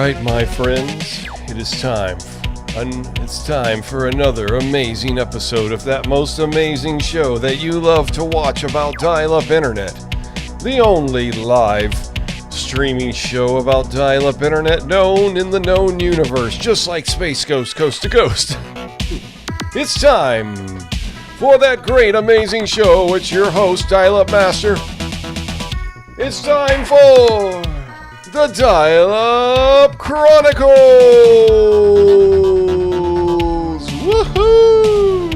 right, my friends, it is time. It's time for another amazing episode of that most amazing show that you love to watch about dial-up internet. The only live streaming show about dial-up internet known in the known universe, just like space goes coast to coast. It's time for that great, amazing show. It's your host, Dial-Up Master. It's time for the Dial-Up Chronicles! Woohoo!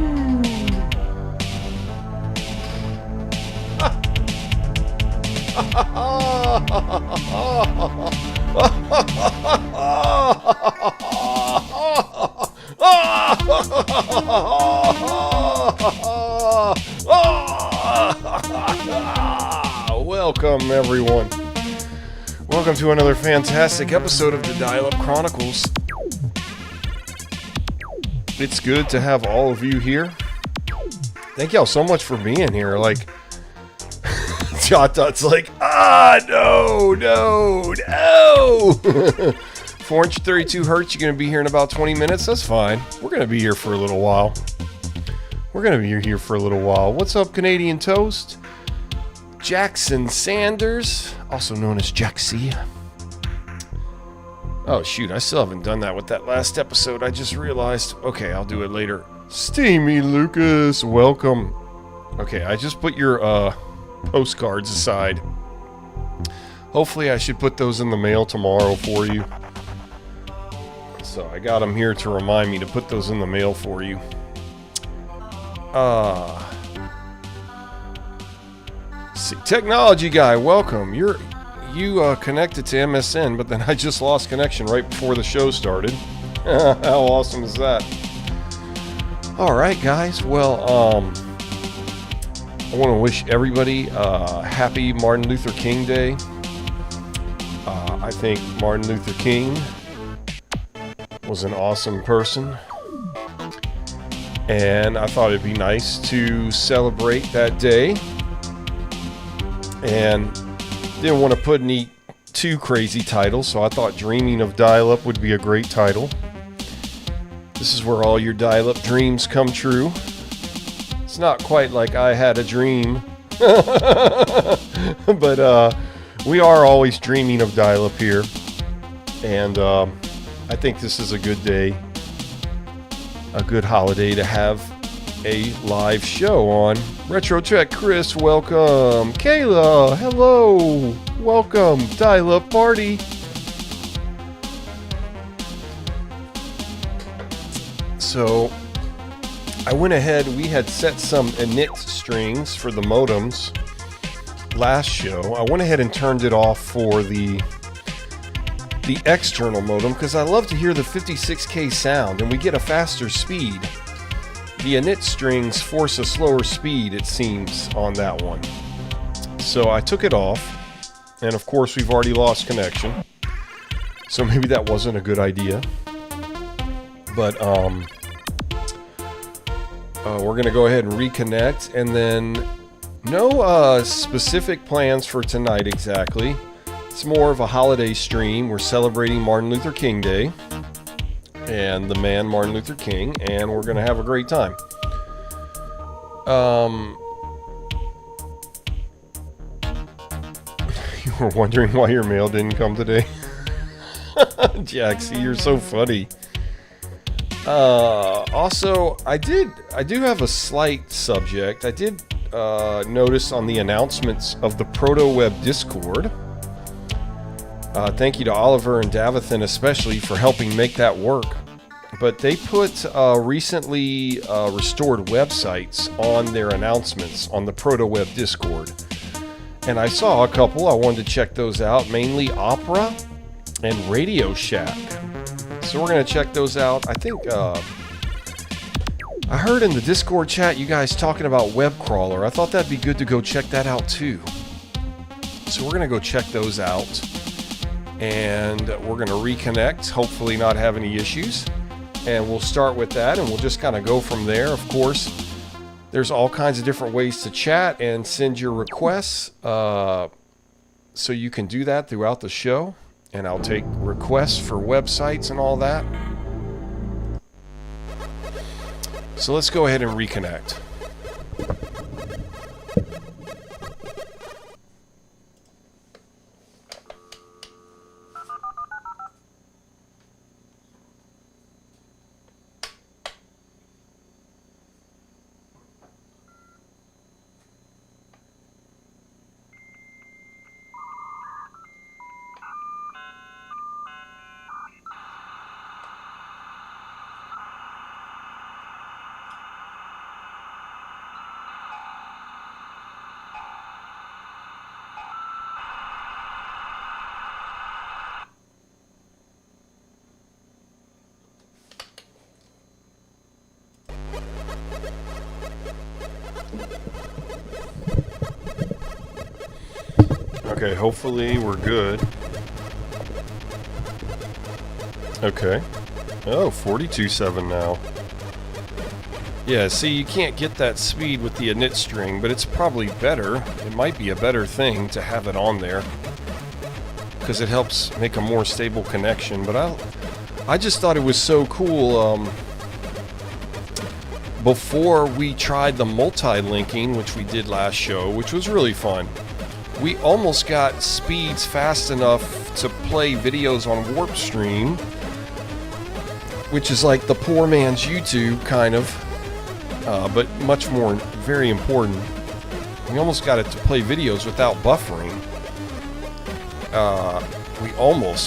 Welcome, everyone. Welcome to another fantastic episode of the Dial-Up Chronicles. It's good to have all of you here. Thank y'all so much for being here. Like, JotDot's like, no. 432 hertz, you're going to be here in about 20 minutes? That's fine. We're going to be here for a little while. What's up, Canadian Toast? Jackson Sanders, also known as Jack C. Oh shoot, I still haven't done that with that last episode. I just realized. Okay, I'll do it later. Steamy Lucas, welcome. Okay, I just put your postcards aside. Hopefully I should put those in the mail tomorrow for you. So I got them here to remind me to put those in the mail for you. See, technology guy, welcome. You connected to MSN, but then I just lost connection right before the show started. How awesome is that? All right, guys. Well, I want to wish everybody happy Martin Luther King Day. I think Martin Luther King was an awesome person, and I thought it'd be nice to celebrate that day. And didn't want to put any too crazy titles, so I thought Dreaming of Dial-Up would be a great title. This is where all your dial-up dreams come true. It's not quite like I had a dream, but we are always dreaming of dial-up here. And I think this is a good day, a good holiday to have a live show on. Retro Tech Chris, welcome. Kayla, hello. Welcome. Dial-Up Party. So, I went ahead, we had set some init strings for the modems last show. I went ahead and turned it off for the external modem because I love to hear the 56K sound and we get a faster speed. The init strings force a slower speed, it seems, on that one. So I took it off, and of course we've already lost connection. So maybe that wasn't a good idea. But we're going to go ahead and reconnect, and then no specific plans for tonight exactly. It's more of a holiday stream. We're celebrating Martin Luther King Day. And the man Martin Luther King, and we're gonna have a great time. You were wondering why your mail didn't come today? Jaxie, you're so funny. Also, I do have a slight subject. I did notice on the announcements of the Protoweb Discord. Thank you to Oliver and Davathan especially for helping make that work. But they put recently restored websites on their announcements on the Protoweb Discord. And I saw a couple. I wanted to check those out, mainly Opera and Radio Shack. So we're going to check those out. I think I heard in the Discord chat you guys talking about web crawler. I thought that'd be good to go check that out too. So we're going to go check those out. And we're going to reconnect, hopefully not have any issues. And we'll start with that, and we'll just kind of go from there. Of course, there's all kinds of different ways to chat and send your requests. So you can do that throughout the show. and I'll take requests for websites and all that. So let's go ahead and reconnect. Okay, hopefully we're good. Okay. Oh, 42.7 now. Yeah, see, you can't get that speed with the init string, but it's probably better. It might be a better thing to have it on there, because it helps make a more stable connection. But I just thought it was so cool. Before we tried the multi-linking, which we did last show, which was really fun, we almost got speeds fast enough to play videos on WarpStream, which is like the poor man's YouTube, kind of, but much more, very important. We almost got it to play videos without buffering.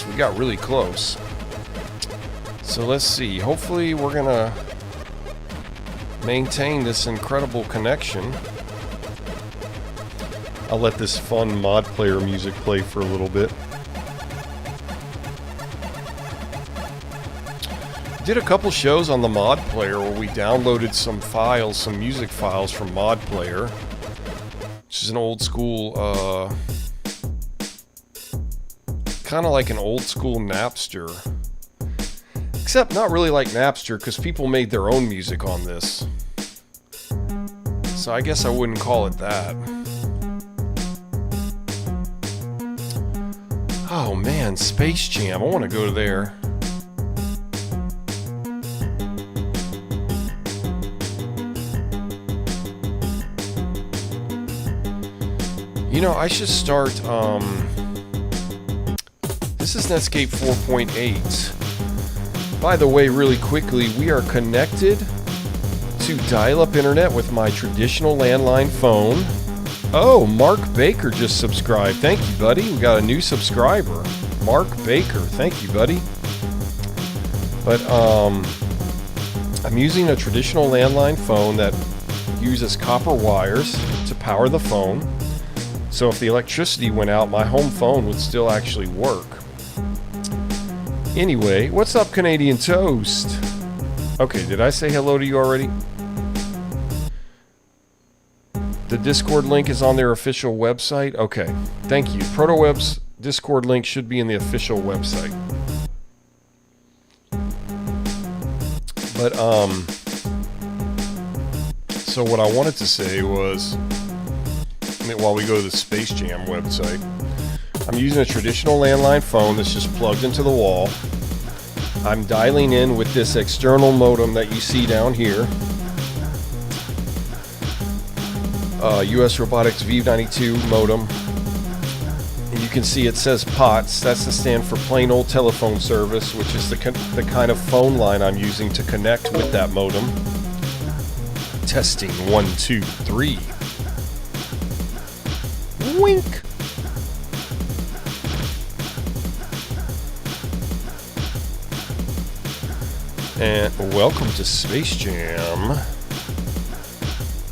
We got really close. So let's see, hopefully we're gonna maintain this incredible connection. I'll let this fun mod player music play for a little bit. Did a couple shows on the mod player where we downloaded some files, some music files from mod player, which is an old school, kind of like an old school Napster. Except not really like Napster, because people made their own music on this. So I guess I wouldn't call it that. Oh man, Space Jam. I want to go there. You know, I should start, this is Netscape 4.8. By the way, really quickly, we are connected to dial-up internet with my traditional landline phone. Oh, Mark Baker just subscribed. Thank you, buddy. We got a new subscriber. Mark Baker. Thank you, buddy. But I'm using a traditional landline phone that uses copper wires to power the phone. So if the electricity went out, my home phone would still actually work. Anyway, what's up, Canadian Toast? Okay, did I say hello to you already? The Discord link is on their official website. Okay, thank you. Protoweb's Discord link should be in the official website. But, so what I wanted to say was, while we go to the Space Jam website, I'm using a traditional landline phone that's just plugged into the wall. I'm dialing in with this external modem that you see down here. US Robotics V92 modem. And you can see it says POTS. That's the stand for plain old telephone service, which is the kind of phone line I'm using to connect with that modem. Testing 1, 2, 3. Wink. And welcome to Space Jam.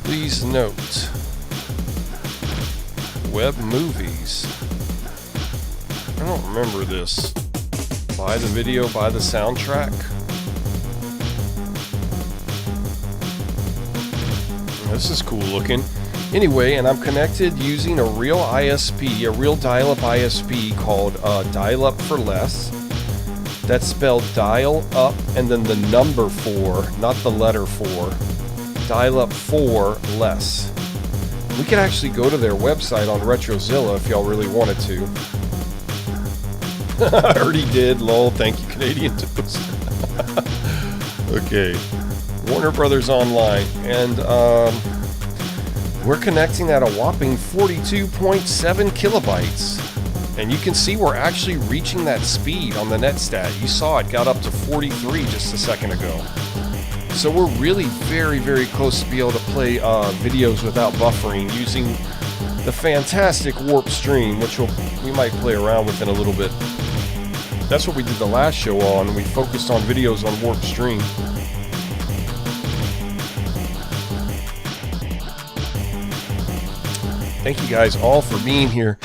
Please note, web movies. I don't remember this. Buy the video, buy the soundtrack. This is cool looking. Anyway, and I'm connected using a real ISP, a real dial-up ISP called Dial-Up for Less. That's spelled dial up and then the number 4, not the letter 4. Dial-Up for Less. We could actually go to their website on Retrozilla if y'all really wanted to. I already did. Lol. Thank you, Canadian Toast. Okay. Warner Brothers Online. And we're connecting at a whopping 42.7 kilobytes. And you can see we're actually reaching that speed on the Netstat. You saw it got up to 43 just a second ago. So we're really very, very close to be able to play videos without buffering using the fantastic Warp Stream, which we might play around with in a little bit. That's what we did the last show on. We focused on videos on Warp Stream. Thank you guys all for being here.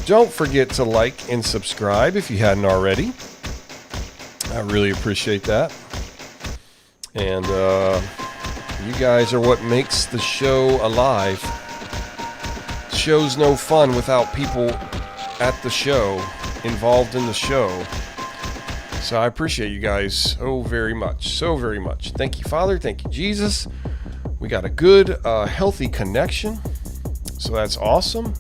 Don't forget to like and subscribe if you hadn't already. I really appreciate that. And you guys are what makes the show alive. Show's no fun without people at the show, involved in the show. So I appreciate you guys so very much. Thank you, Father. Thank you, Jesus. We got a good, healthy connection. So that's awesome.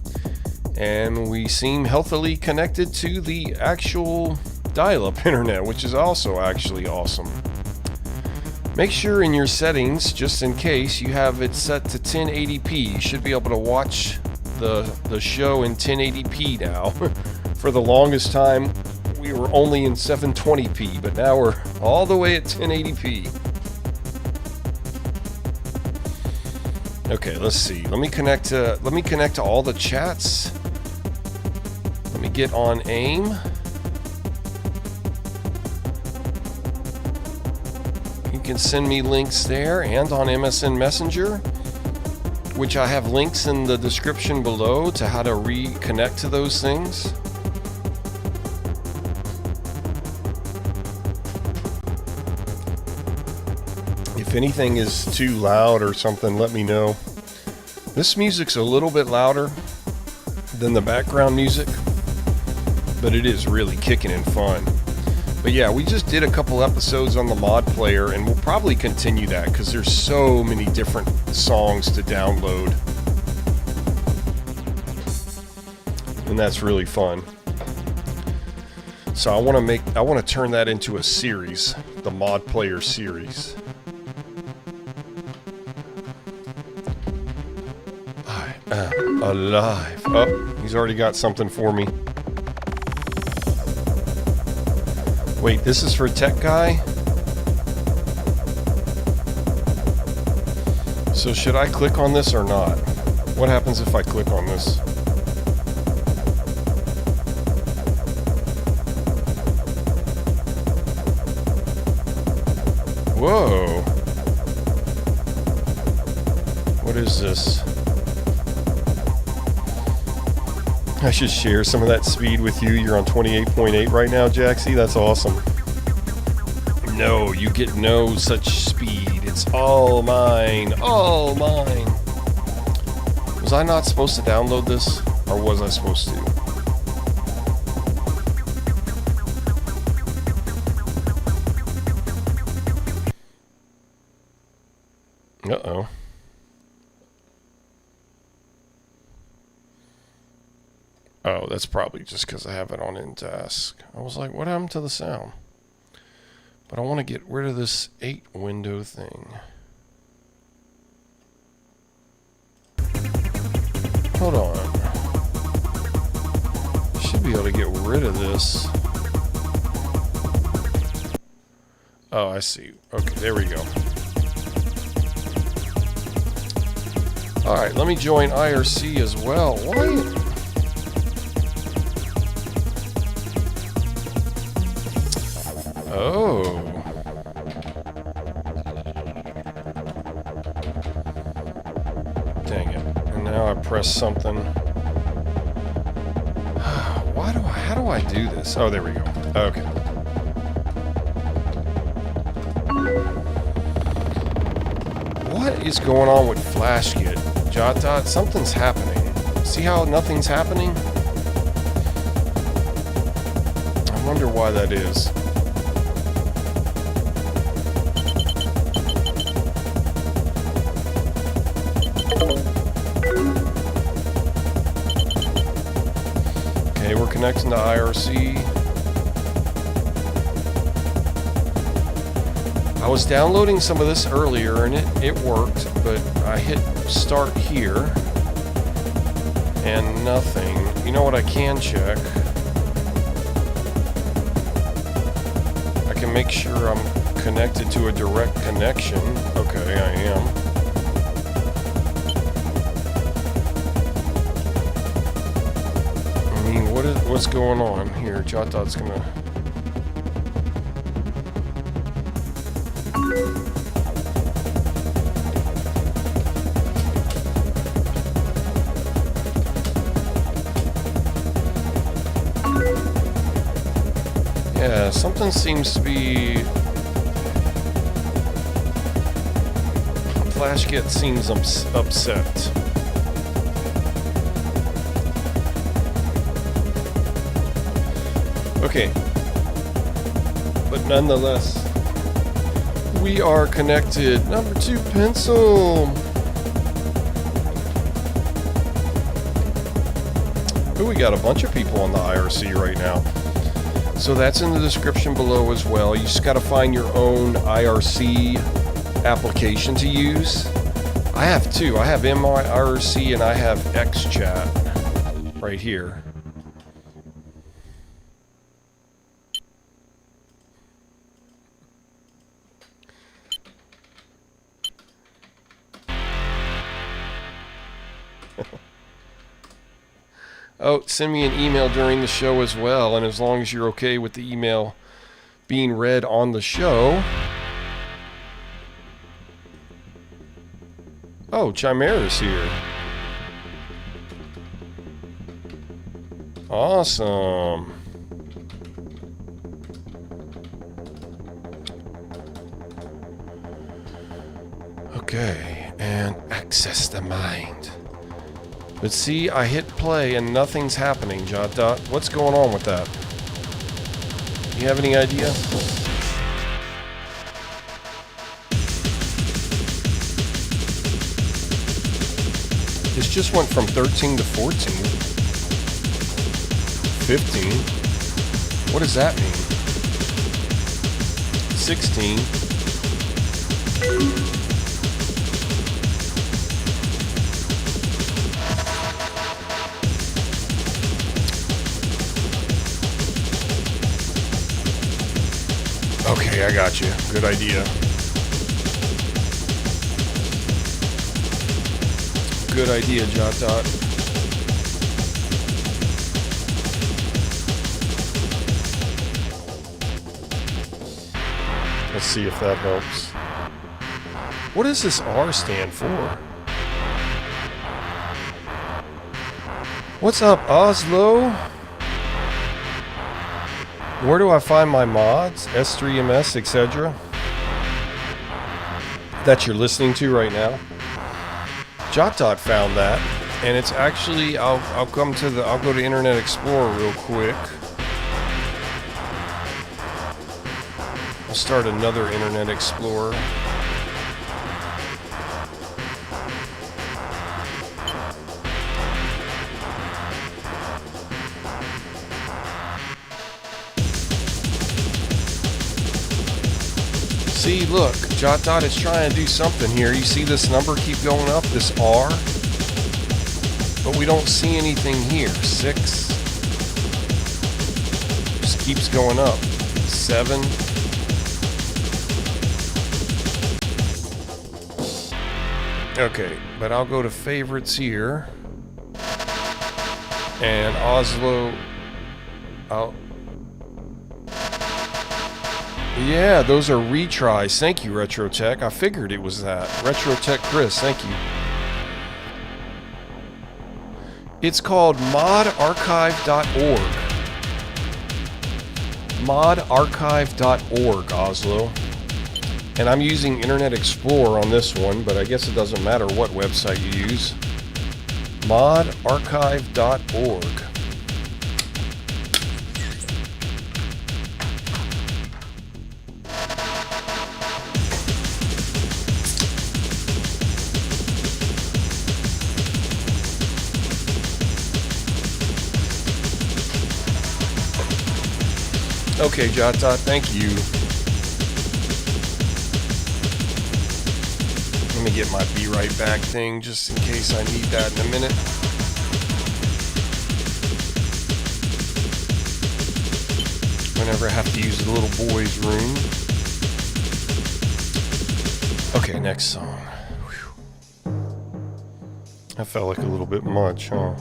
And we seem healthily connected to the actual dial-up internet, which is also actually awesome. Make sure in your settings, just in case, you have it set to 1080p. You should be able to watch the show in 1080p now. For the longest time, we were only in 720p, but now we're all the way at 1080p. Okay, let's see. Let me connect to all the chats. Let me get on AIM. You can send me links there and on MSN Messenger, which I have links in the description below to how to reconnect to those things. If anything is too loud or something, let me know. This music's a little bit louder than the background music, but it is really kicking and fun. But yeah, we just did a couple episodes on the mod player, and we'll probably continue that because there's so many different songs to download. And that's really fun. So I want to turn that into a series, the mod player series. I am alive. Oh, he's already got something for me. Wait, this is for Tech Guy? So should I click on this or not? What happens if I click on this? Whoa. What is this? I should share some of that speed with you. You're on 28.8 right now, Jaxie. That's awesome. No, you get no such speed. It's all mine. All mine. Was I not supposed to download this? Or was I supposed to? Uh-oh. Oh, that's probably just because I have it on in task. I was like, what happened to the sound? But I want to get rid of this 8 window thing. Hold on. Should be able to get rid of this. Oh, I see. Okay, there we go. Alright, let me join IRC as well. Why? Oh. Dang it. And now I press something. How do I do this? Oh, there we go. Okay. What is going on with FlashKit? JotDot? Something's happening. See how nothing's happening? I wonder why that is. Okay, we're connecting to IRC. I was downloading some of this earlier and it worked, but I hit start here and nothing. You know what I can check? I can make sure I'm connected to a direct connection. Okay, I am. I mean, what's going on here? JotDot's gonna... Yeah, something seems to be... FlashGet seems upset. Okay. But nonetheless, we are connected. Number 2 pencil. Ooh, we got a bunch of people on the IRC right now. So that's in the description below as well. You just got to find your own IRC application to use. I have 2. I have MIRC and I have XChat right here. Oh, send me an email during the show as well, and as long as you're okay with the email being read on the show. Oh, Chimera's here. Awesome. Okay, and access the mind. But see, I hit play and nothing's happening, JotDot. What's going on with that? You have any idea? This just went from 13 to 14. 15. What does that mean? 16. Okay, I got you. Good idea. Good idea, JotDot. Let's see if that helps. What does this R stand for? What's up, Oslo? Where do I find my mods? S3MS, etc. That you're listening to right now? JotDot found that, and it's actually, I'll go to Internet Explorer real quick. I'll start another Internet Explorer. See, look, JotDot is trying to do something here. You see this number keep going up, this R? But we don't see anything here. 6. Just keeps going up. 7. Okay, but I'll go to favorites here. And Oslo, yeah, those are retries. Thank you, RetroTech. I figured it was that. RetroTech Chris, thank you. It's called modarchive.org. Modarchive.org, Oslo. And I'm using Internet Explorer on this one, but I guess it doesn't matter what website you use. Modarchive.org. Okay, JotDot, thank you. Let me get my be right back thing just in case I need that in a minute. Whenever I have to use the little boy's room. Okay, next song. Whew. That felt like a little bit much, huh?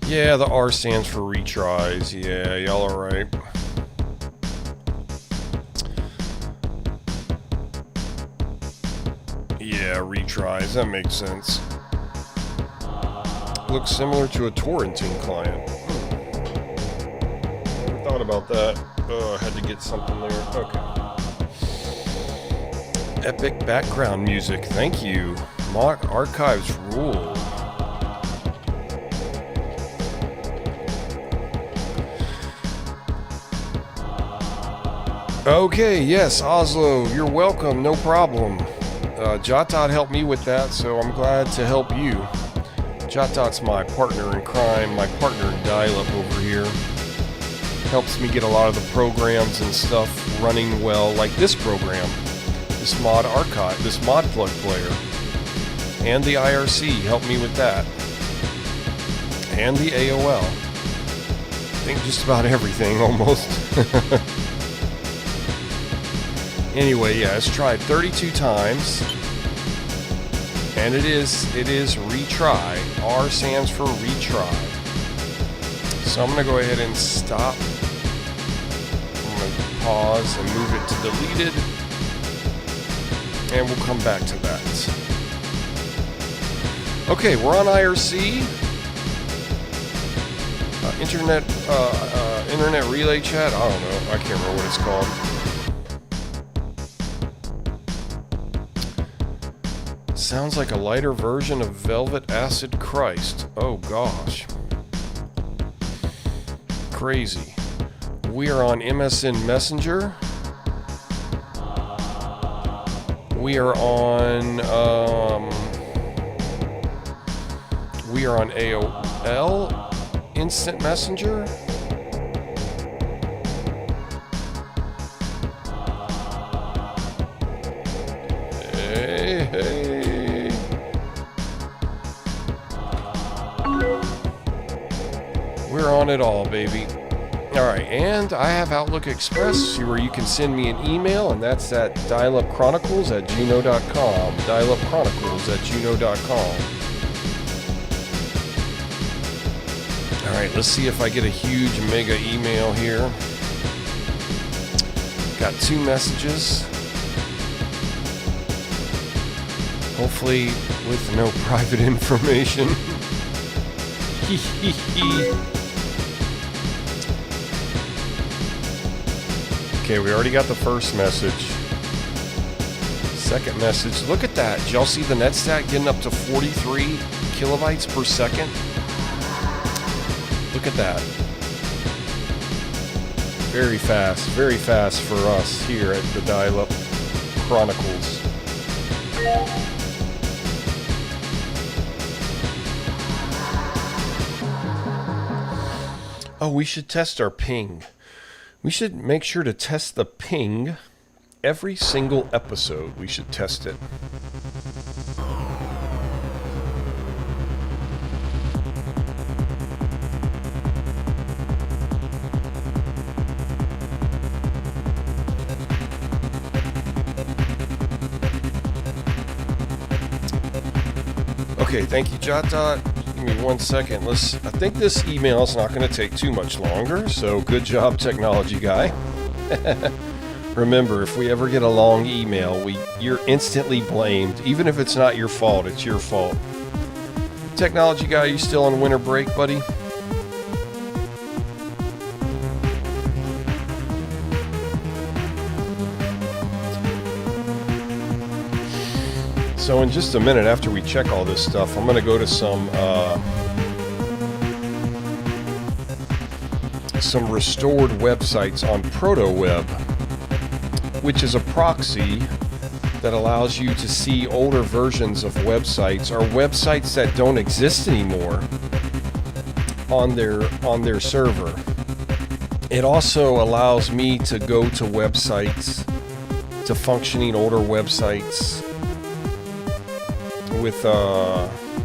Yeah, the R stands for retries. Yeah, y'all are right. Yeah, retries. That makes sense. Looks similar to a torrenting client. Never thought about that. Oh, I had to get something there. Okay. Epic background music. Thank you. Mod archives rule. Okay, yes, Oslo, you're welcome. No problem. JotDot helped me with that, so I'm glad to help you. JotDot's my partner in crime, my partner in dial-up over here. Helps me get a lot of the programs and stuff running well, like this program, this mod archive, this mod plug player, and the IRC helped me with that, and the AOL. I think just about everything almost. Anyway, yeah, it's tried 32 times, and it is retry. R stands for retry. So I'm going to go ahead and stop. I'm going to pause and move it to deleted, and we'll come back to that. Okay, we're on IRC. Internet relay chat. I don't know. I can't remember what it's called. Sounds like a lighter version of Velvet Acid Christ. Oh gosh. Crazy. We are on MSN Messenger. We are on AOL Instant Messenger. Hey. We're on it all, baby. Alright, and I have Outlook Express where you can send me an email, and that's at dialupchronicles@gmail.com. dialupchronicles@gmail.com. Alright, let's see if I get a huge mega email here. Got 2 messages. Hopefully with no private information. Okay, we already got the first message. Second message. Look at that. Did y'all see the Netscape getting up to 43 kilobytes per second? Look at that. Very fast for us here at the Dial-Up Chronicles. Oh, we should test our ping. We should make sure to test the ping every single episode. We should test it. Okay, thank you, JotDot. Give me 1 second. I think this email is not going to take too much longer, so good job, technology guy. Remember, if we ever get a long email, you're instantly blamed. Even if it's not your fault, it's your fault. Technology guy, you still on winter break, buddy? So in just a minute after we check all this stuff, I'm going to go to some restored websites on Protoweb, which is a proxy that allows you to see older versions of websites or websites that don't exist anymore on their server. It also allows me to go to websites, to functioning older websites with,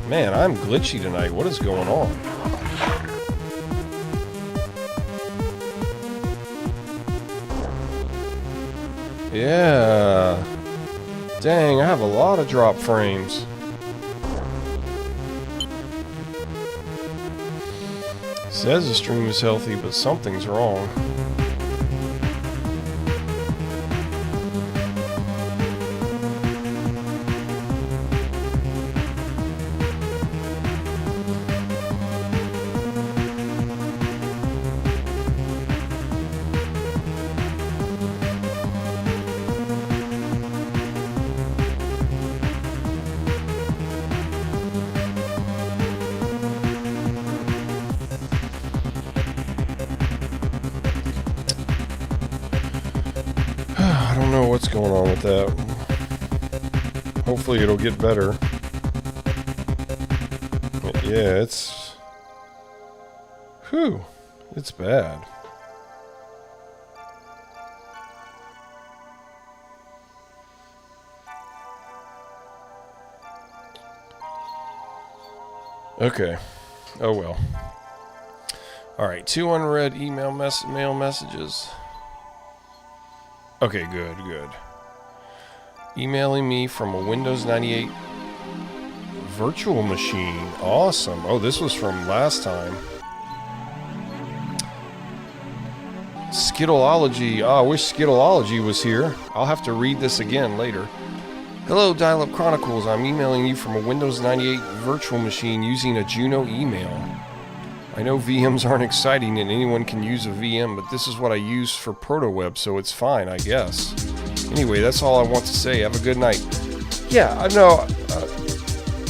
man, I'm glitchy tonight. What is going on? Yeah. Dang, I have a lot of drop frames. Says the stream is healthy, but something's wrong. What's going on with that? Hopefully it'll get better. Yeah, it's... Whew. It's bad. Okay. Oh well. Alright, 2 unread mail messages. Okay, good. Emailing me from a Windows 98 virtual machine. Awesome. Oh, this was from last time. Skittleology. Oh, I wish Skittleology was here. I'll have to read this again later. Hello, Dial-Up Chronicles. I'm emailing you from a Windows 98 virtual machine using a Juno email. I know VMs aren't exciting and anyone can use a VM, but this is what I use for Protoweb, so it's fine, I guess. Anyway, that's all I want to say. Have a good night. Yeah, I know.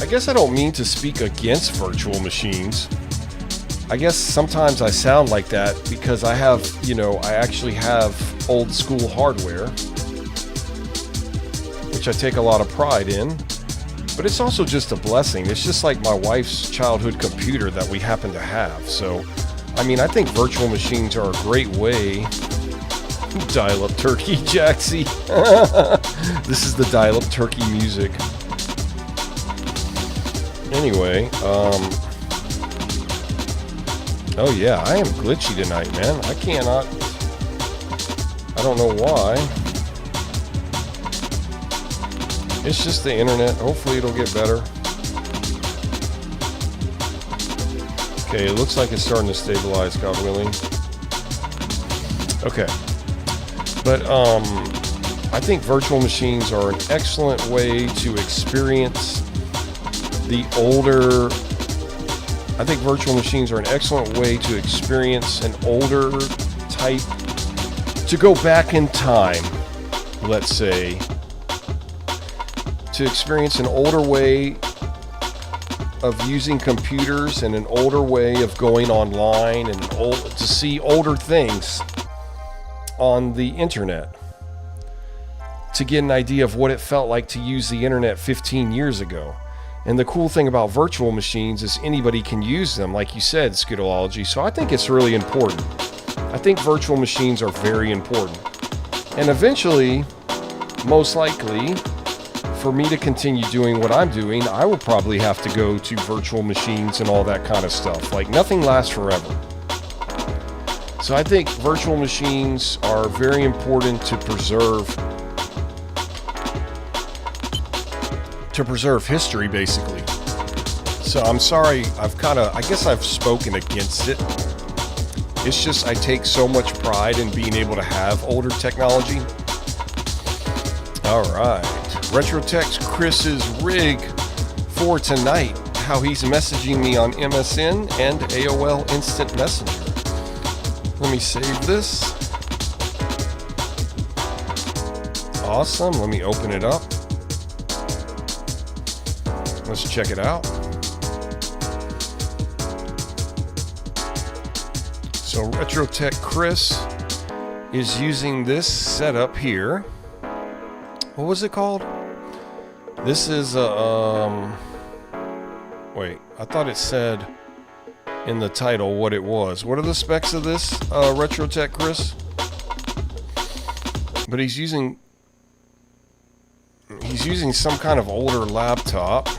I guess I don't mean to speak against virtual machines. I guess sometimes I sound like that because I have, I actually have old school hardware, which I take a lot of pride in. But it's also just a blessing. It's just like my wife's childhood computer that we happen to have. So, I mean, I think virtual machines are a great way. Dial-up turkey, Jaxie. This is the dial-up turkey music. Anyway, oh yeah, I am glitchy tonight, man. I don't know why. It's just the internet. Hopefully it'll get better. Okay, it looks like it's starting to stabilize, God willing. Okay. But, I think virtual machines are an excellent way to experience the older... I think virtual machines are an excellent way to experience an older type... To go back in time, let's say... To experience an older way of using computers and an older way of going online and to see older things on the internet, to get an idea of what it felt like to use the internet 15 years ago. And the cool thing about virtual machines is anybody can use them, like you said, Skittleology. So I think it's really important. I think virtual machines are very important. And eventually, most likely, for me to continue doing what I'm doing, I will probably have to go to virtual machines and all that kind of stuff. Like, nothing lasts forever. So I think virtual machines are very important to preserve history, basically. So I'm sorry, I guess I've spoken against it. It's just I take so much pride in being able to have older technology. All right. Retrotech's Chris's rig for tonight. How he's messaging me on MSN and AOL Instant Messenger. Let me save this. Awesome. Let me open it up. Let's check it out. So Retrotech Chris is using this setup here. What was it called? This is a, wait, I thought it said in the title what it was. What are the specs of this, Retrotech Chris? But he's using some kind of older laptop.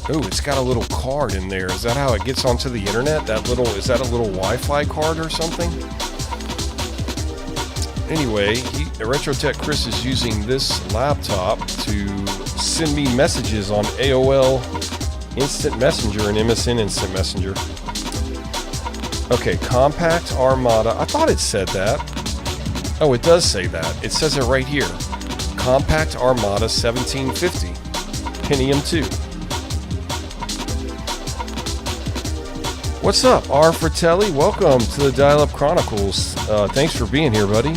Oh, it's got a little card in there. Is that how it gets onto the internet? Is that a little Wi-Fi card or something? Anyway, Retrotech Chris is using this laptop to send me messages on AOL Instant Messenger and MSN Instant Messenger. Okay, Compact Armada. I thought it said that. Oh, it does say that. It says it right here. Compact Armada 1750. Pentium 2. What's up, R. Fratelli? Welcome to the Dial-Up Chronicles. Thanks for being here, buddy.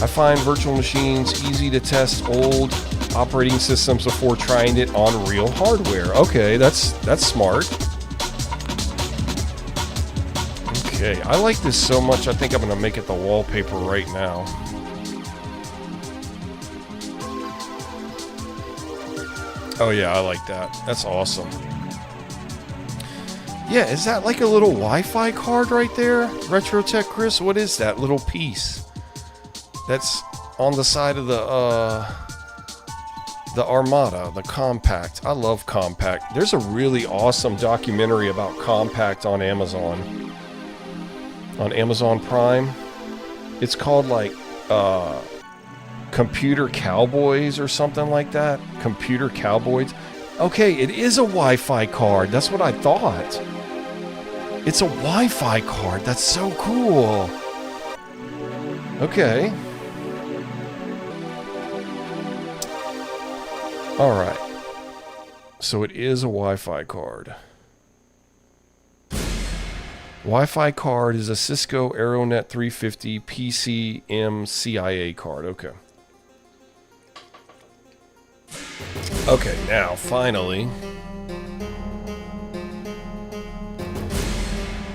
I find virtual machines easy to test old operating systems before trying it on real hardware. Okay, that's smart. Okay, I like this so much, I think I'm going to make it the wallpaper right now. Oh yeah, I like that. That's awesome. Yeah, is that like a little Wi-Fi card right there? Retrotech Chris, what is that little piece? That's on the side of the Armada, the Compact. I love Compact. There's a really awesome documentary about Compact on Amazon Prime. It's called like Computer Cowboys or something like that. Computer Cowboys. Okay, it is a Wi-Fi card. That's what I thought. It's a Wi-Fi card. That's so cool. Okay. All right. So it is a Wi-Fi card. Wi-Fi card is a Cisco AeroNet 350 PCM CIA card. Okay. Okay, now finally,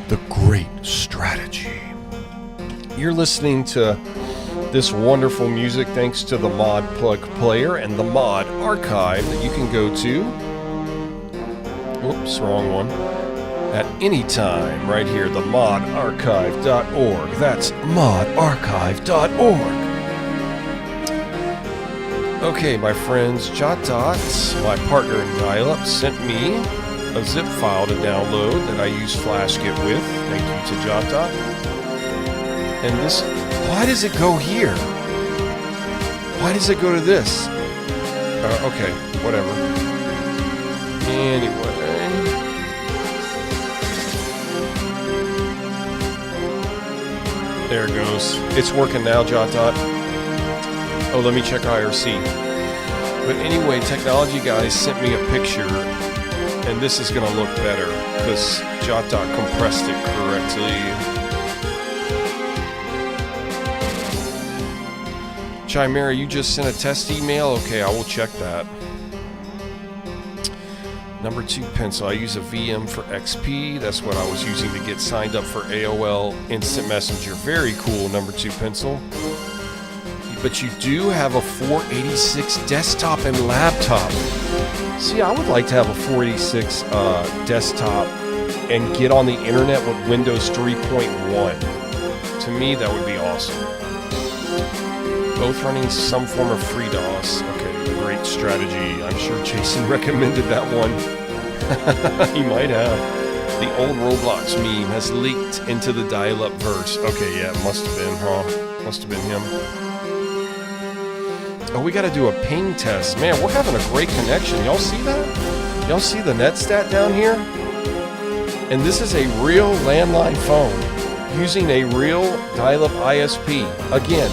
the great strategy. You're listening to this wonderful music thanks to the Mod Plug player and the Mod Archive that you can go to. Oops, wrong one. At any time, right here, the modarchive.org. That's modarchive.org. Okay, my friends, JotDot, my partner in Dial-Up, sent me a zip file to download that I use FlashGit with. Thank you to JotDot. And this, why does it go here? Why does it go to this? Okay, whatever. Anyway. There it goes. It's working now, JotDot. Oh, let me check IRC. But anyway, technology guys sent me a picture, and this is going to look better because JotDot compressed it correctly. Chimera, you just sent a test email? Okay, I will check that. Number 2 pencil. I use a VM for XP. That's what I was using to get signed up for AOL Instant Messenger. Very cool, number 2 pencil. But you do have a 486 desktop and laptop. See, I would like to have a 486 desktop and get on the internet with Windows 3.1. To me, that would be awesome. Both running some form of FreeDOS. Okay, great strategy. I'm sure Jason recommended that one. He might have. The old Roblox meme has leaked into the dial-up verse. Okay, yeah, it must have been, huh? Must have been him. Oh, we gotta do a ping test. Man, we're having a great connection. Y'all see that? Y'all see the net stat down here? And this is a real landline phone using a real dial-up ISP. Again,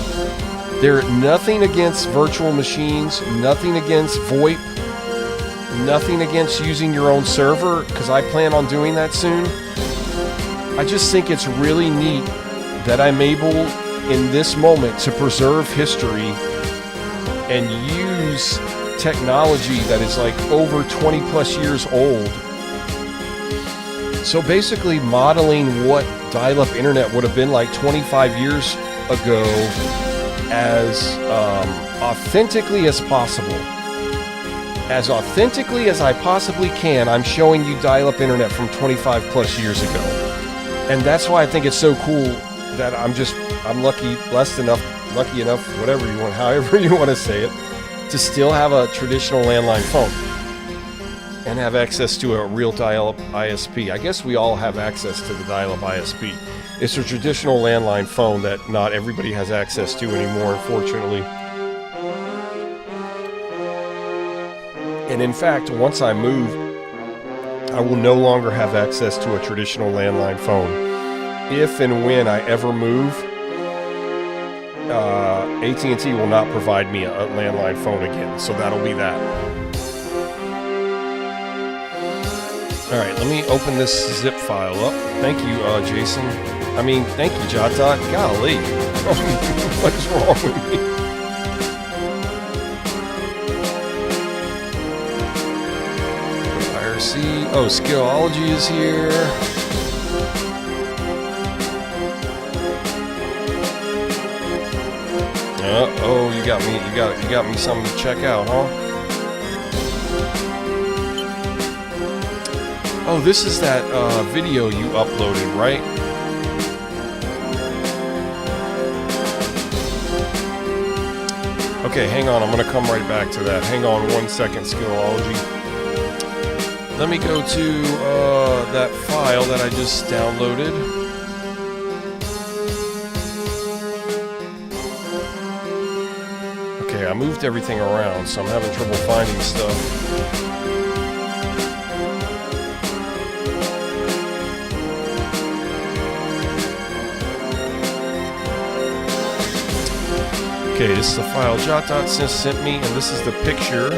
there's nothing against virtual machines, nothing against VoIP, nothing against using your own server, because I plan on doing that soon. I just think it's really neat that I'm able, in this moment, to preserve history and use technology that is like over 20 plus years old. So basically modeling what dial-up internet would have been like 25 years ago as authentically as possible. as authentically as I possibly can, I'm showing you dial-up internet from 25 plus years ago. And that's why I think it's so cool that I'm lucky enough, whatever you want, however you want to say it, to still have a traditional landline phone and have access to a real dial-up ISP. I guess we all have access to the dial-up ISP. It's a traditional landline phone that not everybody has access to anymore, unfortunately. And in fact, once I move, I will no longer have access to a traditional landline phone. If and when I ever move, AT&T will not provide me a landline phone again, so that'll be that. Alright, let me open this zip file up. Thank you, Jason. Thank you, JotDot. Golly. What is wrong with me? IRC. Oh, Skillology is here. Oh, you got me something to check out, huh? Oh, this is that video you uploaded, right? Okay, hang on. I'm going to come right back to that. Hang on 1 second, Skillology. Let me go to that file that I just downloaded. Okay, I moved everything around, so I'm having trouble finding stuff. Okay, this is the file JotDot sent me, and this is the picture.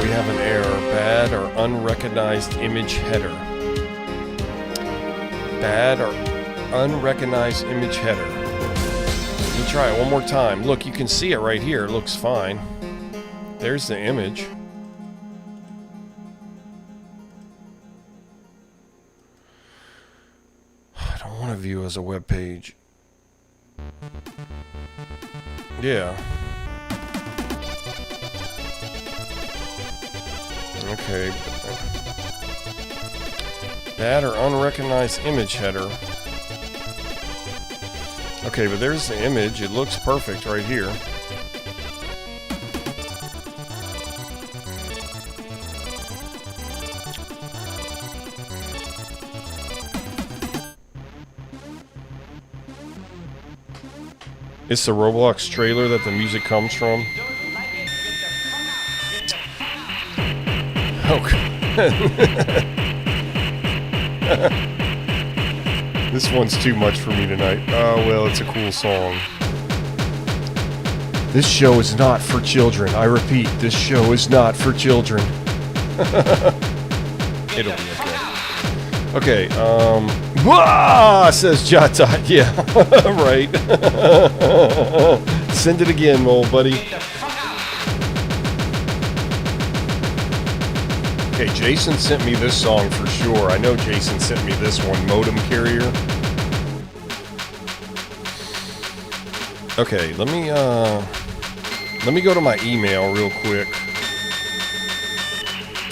We have an error. Bad or unrecognized image header. Bad or unrecognized image header. Let me try it one more time. Look, you can see it right here. It looks fine. There's the image. View as a web page. Yeah. Okay. Bad or unrecognized image header. Okay, but there's the image. It looks perfect right here. It's the Roblox trailer that the music comes from. Okay. This one's too much for me tonight. Oh, well, it's a cool song. This show is not for children. I repeat, this show is not for children. It'll be okay. Okay, wah! Says JotDot. Yeah, right. Send it again, old buddy. Okay, Jason sent me this song for sure. I know Jason sent me this one, Modem Carrier. Okay, let me go to my email real quick.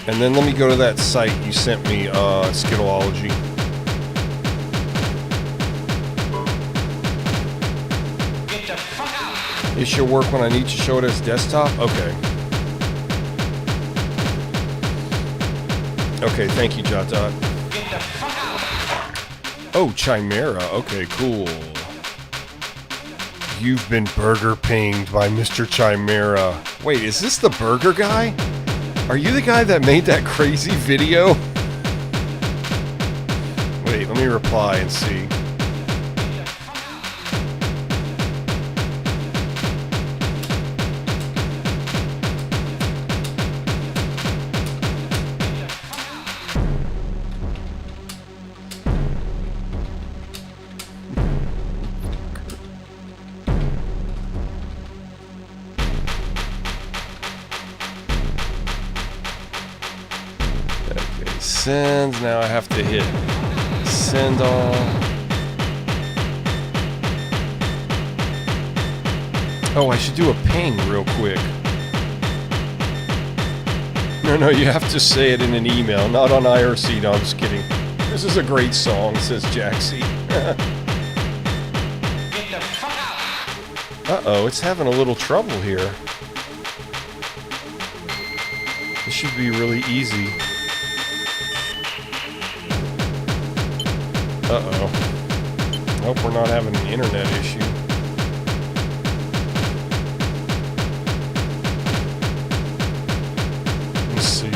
And then let me go to that site you sent me, Skillology. It should work when I need to show it as desktop? Okay. Okay, thank you, JotDot. Oh, Chimera. Okay, cool. You've been burger pinged by Mr. Chimera. Wait, is this the burger guy? Are you the guy that made that crazy video? Wait, let me reply and see. Send. Now I have to hit send all. Oh, I should do a ping real quick. No, you have to say it in an email, not on IRC. No, I'm just kidding. This is a great song, says Jaxie. Uh-oh, it's having a little trouble here. This should be really easy. Uh-oh. Hope we're not having an internet issue. Let's see.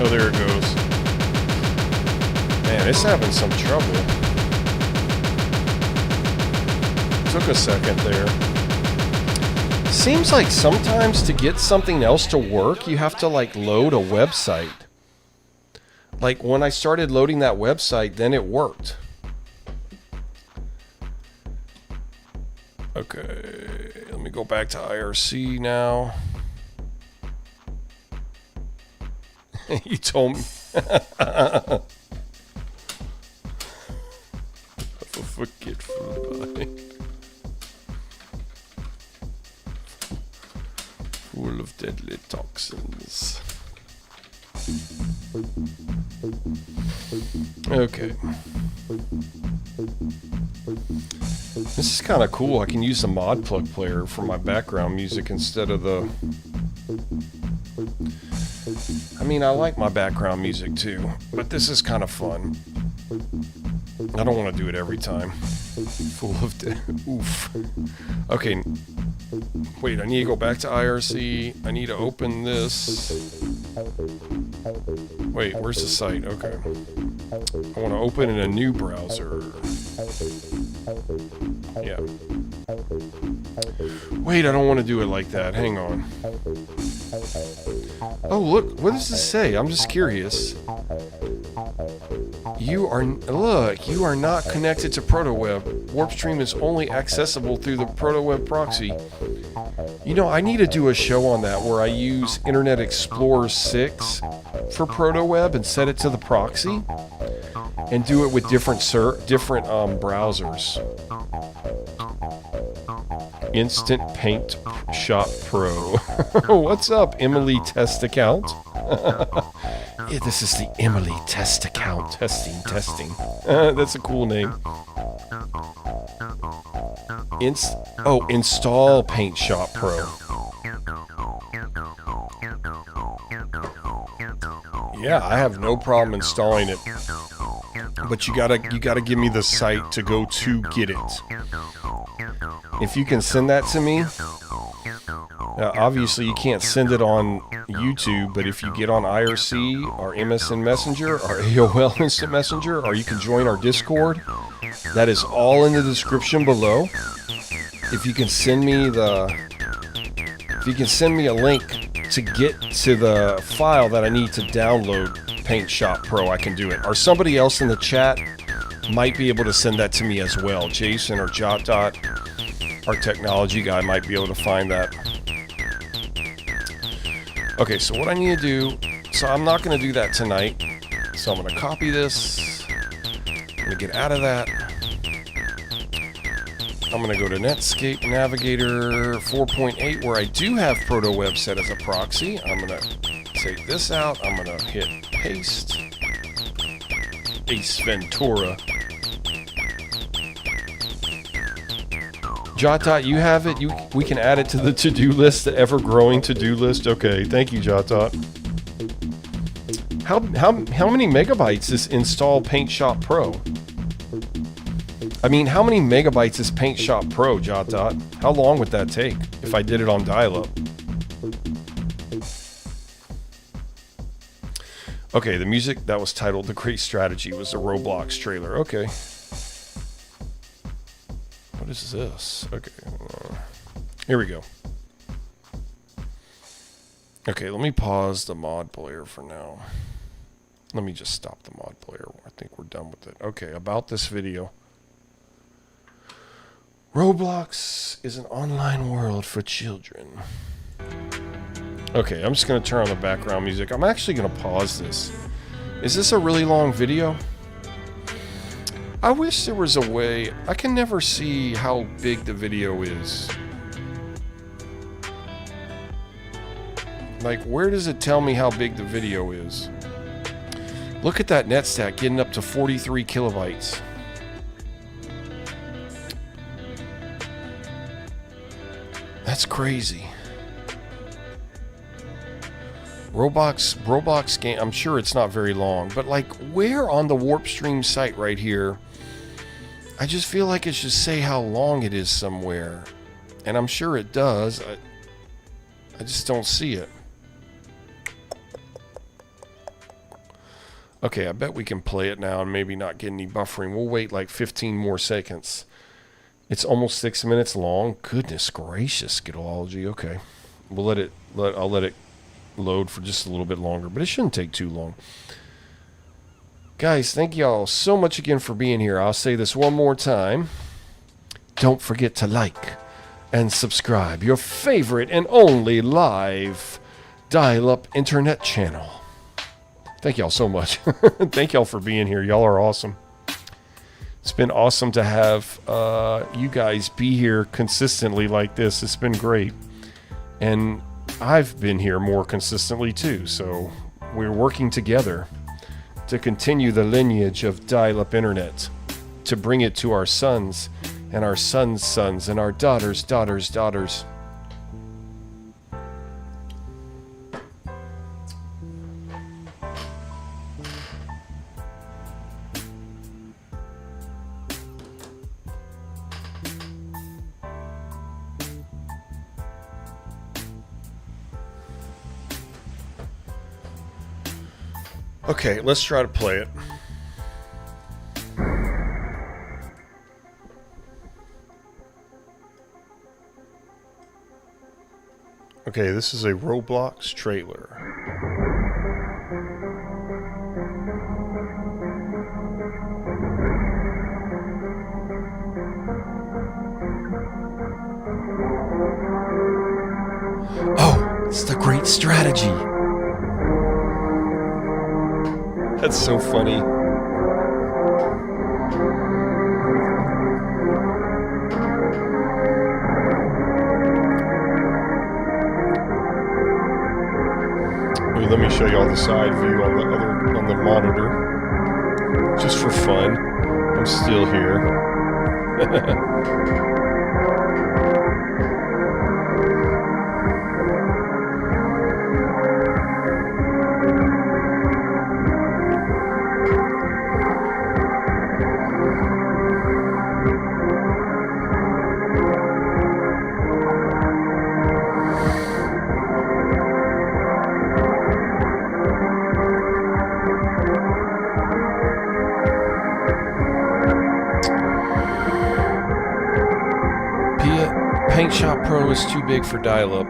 Oh, there it goes. Man, it's having some trouble. Took a second there. Seems like sometimes to get something else to work, you have to like load a website. Like when I started loading that website, then it worked. Okay, let me go back to IRC now. You told me. Forgetful mind. Full of deadly toxins. Okay. This is kind of cool. I can use the mod plug player for my background music instead of the... I mean, I like my background music too, but this is kind of fun. I don't want to do it every time. Full of oof. Okay. Wait, I need to go back to IRC. I need to open this. Wait, where's the site? Okay. I want to open in a new browser. Yeah. Wait, I don't want to do it like that. Hang on. Oh, look. What does this say? I'm just curious. You are not connected to Protoweb. Warpstream is only accessible through the Protoweb proxy. You know, I need to do a show on that where I use Internet Explorer 6 for Protoweb and set it to the proxy and do it with different browsers. Instant Paint Shop Pro. What's up, Emily Test Account? Yeah, this is the Emily Test Account. Testing. That's a cool name. Install Paint Shop Pro. Yeah, I have no problem installing it. But you gotta give me the site to go to get it. If you can send that to me, obviously you can't send it on YouTube, but if you get on IRC or MSN Messenger or AOL Instant Messenger, or you can join our Discord, that is all in the description below. If you can send me a link to get to the file that I need to download Paint Shop Pro, I can do it. Or somebody else in the chat might be able to send that to me as well. Jason or JotDot, our technology guy, might be able to find that. Okay, so what I need to do, so I'm not going to do that tonight. So I'm going to copy this. I'm going to get out of that. I'm going to go to Netscape Navigator 4.8 where I do have Protoweb set as a proxy. I'm going to take this out. I'm going to hit paste. Ace Ventura. JotDot, you have it. We can add it to the to-do list, the ever-growing to-do list. Okay, thank you, JotDot. How many megabytes is install Paint Shop Pro? I mean, how many megabytes is Paint Shop Pro, JotDot? How long would that take if I did it on dial-up? Okay, the music that was titled "The Great Strategy" was the Roblox trailer. Okay. What is this? Okay. Here we go. Okay, let me pause the mod player for now. Let me just stop the mod player. I think we're done with it. Okay, about this video. Roblox is an online world for children. Okay, I'm just going to turn on the background music. I'm actually going to pause this. Is this a really long video? I wish there was a way. I can never see how big the video is. Like, where does it tell me how big the video is? Look at that NetStack getting up to 43 kilobytes. That's crazy. Roblox game, I'm sure it's not very long, but like where on the WarpStream site right here, I just feel like it should say how long it is somewhere. And I'm sure it does. I just don't see it. Okay, I bet we can play it now and maybe not get any buffering. We'll wait like 15 more seconds. It's almost 6 minutes long. Goodness gracious, Skidology. Okay. I'll let it load for just a little bit longer, but it shouldn't take too long. Guys, thank y'all so much again for being here. I'll say this one more time. Don't forget to like and subscribe your favorite and only live dial-up internet channel. Thank y'all so much. Thank y'all for being here. Y'all are awesome. It's been awesome to have you guys be here consistently like this. It's been great. And I've been here more consistently too, so we're working together to continue the lineage of dial-up internet, to bring it to our sons and our sons' sons and our daughters' daughters' daughters. Okay, let's try to play it. Okay, this is a Roblox trailer. Oh, it's the great strategy. That's so funny. Let me show you all the side view on the monitor. Just for fun. I'm still here. Shop Pro is too big for dial-up.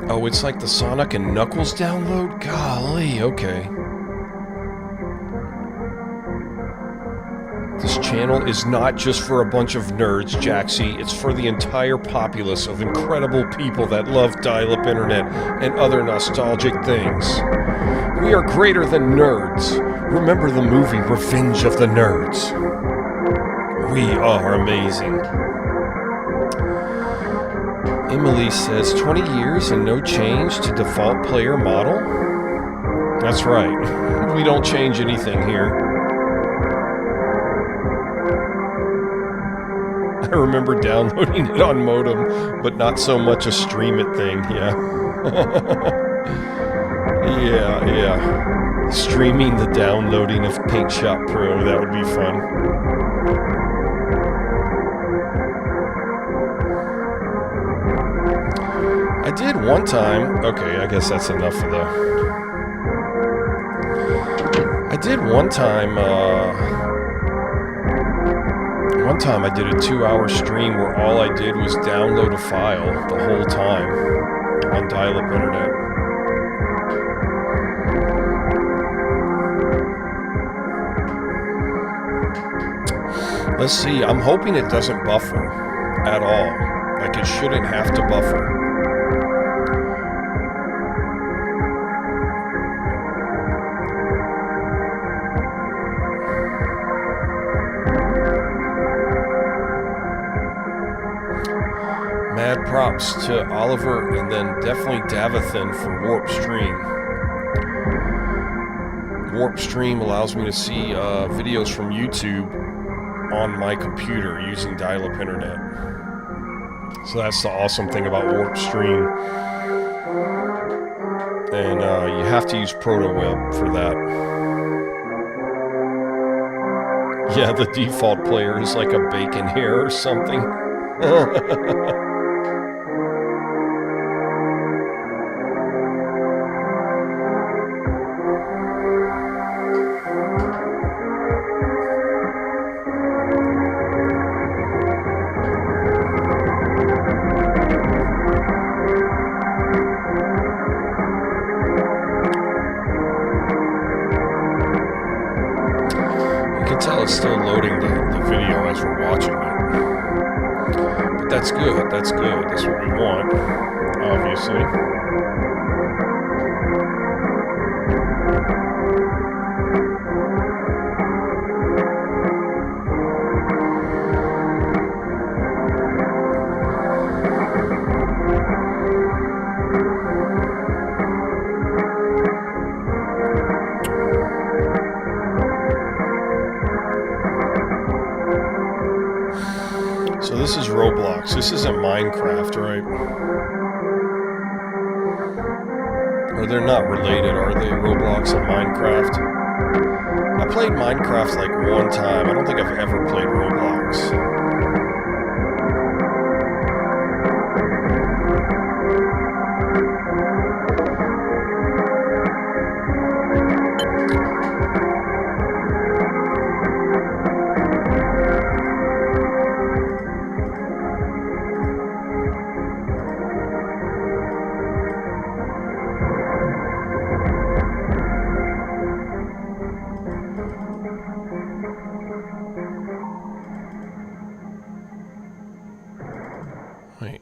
Oh, it's like the Sonic and Knuckles download? Golly, okay. This channel is not just for a bunch of nerds, Jaxie. It's for the entire populace of incredible people that love dial-up internet and other nostalgic things. We are greater than nerds. Remember the movie Revenge of the Nerds. We are amazing. Emily says 20 years and no change to default player model? That's right. We don't change anything here. I remember downloading it on Modem, but not so much a stream it thing, yeah. yeah. Streaming the downloading of Paint Shop Pro, that would be fun. I did one time. Okay, I guess that's enough of the. I did one time. One time I did a 2-hour stream where all I did was download a file the whole time on dial-up internet. Let's see. I'm hoping it doesn't buffer at all. Like it shouldn't have to buffer. props to Oliver and then definitely Davathan for Warp Stream. Warp Stream allows me to see videos from YouTube on my computer using dial-up internet. So that's the awesome thing about Warp Stream. And you have to use Protoweb for that. Yeah, the default player is like a bacon hair or something. It's still loading the video as we're watching it. But that's good. That's good. That's what we want, obviously. So this is Roblox. This isn't Minecraft, right? Or they're not related, are they? Roblox and Minecraft? I played Minecraft like one time. I don't think I've ever played Roblox. Wait.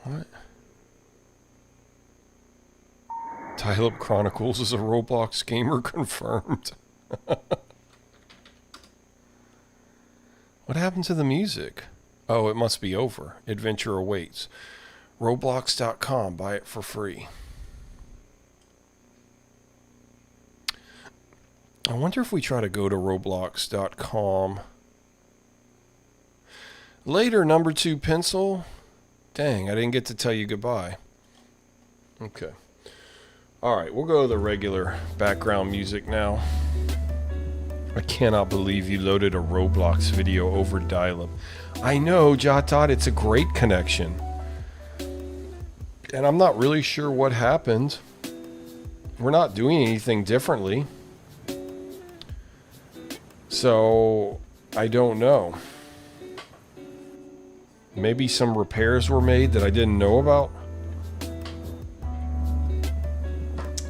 What? dialupchronicles is a Roblox gamer confirmed. What happened to the music? Oh, it must be over. Adventure awaits. Roblox.com. Buy it for free. I wonder if we try to go to Roblox.com. Later, number 2 pencil. Dang, I didn't get to tell you goodbye. Okay. Alright, we'll go to the regular background music now. I cannot believe you loaded a Roblox video over dial-up. I know, JotDot, it's a great connection. And I'm not really sure what happened. We're not doing anything differently. So, I don't know. Maybe some repairs were made that I didn't know about.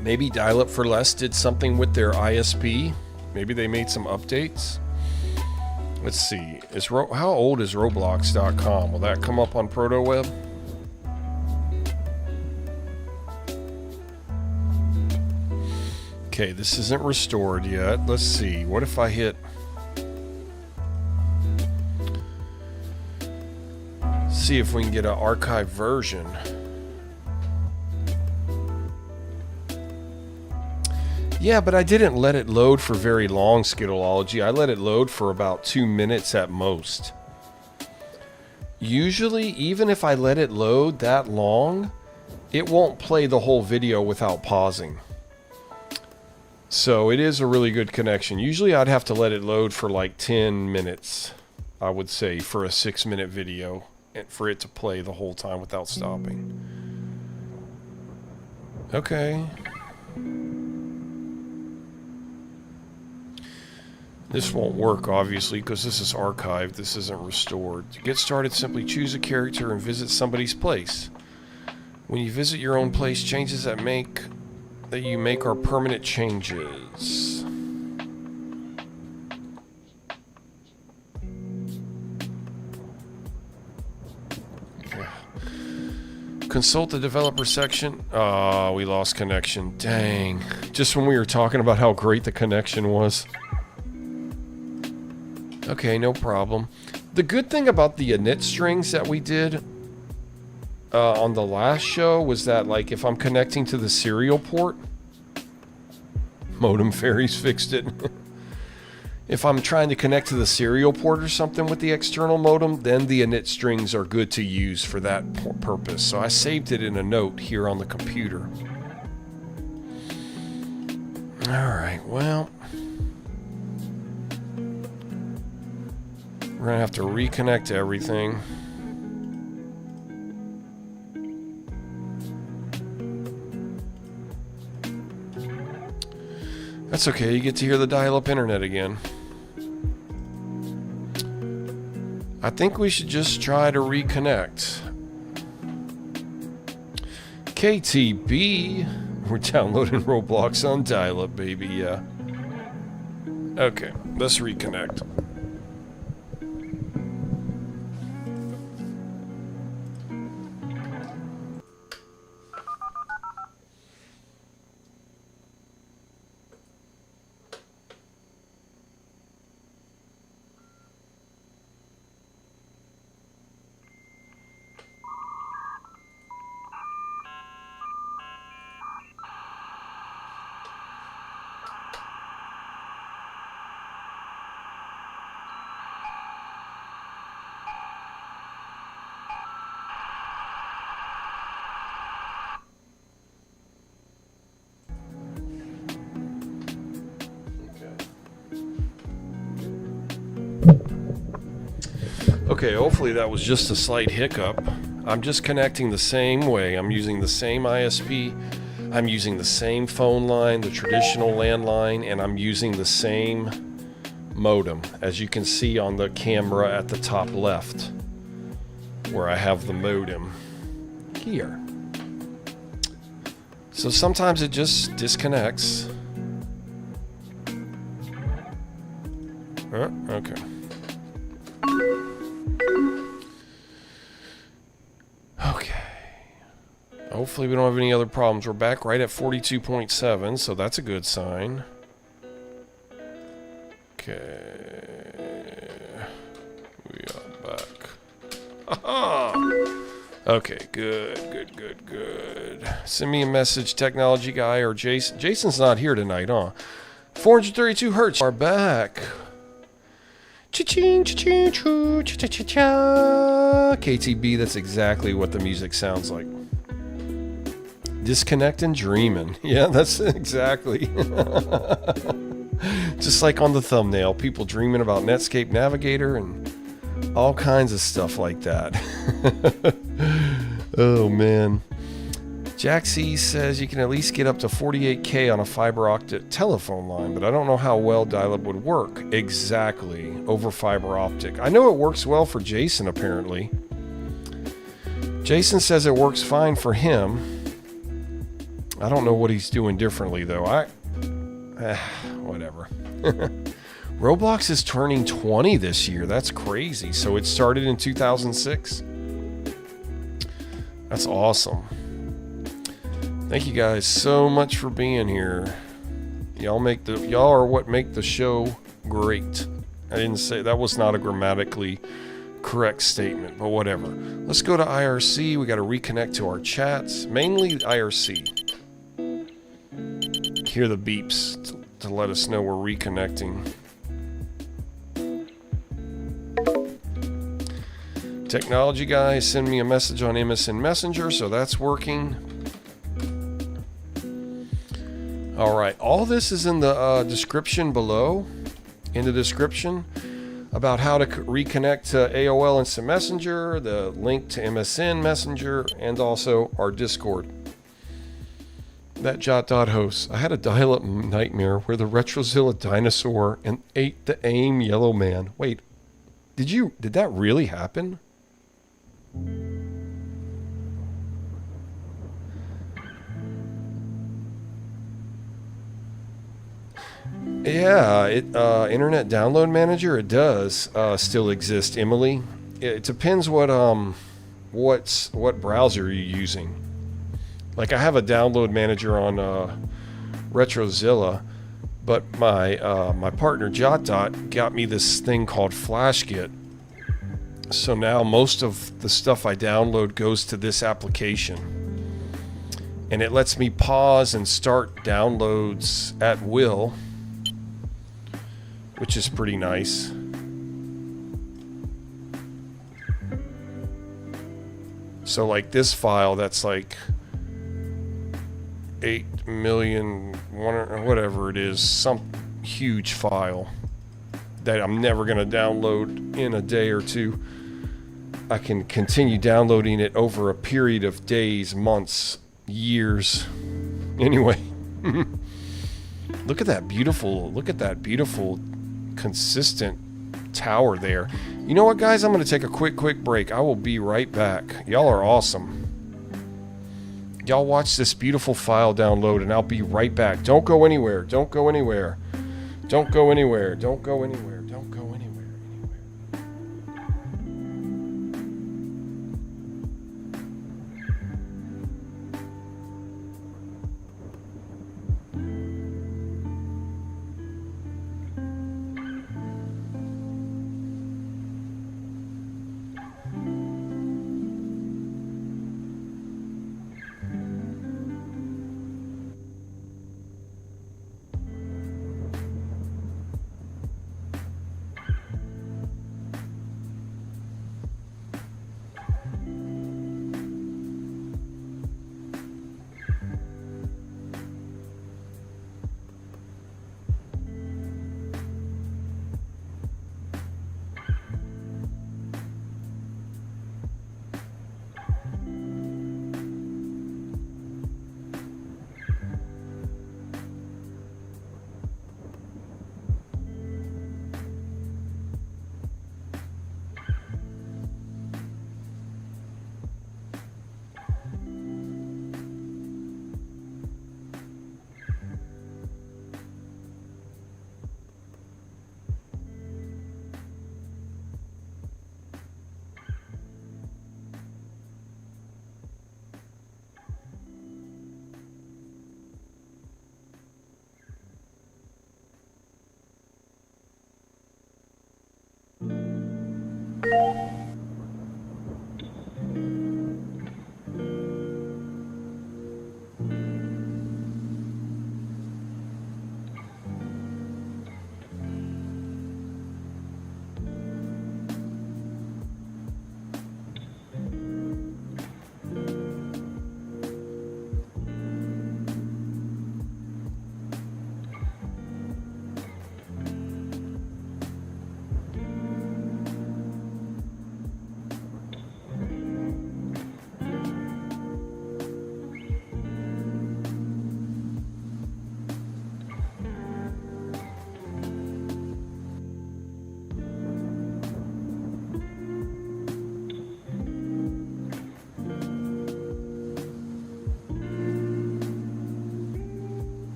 Maybe Dial-Up for Less did something with their ISP. Maybe they made some updates. Let's see. How old is Roblox.com? Will that come up on Protoweb? Okay, this isn't restored yet. Let's see. What if I hit... see if we can get an archive version. Yeah, but I didn't let it load for very long, Skittlology. I let it load for about 2 minutes at most. Usually, even if I let it load that long, it won't play the whole video without pausing. So it is a really good connection. Usually I'd have to let it load for like 10 minutes, I would say, for a 6-minute video, and for it to play the whole time without stopping. Okay. This won't work, obviously, because this is archived. This isn't restored. To get started, simply choose a character and visit somebody's place. When you visit your own place, changes that you make are permanent changes. Consult the developer section. Oh, we lost connection. Dang. Just when we were talking about how great the connection was. Okay, no problem. The good thing about the init strings that we did on the last show was that, like, if I'm connecting to the serial port, Modem Fairies fixed it. If I'm trying to connect to the serial port or something with the external modem, then the init strings are good to use for that purpose. So I saved it in a note here on the computer. Alright, well, we're going to have to reconnect everything. That's okay, you get to hear the dial-up internet again. I think we should just try to reconnect. KTB, we're downloading Roblox on dial-up, baby, yeah. Okay, let's reconnect. Okay, hopefully that was just a slight hiccup. I'm just connecting the same way. I'm using the same ISP. I'm using the same phone line, the traditional landline, and I'm using the same modem, as you can see on the camera at the top left, where I have the modem here. So sometimes it just disconnects. Okay. Hopefully we don't have any other problems. We're back right at 42.7, so that's a good sign. Okay. We are back. Aha! Okay, good. Send me a message, technology guy or Jason. Jason's not here tonight, huh? 432 hertz are back. Cha-ching, cha-ching, choo, cha-cha-cha-cha. KTB, that's exactly what the music sounds like. Disconnect and dreaming. Yeah, that's exactly. Just like on the thumbnail, people dreaming about Netscape Navigator and all kinds of stuff like that. Oh, man. Jaxie says you can at least get up to 48K on a fiber optic telephone line, but I don't know how well dial-up would work exactly over fiber optic. I know it works well for Jason, apparently. Jason says it works fine for him. I don't know what he's doing differently, though. Whatever. Roblox is turning 20 this year. That's crazy. So it started in 2006. That's awesome. Thank you guys so much for being here. Y'all are what make the show great. I didn't say that was not a grammatically correct statement, but whatever. Let's go to IRC. We got to reconnect to our chats, mainly IRC. Hear the beeps to let us know we're reconnecting. Technology guy, send me a message on MSN Messenger, so that's working. All right, all this is in the description below, in the description, about how to reconnect to AOL Instant Messenger, the link to MSN Messenger, and also our Discord. That JotDot host. I had a dial-up nightmare where the Retrozilla dinosaur and ate the AIM yellow man. Wait, did that really happen? Yeah, Internet Download Manager, it does still exist, Emily. It depends what browser you're using. Like I have a download manager on Retrozilla, but my partner JotDot got me this thing called FlashGit, So now most of the stuff I download goes to this application. And it lets me pause and start downloads at will, which is pretty nice. So like this file that's like 8 million, or whatever it is, some huge file that I'm never going to download in a day or two. I can continue downloading it over a period of days, months, years. Anyway, look at that beautiful, consistent tower there. You know what, guys? I'm going to take a quick break. I will be right back. Y'all are awesome. Y'all watch this beautiful file download, and I'll be right back. Don't go anywhere. Don't go anywhere. Don't go anywhere. Don't go anywhere. Don't go anywhere.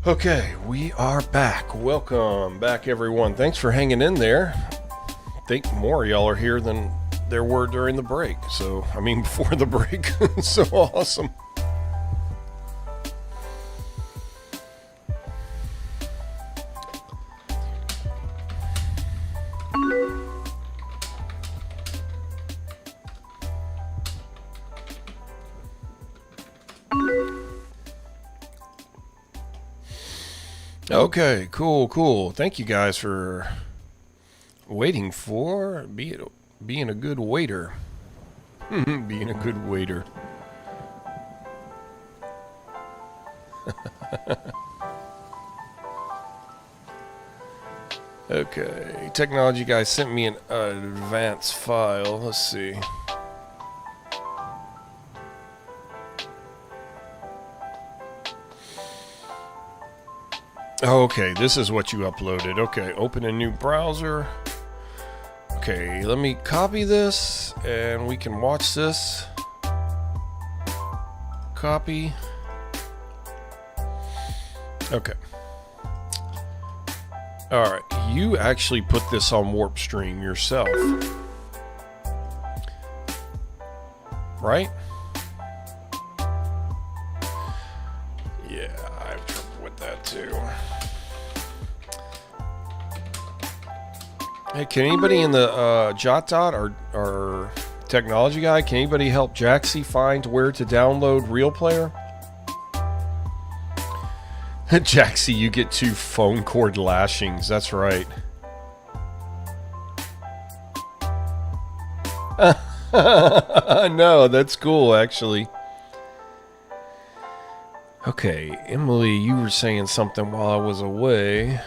Okay, we are back. Welcome back, everyone. Thanks for hanging in there. I think more of y'all are here than there were during the break. So, I mean, before the break. So awesome. Okay, cool. Thank you guys for waiting for being a good waiter. Being a good waiter. Okay, technology guy sent me an advanced file. Let's see. Okay, this is what you uploaded. Okay, open a new browser. Okay, let me copy this and we can watch this. Copy. Okay. Alright, you actually put this on Warp Stream yourself. Right? Yeah, I have trouble with that too. Hey, can anybody in the JotDot or technology guy, can anybody help Jaxie find where to download Real Player? Jaxie, you get 2 phone cord lashings. That's right. No, that's cool, actually. Okay, Emily, you were saying something while I was away.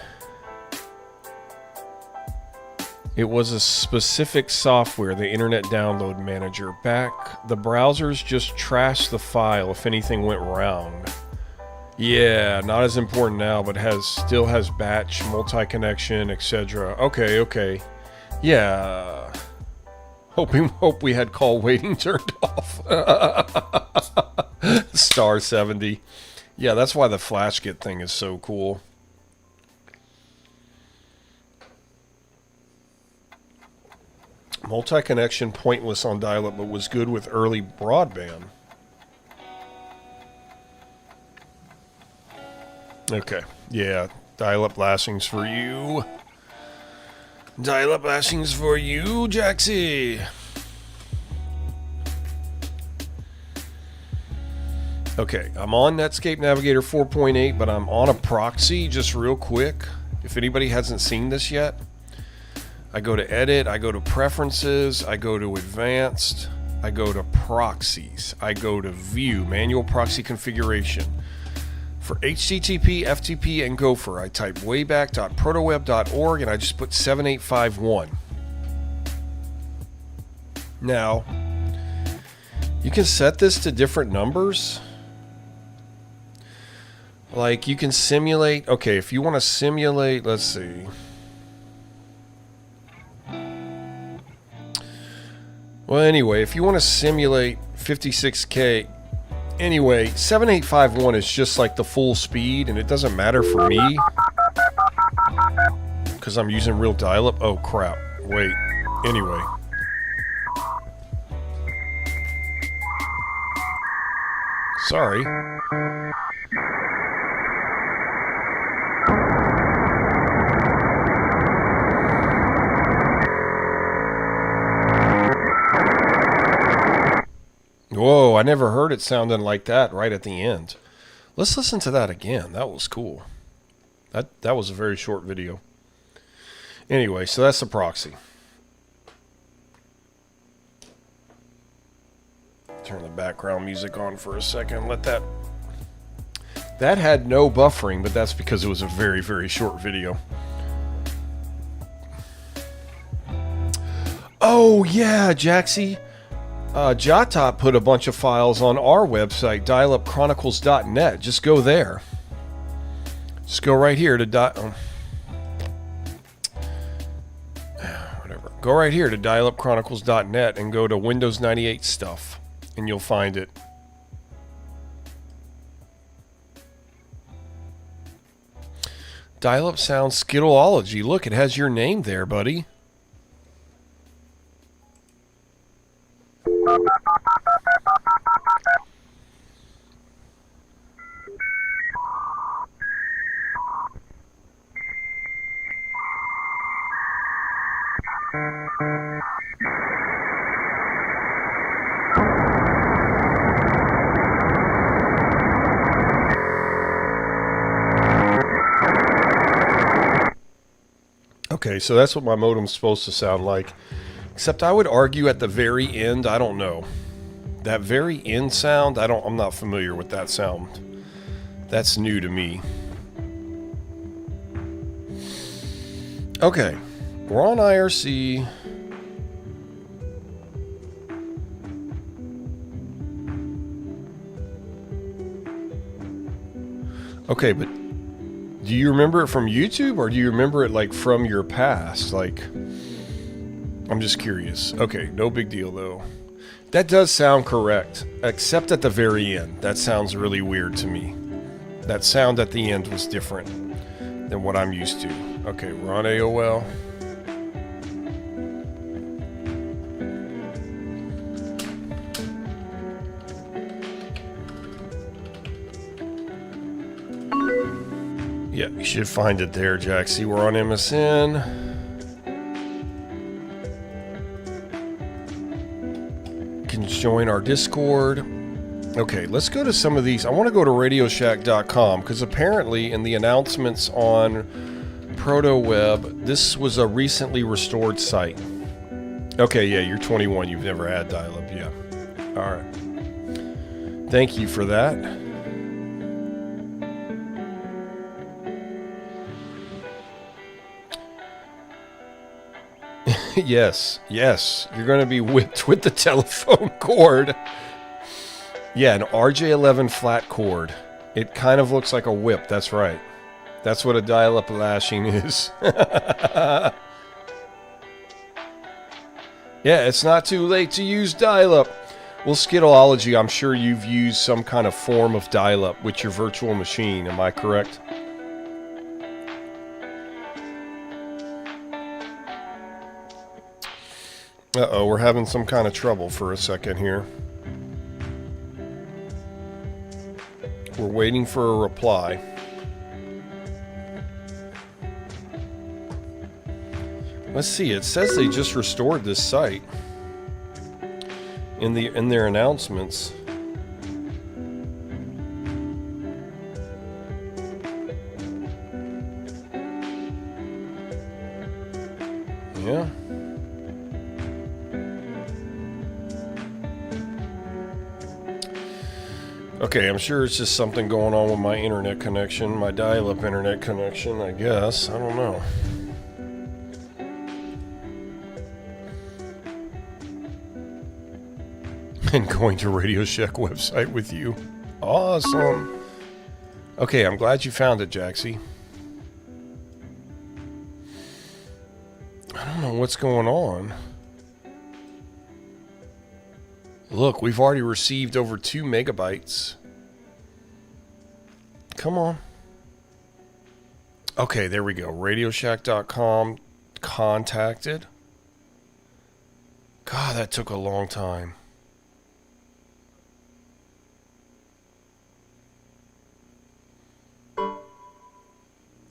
It was a specific software, the Internet Download Manager. Back, the browsers just trashed the file if anything went wrong. Yeah, not as important now, but still has batch, multi-connection, etc. Okay. Yeah. Hope we had call waiting turned off. Star 70. Yeah, that's why the FlashGet thing is so cool. Multi-connection, pointless on dial-up, but was good with early broadband. Okay, yeah, dial-up lashings for you. Dial-up lashings for you, Jaxie. Okay, I'm on Netscape Navigator 4.8, but I'm on a proxy, just real quick. If anybody hasn't seen this yet, I go to Edit, I go to Preferences, I go to Advanced, I go to Proxies, I go to View, Manual Proxy Configuration. For HTTP, FTP, and Gopher, I type wayback.protoweb.org and I just put 7851. Now, you can set this to different numbers. Like, you can simulate, okay, if you want to simulate, let's see. Well, anyway, if you want to simulate 56K, anyway, 7851 is just like the full speed, and it doesn't matter for me because I'm using real dial-up. Oh, crap. Wait. Anyway. Sorry. Whoa, I never heard it sounding like that right at the end. Let's listen to that again. That was cool. That was a very short video. Anyway, so that's the proxy. Turn the background music on for a second. Let that... That had no buffering, but that's because it was a very, very short video. Oh, yeah, Jaxie. JotDot put a bunch of files on our website, dialupchronicles.net. Just go there. Just go right here to whatever. Go right here to dialupchronicles.net and go to Windows 98 stuff, and you'll find it. Dial-up sound Skittleology. Look, it has your name there, buddy. Okay, so that's what my modem's supposed to sound like. Except I would argue at the very end, I don't know. That very end sound, I'm not familiar with that sound. That's new to me. Okay, we're on IRC. Okay, but do you remember it from YouTube, or do you remember it like from your past? Like, I'm just curious. Okay, no big deal though. That does sound correct, except at the very end. That sounds really weird to me. That sound at the end was different than what I'm used to. Okay, we're on AOL. Yeah, you should find it there, Jack. See, we're on MSN. You can join our Discord. Okay, let's go to some of these. I want to go to radioshack.com because apparently in the announcements on Protoweb, this was a recently restored site. Okay, yeah, you're 21. You've never had dial-up. Yeah. All right. Thank you for that. Yes, you're going to be whipped with the telephone cord. Yeah, an RJ11 flat cord. It kind of looks like a whip, that's right. That's what a dial-up lashing is. Yeah, it's not too late to use dial-up. Well, Skittleology, I'm sure you've used some kind of form of dial-up with your virtual machine, am I correct? Uh-oh, we're having some kind of trouble for a second here. We're waiting for a reply. Let's see, it says they just restored this site in their announcements. Yeah. Okay, I'm sure it's just something going on with my internet connection, my dial-up internet connection, I guess. I don't know. And going to Radio Shack website with you. Awesome. Okay, I'm glad you found it, Jaxie. I don't know what's going on. Look, we've already received over 2 megabytes. Come on. Okay, there we go. Radioshack.com contacted. God, that took a long time.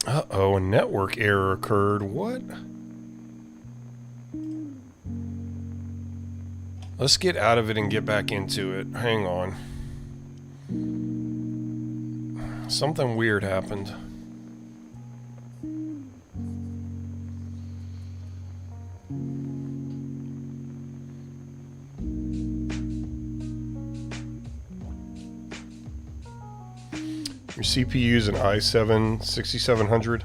Uh-oh, a network error occurred. What? Let's get out of it and get back into it. Hang on. Something weird happened. Your CPU is an i7 6700.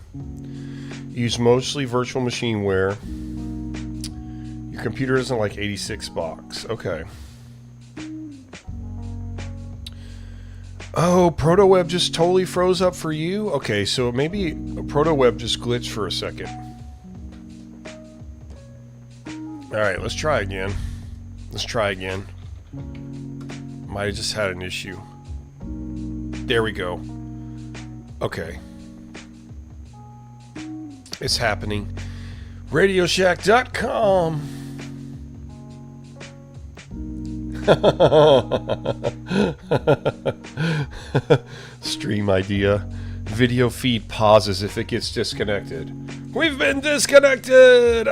Use mostly virtual machineware. Your computer isn't like 86 box. Okay. Oh, Protoweb just totally froze up for you? Okay, so maybe Protoweb just glitched for a second. Alright, let's try again. Might have just had an issue. There we go. Okay. It's happening. RadioShack.com. Stream idea. Video feed pauses if it gets disconnected. We've been disconnected!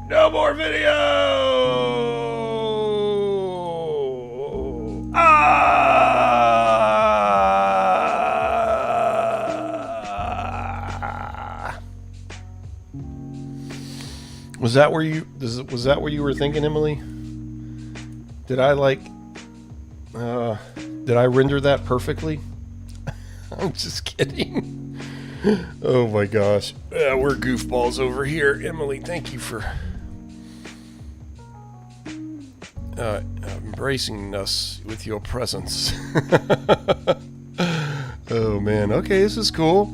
No more video! Was that what you were thinking, Emily? Did I render that perfectly? I'm just kidding. Oh my gosh. We're goofballs over here. Emily, thank you for embracing us with your presence. Oh man. Okay, this is cool.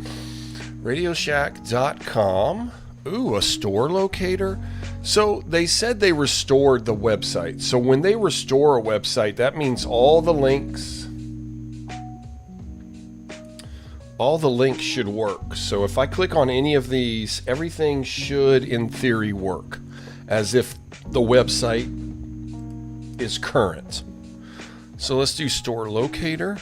RadioShack.com. Ooh, a store locator. So they said they restored the website. So when they restore a website, that means all the links should work. So if I click on any of these, everything should, in theory, work as if the website is current. So let's do store locator.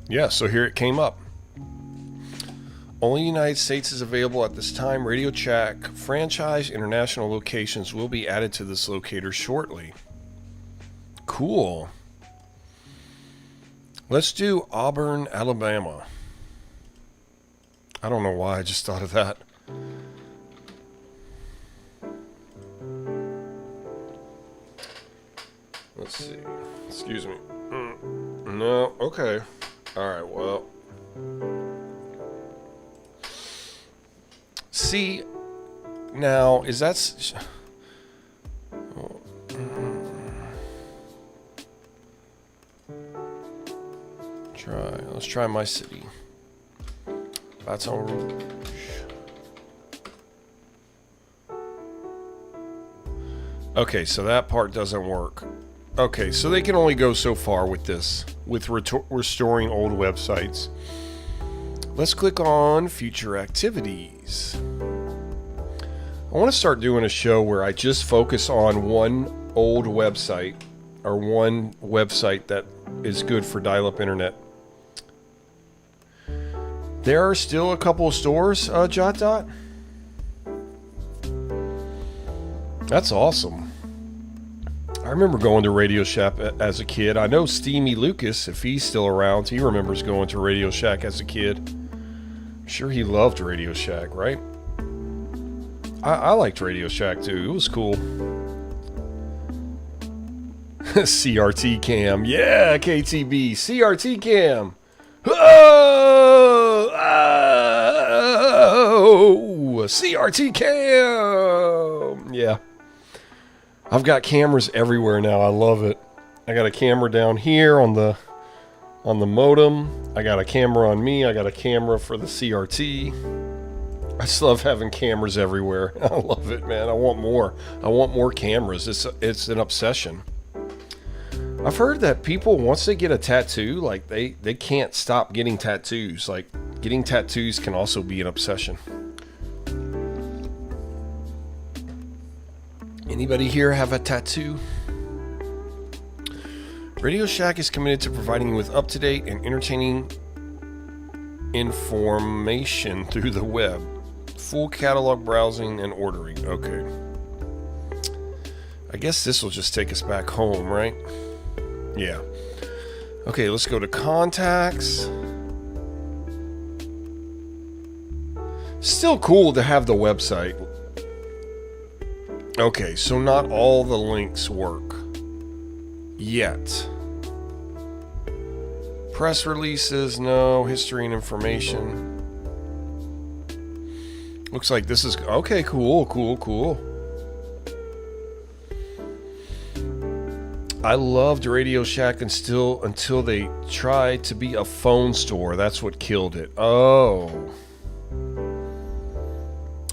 Yeah, so here it came up. Only United States is available at this time. Radio Shack franchise international locations will be added to this locator shortly. Cool. Let's do Auburn, Alabama. I don't know why I just thought of that. Let's see. Excuse me. No, okay. Alright, well. See, now, is that... Let's try my city. Baton Rouge. Okay, so that part doesn't work. Okay, so they can only go so far with this, with restoring old websites. Let's click on future activities. I want to start doing a show where I just focus on one old website, or one website that is good for dial-up internet. There are still a couple of stores, JotDot. That's awesome. I remember going to Radio Shack as a kid. I know Steamy Lucas, if he's still around, he remembers going to Radio Shack as a kid. I'm sure he loved Radio Shack, right? I liked Radio Shack too. It was cool. CRT cam. Yeah, KTB. CRT cam. Oh, CRT cam. Yeah. I've got cameras everywhere now. I love it. I got a camera down here on the modem. I got a camera on me. I got a camera for the CRT. I just love having cameras everywhere. I love it, man. I want more. I want more cameras. It's an obsession. I've heard that people, once they get a tattoo, like they can't stop getting tattoos. Like getting tattoos can also be an obsession. Anybody here have a tattoo? Radio Shack is committed to providing you with up-to-date and entertaining information through the web. Full catalog browsing and ordering. Okay. I guess this will just take us back home, right? Yeah. Okay, let's go to contacts. Still cool to have the website. Okay, so not all the links work yet. Press releases, no. History and information. Looks like this is... Okay, cool. I loved Radio Shack until they tried to be a phone store. That's what killed it. Oh.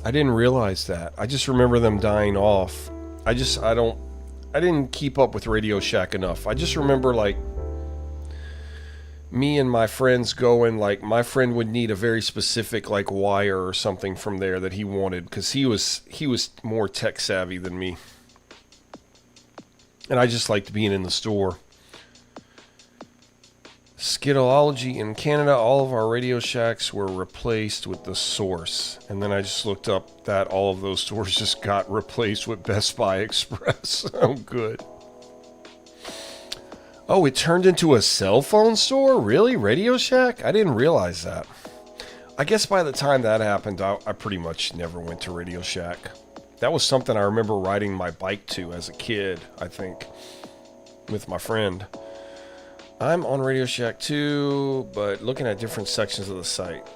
I didn't realize that. I just remember them dying off. I didn't keep up with Radio Shack enough. I just remember like me and my friends going, like my friend would need a very specific like wire or something from there that he wanted because he was more tech savvy than me. And I just liked being in the store. Skitology in Canada, all of our Radio Shacks were replaced with the Source. And then I just looked up that all of those stores just got replaced with Best Buy Express. Oh, good. Oh, it turned into a cell phone store? Really? Radio Shack? I didn't realize that. I guess by the time that happened, I pretty much never went to Radio Shack. That was something I remember riding my bike to as a kid, I think, with my friend. I'm on Radio Shack too, but looking at different sections of the site.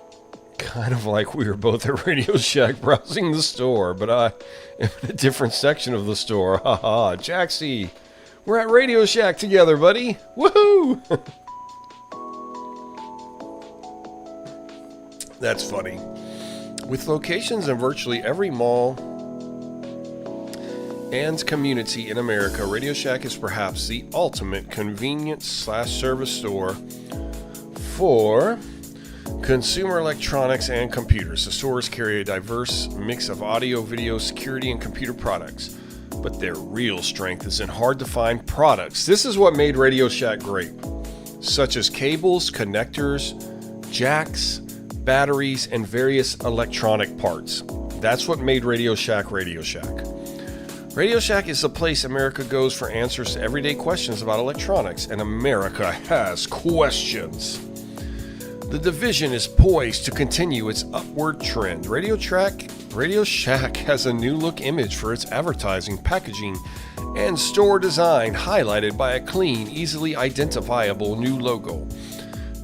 Kind of like we were both at Radio Shack browsing the store, but I am in a different section of the store. Haha, Jaxie, we're at Radio Shack together, buddy. Woohoo! That's funny. With locations in virtually every mall and community in America, Radio Shack is perhaps the ultimate convenience/service store for consumer electronics and computers. The stores carry a diverse mix of audio, video, security, and computer products, but their real strength is in hard-to-find products. This is what made Radio Shack great, such as cables, connectors, jacks, batteries, and various electronic parts. That's what made Radio Shack Radio Shack. Radio Shack is the place America goes for answers to everyday questions about electronics, and America has questions. The division is poised to continue its upward trend. Radio Shack has a new look image for its advertising, packaging, and store design, highlighted by a clean, easily identifiable new logo.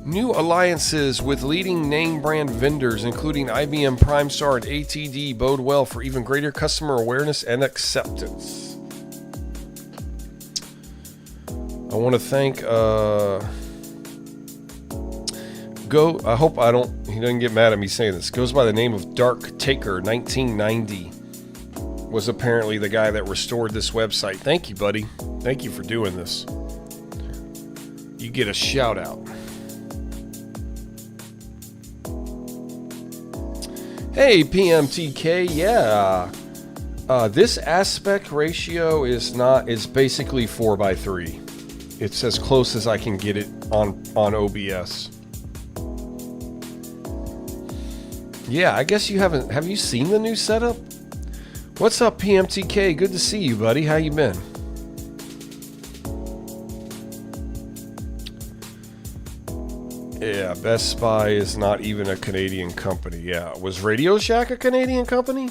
New alliances with leading name brand vendors, including IBM, Primestar, and ATD, bode well for even greater customer awareness and acceptance. I want to thank, I hope he doesn't get mad at me saying this. Goes by the name of Dark Taker 1990. Was apparently the guy that restored this website. Thank you, buddy. Thank you for doing this. You get a shout out. Hey, PMTK, yeah. This aspect ratio is basically 4:3. It's as close as I can get it on OBS. Yeah, I guess you haven't. Have you seen the new setup? What's up, PMTK? Good to see you, buddy. How you been? Yeah, Best Buy is not even a Canadian company. Yeah, was Radio Shack a Canadian company?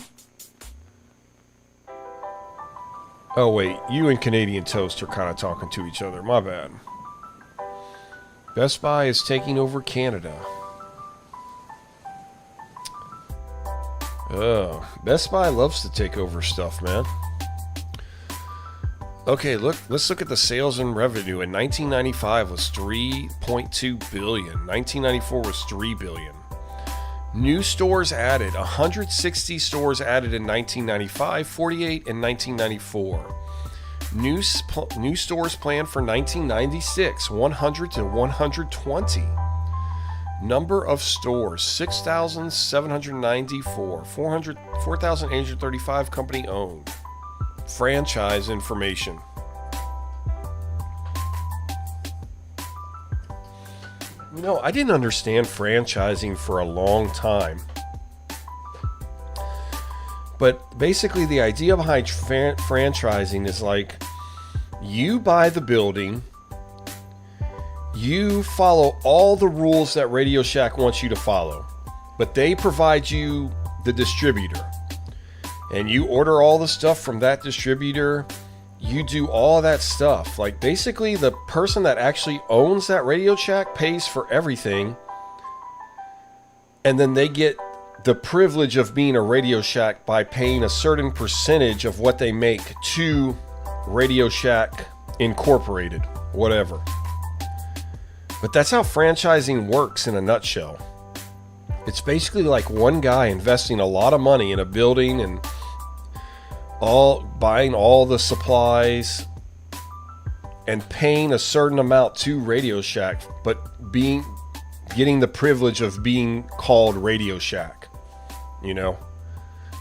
Oh wait, you and Canadian Toast are kind of talking to each other. My bad. Best Buy is taking over Canada. Oh, Best Buy loves to take over stuff, man. Okay, let's look at the sales and revenue. In 1995 was $3.2 billion. 1994 was $3 billion. New stores added, 160 stores added in 1995, 48 in 1994. New stores planned for 1996, 100 to 120. Number of stores, 6,794, 4,835 company owned. Franchise information. You know, I didn't understand franchising for a long time. But basically the idea behind franchising is like, you buy the building, you follow all the rules that Radio Shack wants you to follow, but they provide you the distributor. And you order all the stuff from that distributor. You do all that stuff. Like basically the person that actually owns that Radio Shack pays for everything. And then they get the privilege of being a Radio Shack by paying a certain percentage of what they make to Radio Shack Incorporated, whatever. But that's how franchising works in a nutshell. It's basically like one guy investing a lot of money in a building and buying all the supplies and paying a certain amount to Radio Shack, but getting the privilege of being called Radio Shack. You know,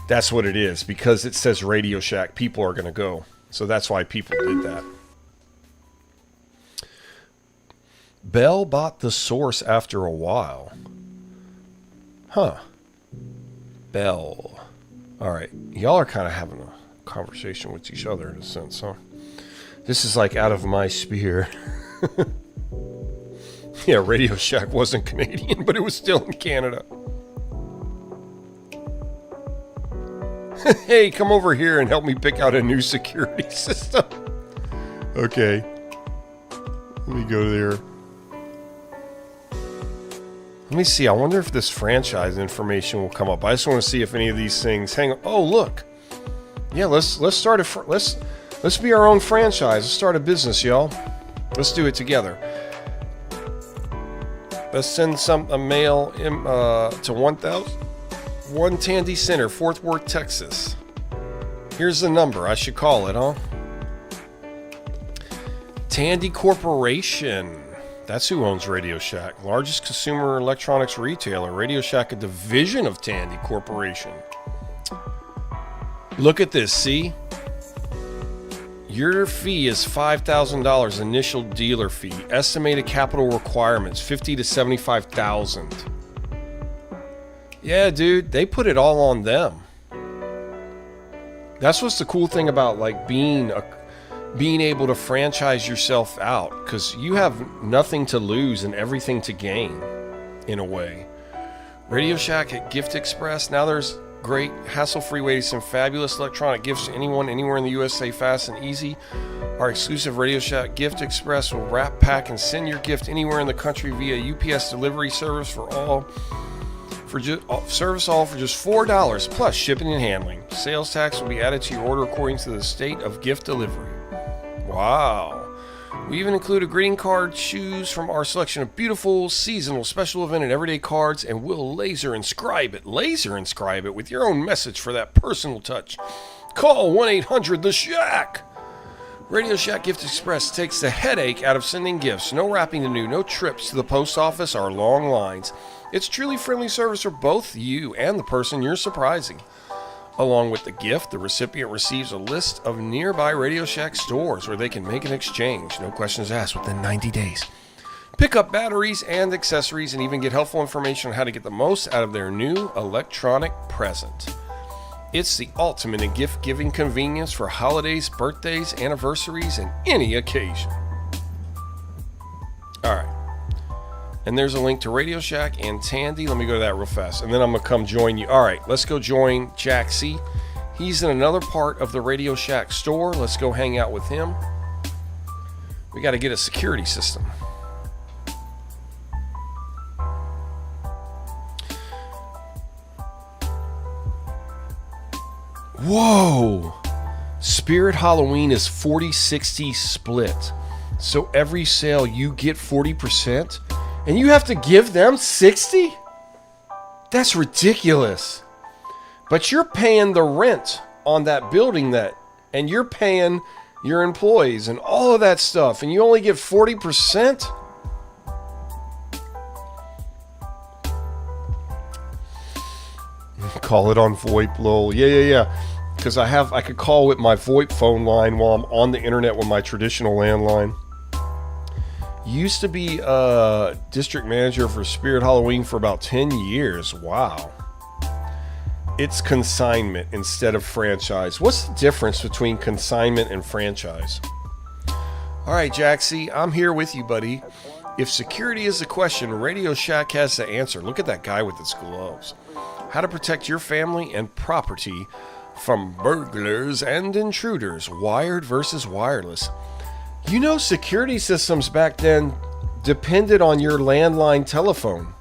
that's what it is. Because it says Radio Shack, people are going to go. So that's why people did that. Bell bought the source after a while. Huh. Bell. All right. Y'all are kind of having a conversation with each other in a sense, huh? This is like out of my sphere. Yeah, Radio Shack wasn't Canadian, but it was still in Canada. Hey, come over here and help me pick out a new security system. Okay. Let me go there. Let me see. I wonder if this franchise information will come up. I just want to see if any of these things hang on. Oh, look. Yeah, let's start let's be our own franchise. Let's start a business, y'all. Let's do it together. Let's send a mail to 1 Tandy Center, Fort Worth, Texas. Here's the number. I should call it, huh? Tandy Corporation. That's who owns Radio Shack. Largest consumer electronics retailer. Radio Shack, a division of Tandy Corporation. Look at this, see? Your fee is $5,000 initial dealer fee. Estimated capital requirements, $50,000 to $75,000. Yeah, dude, they put it all on them. That's what's the cool thing about like being able to franchise yourself out, because you have nothing to lose and everything to gain, in a way. Radio Shack at Gift Express. Now there's great hassle-free way to send fabulous electronic gifts to anyone, anywhere in the USA, fast and easy. Our exclusive Radio Shack Gift Express will wrap, pack, and send your gift anywhere in the country via UPS delivery service for just $4 plus shipping and handling. Sales tax will be added to your order according to the state of gift delivery. Wow. We even include a greeting card, choose from our selection of beautiful, seasonal, special event, and everyday cards, and we'll laser inscribe it with your own message for that personal touch. Call 1-800-THE-SHACK. Radio Shack Gift Express takes the headache out of sending gifts. No wrapping to do, no trips to the post office or long lines. It's truly friendly service for both you and the person you're surprising. Along with the gift, the recipient receives a list of nearby Radio Shack stores where they can make an exchange. No questions asked within 90 days. Pick up batteries and accessories and even get helpful information on how to get the most out of their new electronic present. It's the ultimate in gift-giving convenience for holidays, birthdays, anniversaries, and any occasion. All right. And there's a link to Radio Shack and Tandy. Let me go to that real fast. And then I'm going to come join you. All right, let's go join Jaxie. He's in another part of the Radio Shack store. Let's go hang out with him. We got to get a security system. Whoa! Spirit Halloween is 40-60 split. So every sale you get 40%? And you have to give them 60? That's ridiculous. But you're paying the rent on that building and you're paying your employees and all of that stuff, and you only get 40%? Call it on VoIP, lol. Yeah. Because I could call with my VoIP phone line while I'm on the internet with my traditional landline. Used to be a district manager for Spirit Halloween for about 10 years. Wow. It's consignment instead of franchise. What's the difference between consignment and franchise? All right, Jaxie, I'm here with you, buddy. If security is the question, Radio Shack has the answer. Look at that guy with his gloves. How to protect your family and property from burglars and intruders. Wired versus wireless. You know, security systems back then depended on your landline telephone.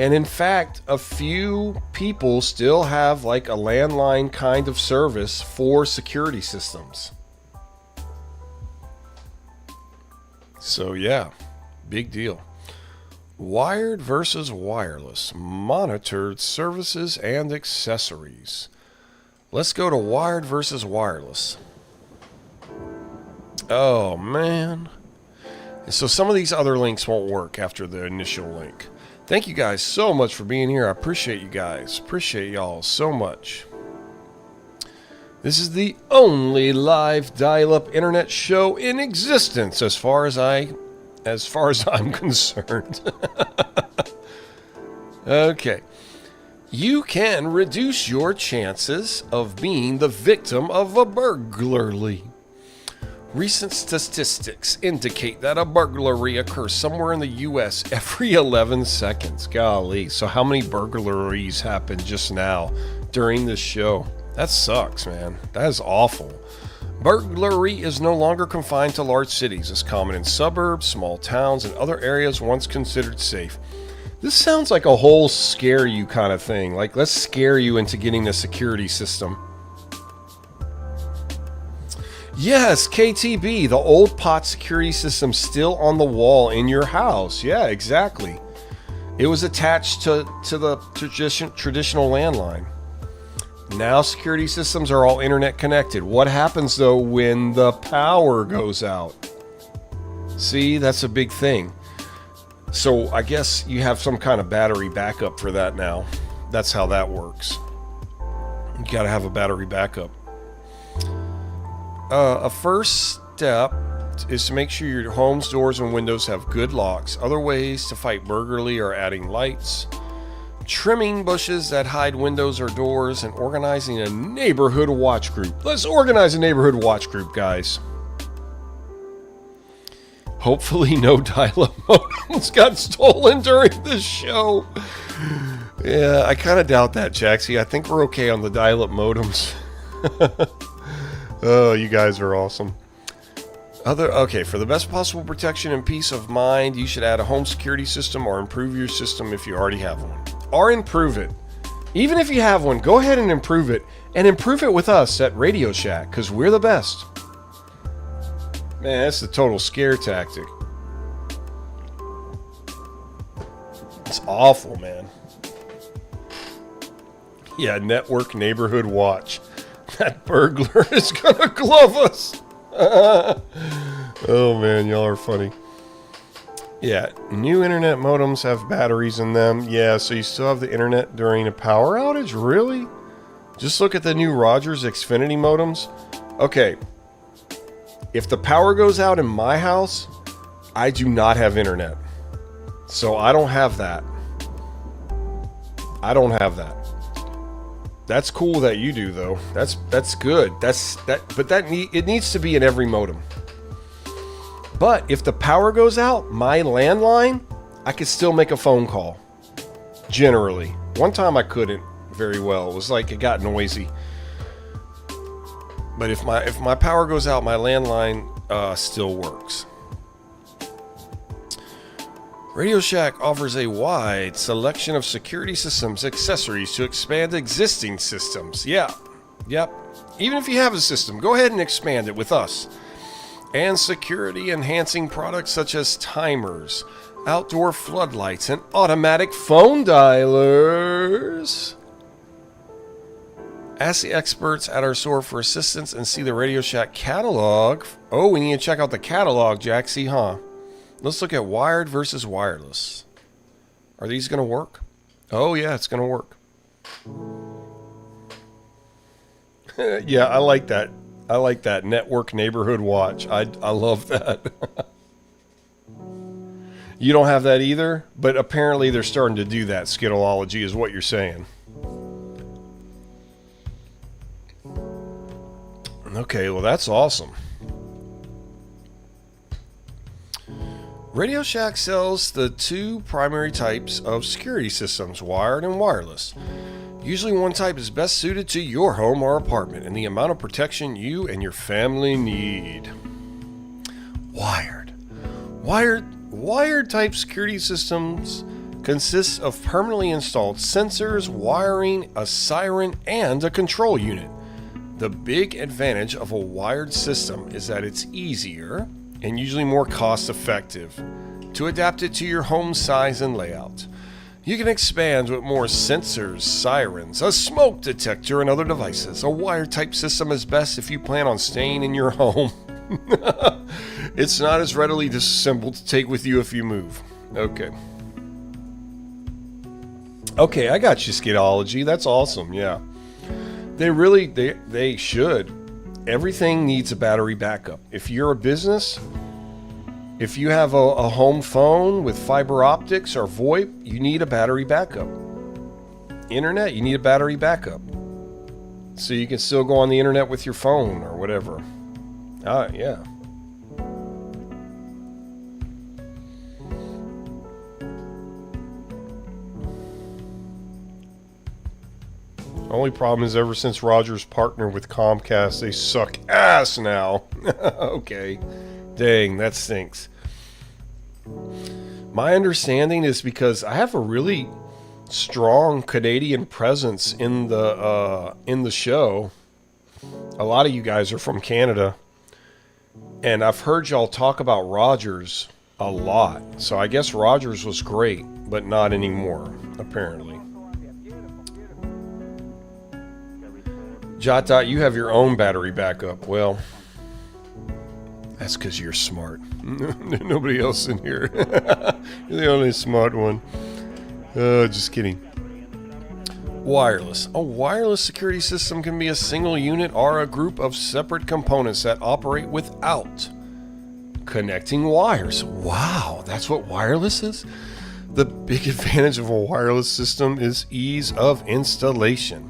And in fact, a few people still have like a landline kind of service for security systems. So yeah, big deal. Wired versus wireless, monitored services and accessories. Let's go to wired versus wireless. Oh man. So some of these other links won't work after the initial link. Thank you guys so much for being here. I appreciate you guys. Appreciate y'all so much. This is the only live dial-up internet show in existence as far as I'm concerned. Okay. You can reduce your chances of being the victim of a burglary. Recent statistics indicate that a burglary occurs somewhere in the U.S. every 11 seconds. Golly, so how many burglaries happened just now during this show? That sucks, man. That is awful. Burglary is no longer confined to large cities. It's common in suburbs, small towns, and other areas once considered safe. This sounds like a whole scare you kind of thing. Like, let's scare you into getting the security system. Yes, KTB, the old pot security system still on the wall in your house. Yeah, exactly. It was attached to the traditional landline. Now security systems are all internet connected. What happens though when the power goes out? See, that's a big thing. So I guess you have some kind of battery backup for that now. That's how that works. You gotta have a battery backup. A first step is to make sure your home's doors and windows have good locks. Other ways to fight burglary are adding lights, trimming bushes that hide windows or doors, and organizing a neighborhood watch group. Let's organize a neighborhood watch group, guys. Hopefully no dial-up modems got stolen during this show. Yeah, I kind of doubt that, Jaxie. I think we're okay on the dial-up modems. Oh, you guys are awesome. Okay, for the best possible protection and peace of mind, you should add a home security system or improve your system if you already have one. Or improve it. Even if you have one, go ahead and improve it. And improve it with us at Radio Shack, because we're the best. Man, that's the total scare tactic. It's awful, man. Yeah, network neighborhood watch. That burglar is gonna glove us. Oh man, y'all are funny. Yeah, new internet modems have batteries in them. Yeah, so you still have the internet during a power outage? Really? Just look at the new Rogers Xfinity modems. Okay, if the power goes out in my house, I do not have internet. So I don't have that. I don't have that. That's cool that you do, though. That's good. It needs to be in every modem. But if the power goes out, my landline, I could still make a phone call. Generally. One time I couldn't very well. It was like it got noisy. But if my power goes out, my landline still works. Radio Shack offers a wide selection of security systems accessories to expand existing systems. Yeah, yep. Even if you have a system, go ahead and expand it with us. And security enhancing products such as timers, outdoor floodlights, and automatic phone dialers. Ask the experts at our store for assistance and see the Radio Shack catalog. Oh, we need to check out the catalog, Jaxie, huh? Let's look at wired versus wireless. Are these going to work? Oh, yeah, it's going to work. Yeah, I like that. I like that network neighborhood watch. I love that. You don't have that either? But apparently they're starting to do that. Skitolology is what you're saying. Okay, well, that's awesome. Radio Shack sells the two primary types of security systems, wired and wireless. Usually one type is best suited to your home or apartment and the amount of protection you and your family need. Wired. Wired type security systems consists of permanently installed sensors, wiring, a siren, and a control unit. The big advantage of a wired system is that it's easier, and usually more cost effective to adapt it to your home size and layout. You can expand with more sensors, sirens, a smoke detector, and other devices. A wire-type system is best if you plan on staying in your home. It's not as readily disassembled to take with you if you move. Okay. Okay, I got you, Skidology. That's awesome, yeah. They should. Everything needs a battery backup. If you're a business, if you have a home phone with fiber optics or VoIP, you need a battery backup. Internet, you need a battery backup. So you can still go on the internet with your phone or whatever. Yeah. Only problem is ever since Rogers partnered with Comcast, they suck ass now. Okay. Dang, that stinks. My understanding is because I have a really strong Canadian presence in the show. A lot of you guys are from Canada. And I've heard y'all talk about Rogers a lot. So I guess Rogers was great, but not anymore, apparently. JotDot, you have your own battery backup. Well, that's because you're smart. Nobody else in here. You're the only smart one. Just kidding. Wireless. A wireless security system can be a single unit or a group of separate components that operate without connecting wires. Wow, that's what wireless is? The big advantage of a wireless system is ease of installation.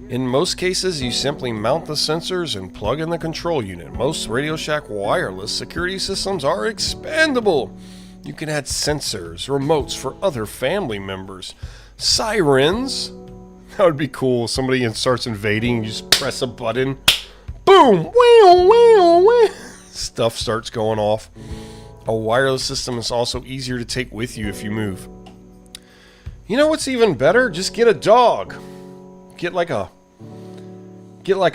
In most cases, you simply mount the sensors and plug in the control unit. Most Radio Shack wireless security systems are expandable. You can add sensors, remotes for other family members, sirens. That would be cool. Somebody starts invading, you just press a button. Boom! Wow, wow, wow. Stuff starts going off. A wireless system is also easier to take with you if you move. You know what's even better? Just get a dog. Get like a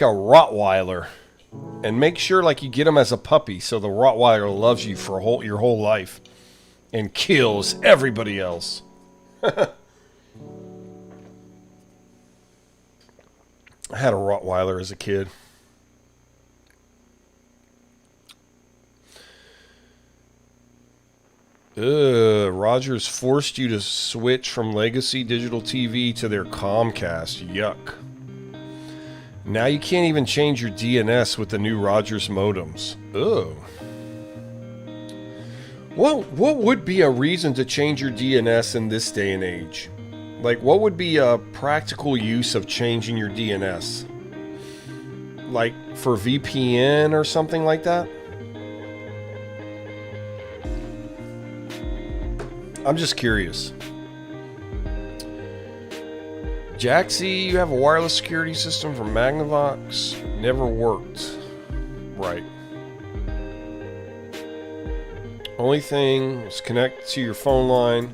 Rottweiler, and make sure like you get him as a puppy, so the Rottweiler loves you for your whole life and kills everybody else. I had a Rottweiler as a kid. Rogers forced you to switch from legacy digital TV to their Comcast. Yuck. Now you can't even change your DNS with the new Rogers modems. Ugh. What would be a reason to change your DNS in this day and age? Like, what would be a practical use of changing your DNS? Like, for VPN or something like that? I'm just curious. Jaxie, you have a wireless security system from Magnavox. Never worked. Right. Only thing is connect to your phone line.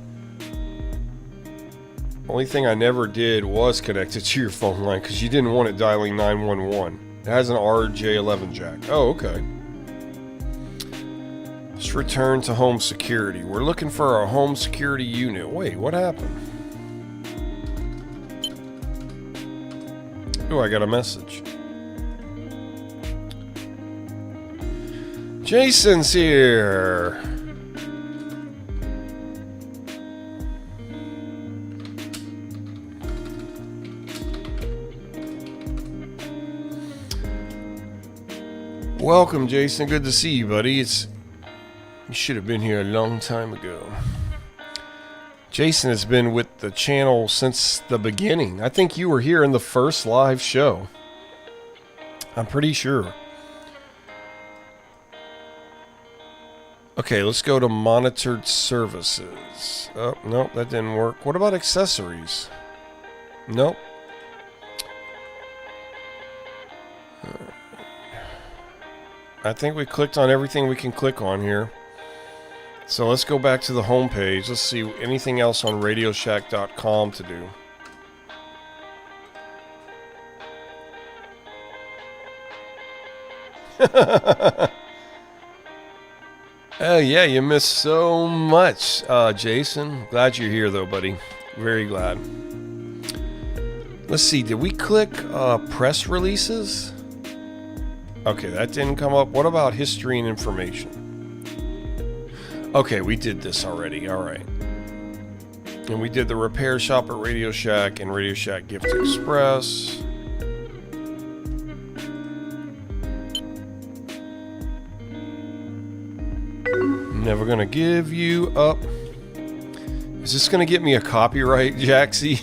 Only thing I never did was connect it to your phone line because you didn't want it dialing 911. It has an RJ11 jack. Oh, okay. Let's return to home security. We're looking for a home security unit. Wait, what happened? Oh, I got a message. Jason's here. Welcome, Jason. Good to see you, buddy. You should have been here a long time ago. Jason has been with the channel since the beginning. I think you were here in the first live show. I'm pretty sure. Okay, let's go to monitored services. Oh, nope, that didn't work. What about accessories? Nope. I think we clicked on everything we can click on here. So let's go back to the home page. Let's see anything else on radioshack.com to do. Oh, yeah, you missed so much, Jason. Glad you're here, though, buddy. Very glad. Let's see, did we click press releases? Okay, that didn't come up. What about history and information? Okay, we did this already. All right. And we did the repair shop at Radio Shack and Radio Shack Gift Express. Never gonna give you up. Is this gonna get me a copyright, Jaxie?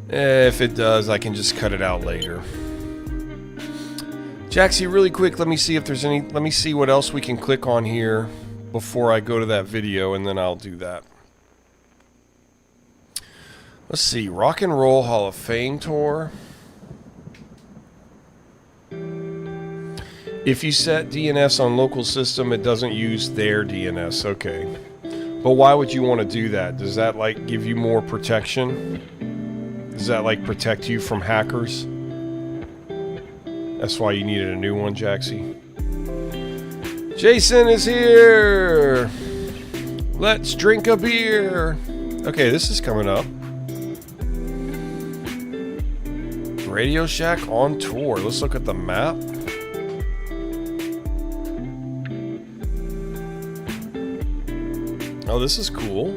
If it does, I can just cut it out later. Jaxie, really quick, let me see if there's any. Let me see what else we can click on here before I go to that video, and then I'll do that. Let's see, Rock and Roll Hall of Fame tour. If you set DNS on local system, it doesn't use their DNS. Okay. But why would you want to do that? Does that like give you more protection? Does that like protect you from hackers? That's why you needed a new one, Jaxie. Jason is here! Let's drink a beer! Okay, this is coming up. Radio Shack on tour. Let's look at the map. Oh, this is cool.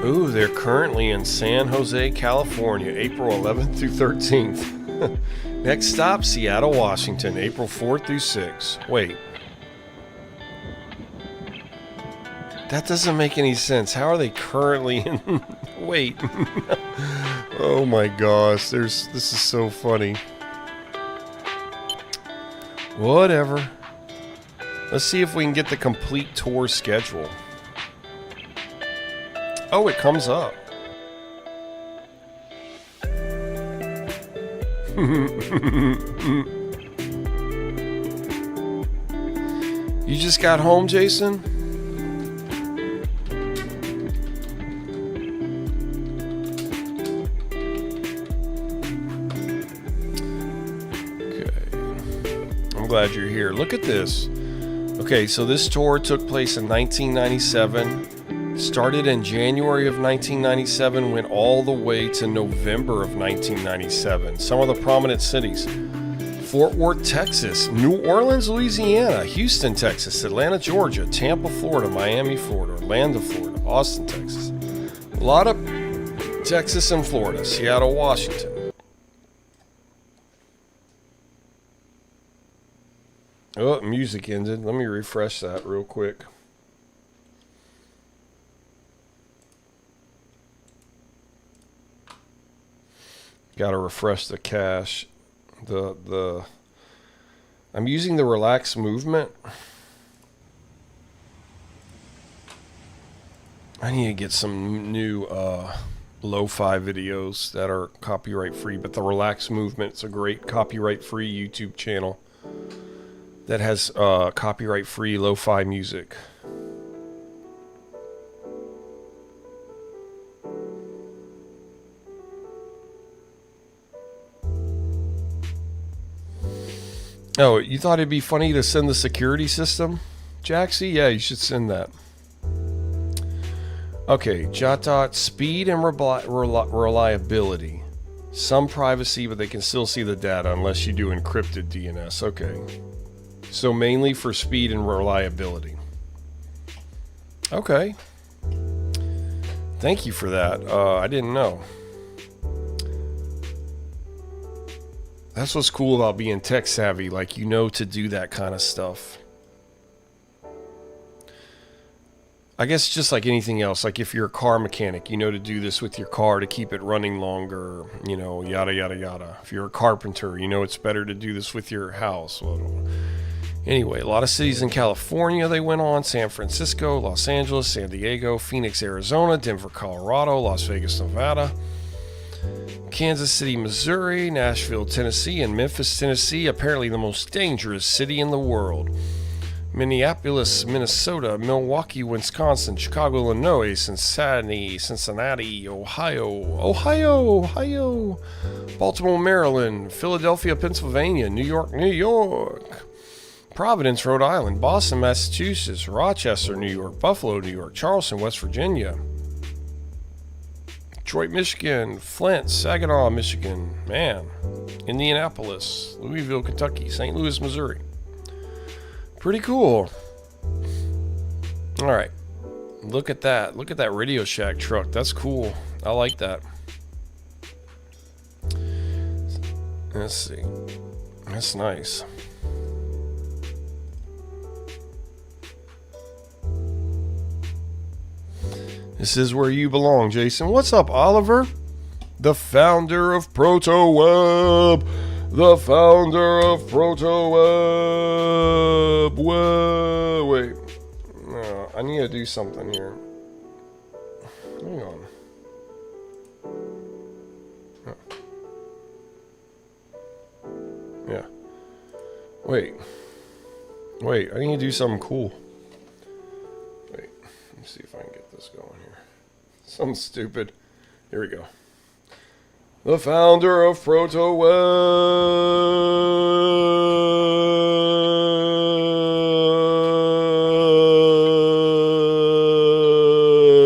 Ooh, they're currently in San Jose, California, April 11th through 13th. Next stop, Seattle, Washington, April 4th through 6th. Wait. That doesn't make any sense. How are they currently in... Wait. Oh my gosh, this is so funny. Whatever. Let's see if we can get the complete tour schedule. Oh, it comes up. You just got home, Jason? Glad you're here. Look at this. Okay, so this tour took place in 1997. Started in January of 1997, went all the way to November of 1997. Some of the prominent cities: Fort Worth, Texas; New Orleans, Louisiana; Houston, Texas; Atlanta, Georgia; Tampa, Florida; Miami, Florida; Orlando, Florida; Austin, Texas. A lot of Texas and Florida. Seattle, Washington. Oh, music ended. Let me refresh that real quick. Got to refresh the cache. I'm using the relaxed movement. I need to get some new lo-fi videos that are copyright free, but the relaxed movement's a great copyright free YouTube channel that has copyright-free lo-fi music. Oh, you thought it'd be funny to send the security system, Jaxie? Yeah, you should send that. Okay, JotDot, speed and reliability. Some privacy, but they can still see the data unless you do encrypted DNS. Okay. So mainly for speed and reliability. Okay. Thank you for that. I didn't know. That's what's cool about being tech savvy. Like, you know to do that kind of stuff. I guess just like anything else. Like if you're a car mechanic, you know to do this with your car to keep it running longer. You know, yada, yada, yada. If you're a carpenter, you know it's better to do this with your house. Well, anyway, a lot of cities in California they went on: San Francisco, Los Angeles, San Diego, Phoenix, Arizona, Denver, Colorado, Las Vegas, Nevada, Kansas City, Missouri, Nashville, Tennessee, and Memphis, Tennessee, apparently the most dangerous city in the world. Minneapolis, Minnesota, Milwaukee, Wisconsin, Chicago, Illinois, Cincinnati, Ohio, Baltimore, Maryland, Philadelphia, Pennsylvania, New York, Providence, Rhode Island, Boston, Massachusetts, Rochester, New York, Buffalo, New York, Charleston, West Virginia, Detroit, Michigan, Flint, Saginaw, Michigan, Indianapolis, Louisville, Kentucky, St. Louis, Missouri. Pretty cool. All right. Look at that. Look at that Radio Shack truck. That's cool. I like that. Let's see. That's nice. This is where you belong, Jason. What's up, Oliver? The founder of Protoweb. The founder of Protoweb. Whoa, wait. No, I need to do something here. Hang on. Yeah. Wait. I need to do something cool. Wait. Let me see if I can get this going here. Something stupid. Here we go. The founder of Protoweb,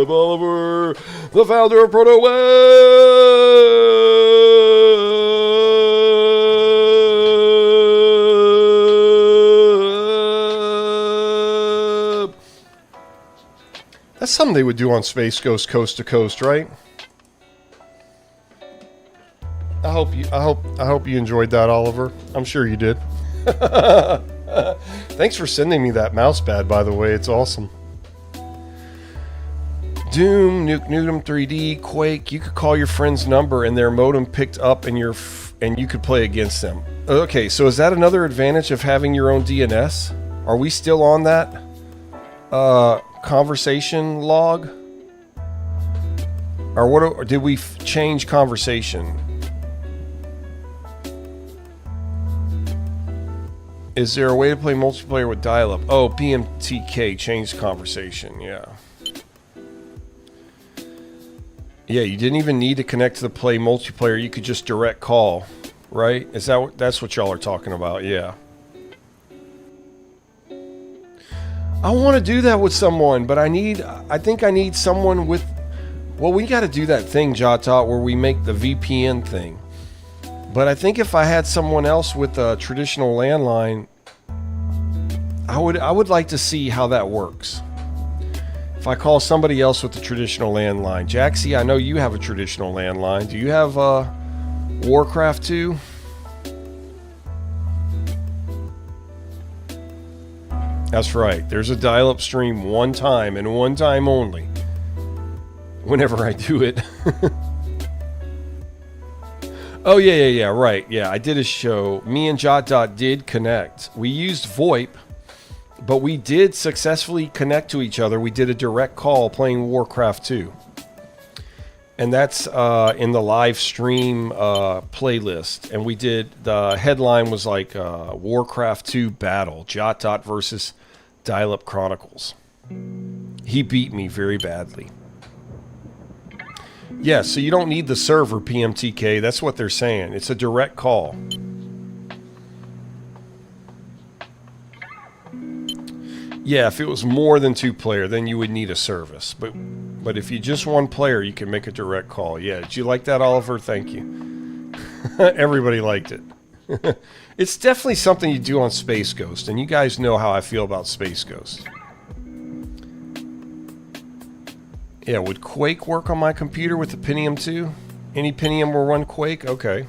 Oliver. The founder of Protoweb. That's something they would do on Space Ghost Coast to Coast, right? I hope you enjoyed that, Oliver. I'm sure you did. Thanks for sending me that mouse pad, by the way. It's awesome. Doom, Nuke Nukem 3D, Quake. You could call your friend's number and their modem picked up and you could play against them. Okay, so is that another advantage of having your own DNS? Are we still on that conversation log? Or did we change conversation? Is there a way to play multiplayer with dial-up? Oh, PMTK changed conversation. Yeah. Yeah, you didn't even need to connect to the play multiplayer. You could just direct call, right? That's what y'all are talking about? Yeah. I want to do that with someone, but I think I need someone with. Well, we got to do that thing, JotDot, where we make the VPN thing. But I think if I had someone else with a traditional landline, I would like to see how that works. If I call somebody else with the traditional landline. Jaxie, I know you have a traditional landline. Do you have Warcraft 2? That's right. There's a dial-up stream one time and one time only. Whenever I do it. Oh, yeah, right. Yeah, I did a show. Me and JotDot did connect. We used VoIP, but we did successfully connect to each other. We did a direct call playing Warcraft 2. And that's in the live stream playlist. And we did, the headline was like Warcraft 2 Battle, JotDot versus Dial-Up Chronicles. He beat me very badly. Yeah, so you don't need the server, PMTK. That's what they're saying. It's a direct call. Yeah, if it was more than 2 player, then you would need a service. But if you just 1 player, you can make a direct call. Yeah, did you like that, Oliver? Thank you. Everybody liked it. It's definitely something you do on Space Ghost, and you guys know how I feel about Space Ghost. Yeah, would Quake work on my computer with the Pentium 2? Any Pentium will run Quake? Okay.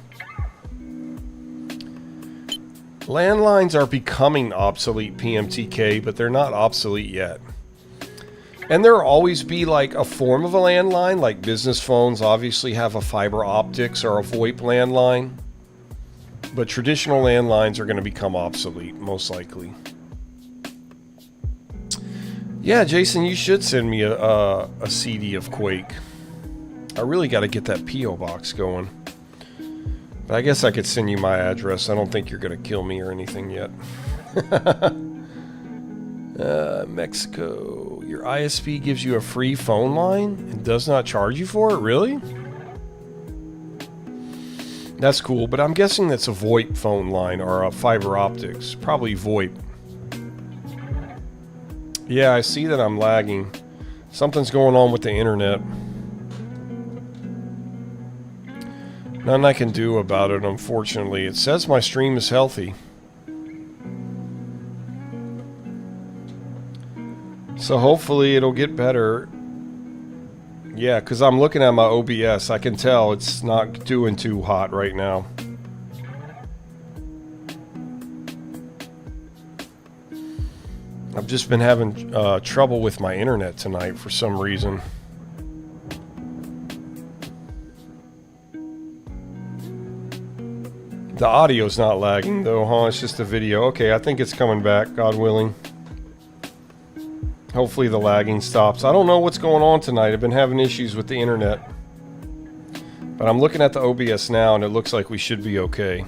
Landlines are becoming obsolete, PMTK, but they're not obsolete yet. And there'll always be like a form of a landline, like business phones obviously have a fiber optics or a VoIP landline. But traditional landlines are going to become obsolete, most likely. Yeah, Jason, you should send me a CD of Quake. I really got to get that P.O. box going. But I guess I could send you my address. I don't think you're going to kill me or anything yet. Mexico. Your ISP gives you a free phone line and does not charge you for it? Really? That's cool, but I'm guessing that's a VoIP phone line or a fiber optics. Probably VoIP. Yeah, I see that I'm lagging. Something's going on with the internet. Nothing I can do about it, unfortunately. It says my stream is healthy. So hopefully it'll get better. Yeah, because I'm looking at my OBS. I can tell it's not doing too hot right now. I've just been having trouble with my internet tonight for some reason. The audio's not lagging though, huh? It's just a video. Okay, I think it's coming back, God willing. Hopefully the lagging stops. I don't know what's going on tonight. I've been having issues with the internet. But I'm looking at the OBS now and it looks like we should be okay.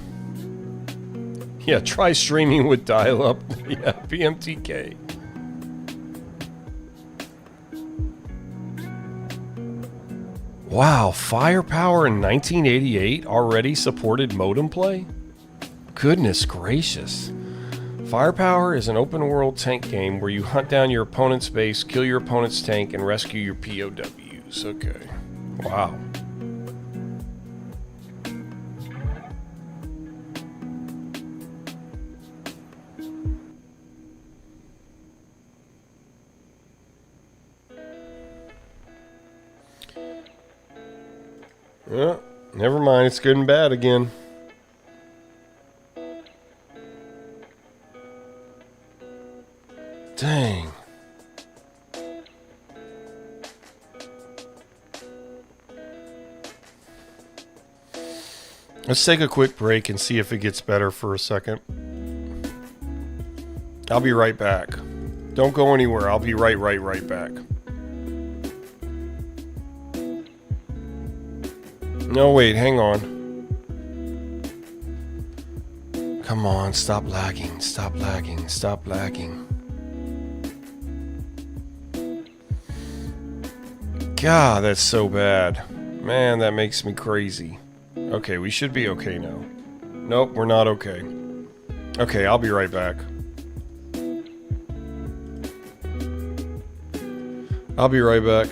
Yeah, try streaming with dial-up. Yeah, PMTK. Wow, Firepower in 1988 already supported modem play? Goodness gracious. Firepower is an open-world tank game where you hunt down your opponent's base, kill your opponent's tank, and rescue your POWs. Okay. Wow. Yeah, never mind. It's good and bad again. Dang. Let's take a quick break and see if it gets better for a second. I'll be right back. Don't go anywhere. I'll be right back. No, wait, hang on. Come on, stop lagging, stop lagging, stop lagging. God, that's so bad. Man, that makes me crazy. Okay, we should be okay now. Nope, we're not okay. Okay, I'll be right back. I'll be right back.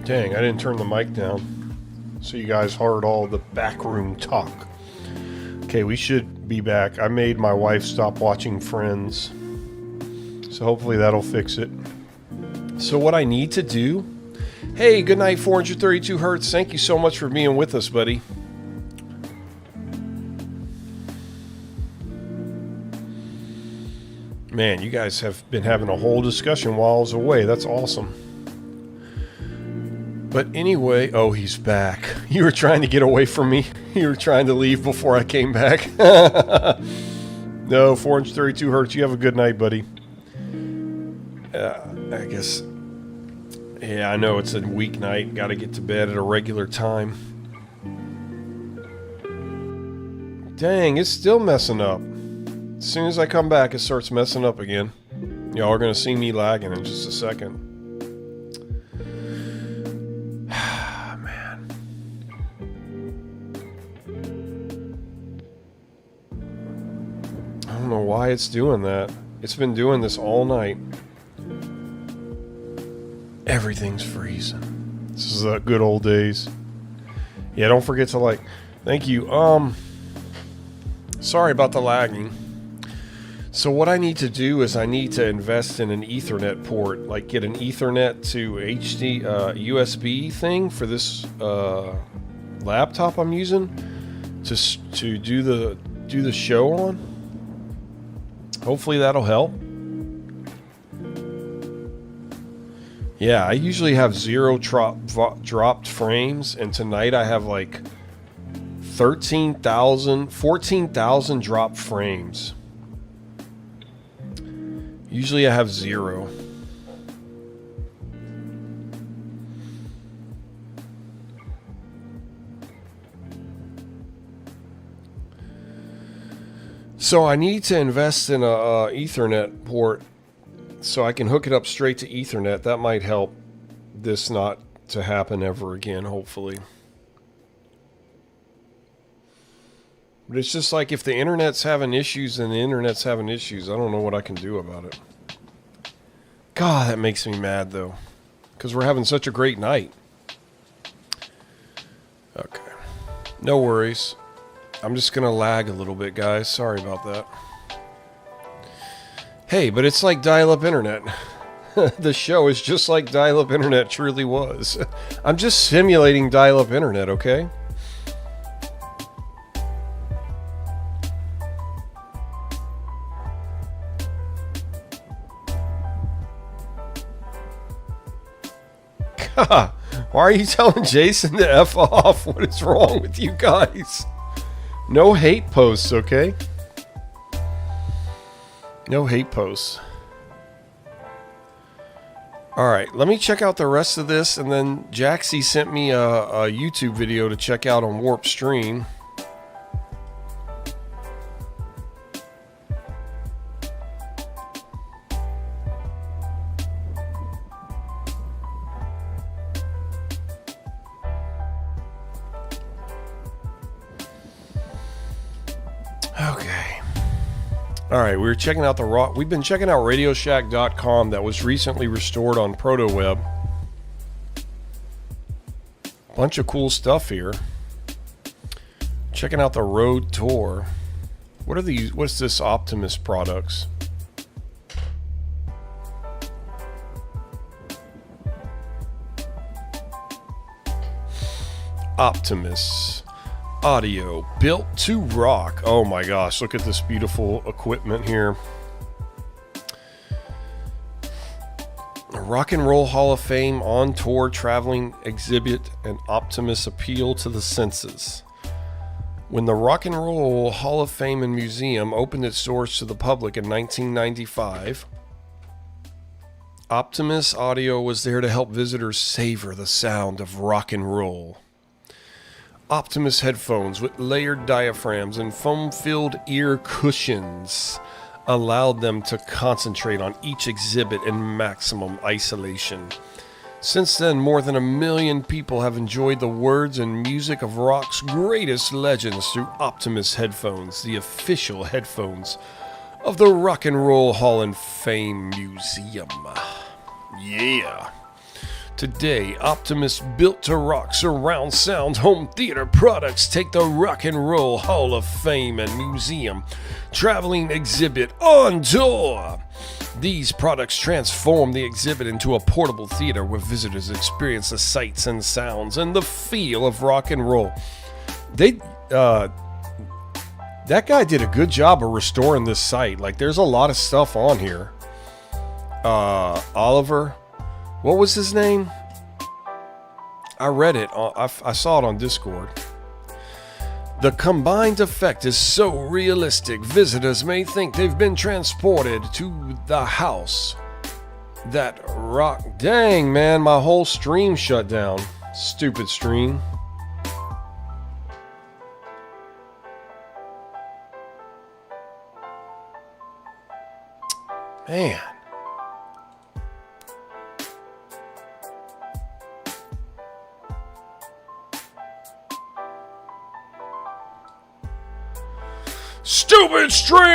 Dang, I didn't turn the mic down, so you guys heard all the backroom talk. Okay, we should be back. I made my wife stop watching Friends, so hopefully that'll fix it. So what I need to do... Hey, good night, 432 Hertz. Thank you so much for being with us, buddy. Man, you guys have been having a whole discussion while I was away. That's awesome. But anyway... Oh, he's back. You were trying to get away from me. You were trying to leave before I came back. No, 432 Hertz. You have a good night, buddy. I guess... Yeah, I know it's a weeknight. Got to get to bed at a regular time. Dang, it's still messing up. As soon as I come back, it starts messing up again. Y'all are going to see me lagging in just a second. Man. I don't know why it's doing that. It's been doing this all night. Everything's freezing. This is the good old days. Yeah, don't forget to like... Thank you. Sorry about the lagging. So what I need to do is I need to invest in an Ethernet port. Like get an Ethernet to HD USB thing for this laptop I'm using to do the show on. Hopefully that'll help. Yeah, I usually have 0 dropped frames, and tonight I have like 14,000 dropped frames. Usually I have 0. So I need to invest in a Ethernet port so I can hook it up straight to Ethernet. That might help this not to happen ever again, hopefully. But it's just like if the internet's having issues, then the internet's having issues. I don't know what I can do about it. God, that makes me mad, though. Because we're having such a great night. Okay. No worries. I'm just going to lag a little bit, guys. Sorry about that. Hey, but it's like dial-up internet. The show is just like dial-up internet truly was. I'm just simulating dial-up internet, okay? God, why are you telling Jason to F off? What is wrong with you guys? No hate posts, okay? No hate posts. Alright, let me check out the rest of this, and then Jaxie sent me a YouTube video to check out on Warp Stream. Okay. Alright, we've been checking out RadioShack.com that was recently restored on Protoweb. Bunch of cool stuff here. Checking out the Road Tour. What are these? What's this Optimus products? Optimus audio built to rock. Oh my gosh, look at this beautiful equipment here. A Rock and Roll Hall of Fame on tour traveling exhibit and Optimus appeal to the senses. When the Rock and Roll Hall of Fame and Museum opened its doors to the public in 1995, Optimus Audio was there to help visitors savor the sound of rock and roll. Optimus headphones with layered diaphragms and foam-filled ear cushions allowed them to concentrate on each exhibit in maximum isolation. Since then, more than 1 million people have enjoyed the words and music of rock's greatest legends through Optimus headphones, the official headphones of the Rock and Roll Hall of Fame Museum. Yeah. Today, Optimus built to rock surround sound home theater products take the Rock and Roll Hall of Fame and Museum traveling exhibit on tour. These products transform the exhibit into a portable theater where visitors experience the sights and sounds and the feel of rock and roll. That guy did a good job of restoring this site. Like, there's a lot of stuff on here. Oliver, what was his name? I read it. I saw it on Discord. The combined effect is so realistic, visitors may think they've been transported to the house. That rock. Dang, man, my whole stream shut down. Stupid stream. Man. Stupid stream!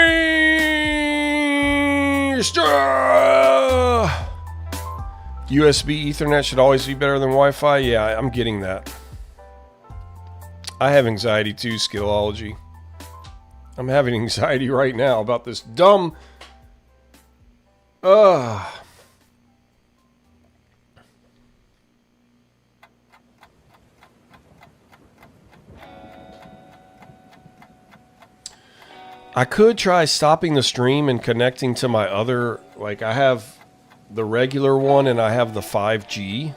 USB Ethernet should always be better than Wi-Fi. Yeah, I'm getting that. I have anxiety too, Skillology. I'm having anxiety right now about this dumb... I could try stopping the stream and connecting to my other, like I have the regular one and I have the 5G.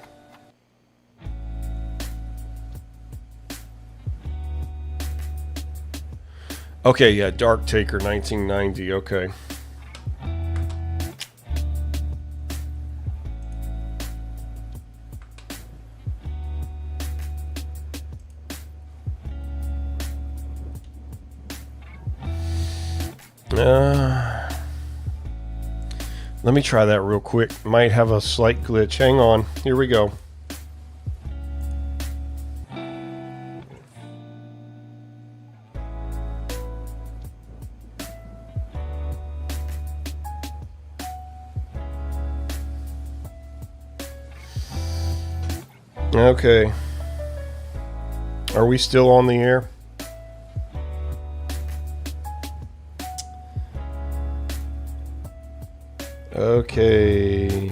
Okay, yeah, Dark Taker 1990, okay. Let me try that real quick. Might have a slight glitch. Hang on. Here we go. Okay. Are we still on the air? Okay.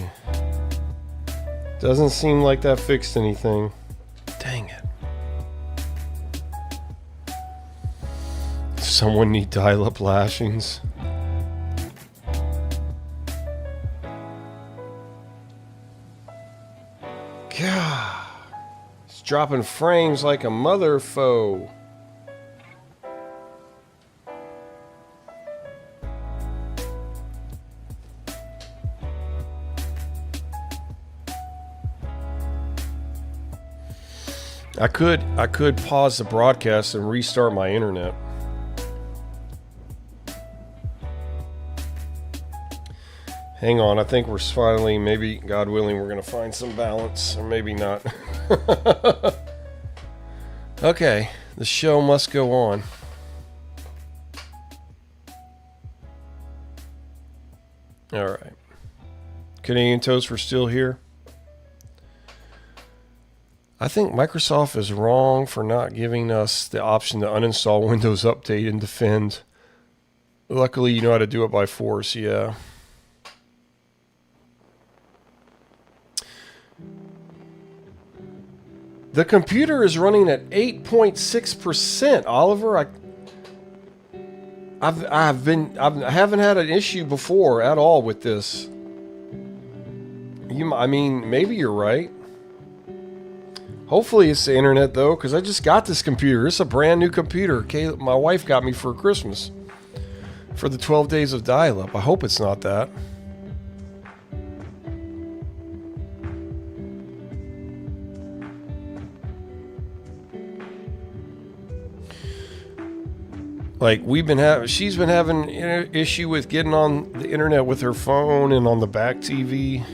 Doesn't seem like that fixed anything. Dang it. Someone need dial-up lashings. God. It's dropping frames like a mother foe. I could pause the broadcast and restart my internet. Hang on, I think we're finally, maybe, God willing, we're going to find some balance, or maybe not. Okay, the show must go on. All right. Canadian Toast, we're still here. I think Microsoft is wrong for not giving us the option to uninstall Windows Update and defend. Luckily, you know how to do it by force, yeah. The computer is running at 8.6%, Oliver. I haven't had an issue before at all with this. I mean, maybe you're right. Hopefully it's the internet, though, because I just got this computer. It's a brand new computer. My wife got me for Christmas for the 12 days of dial-up. I hope it's not that. Like, she's been having an issue with getting on the internet with her phone and on the back TV.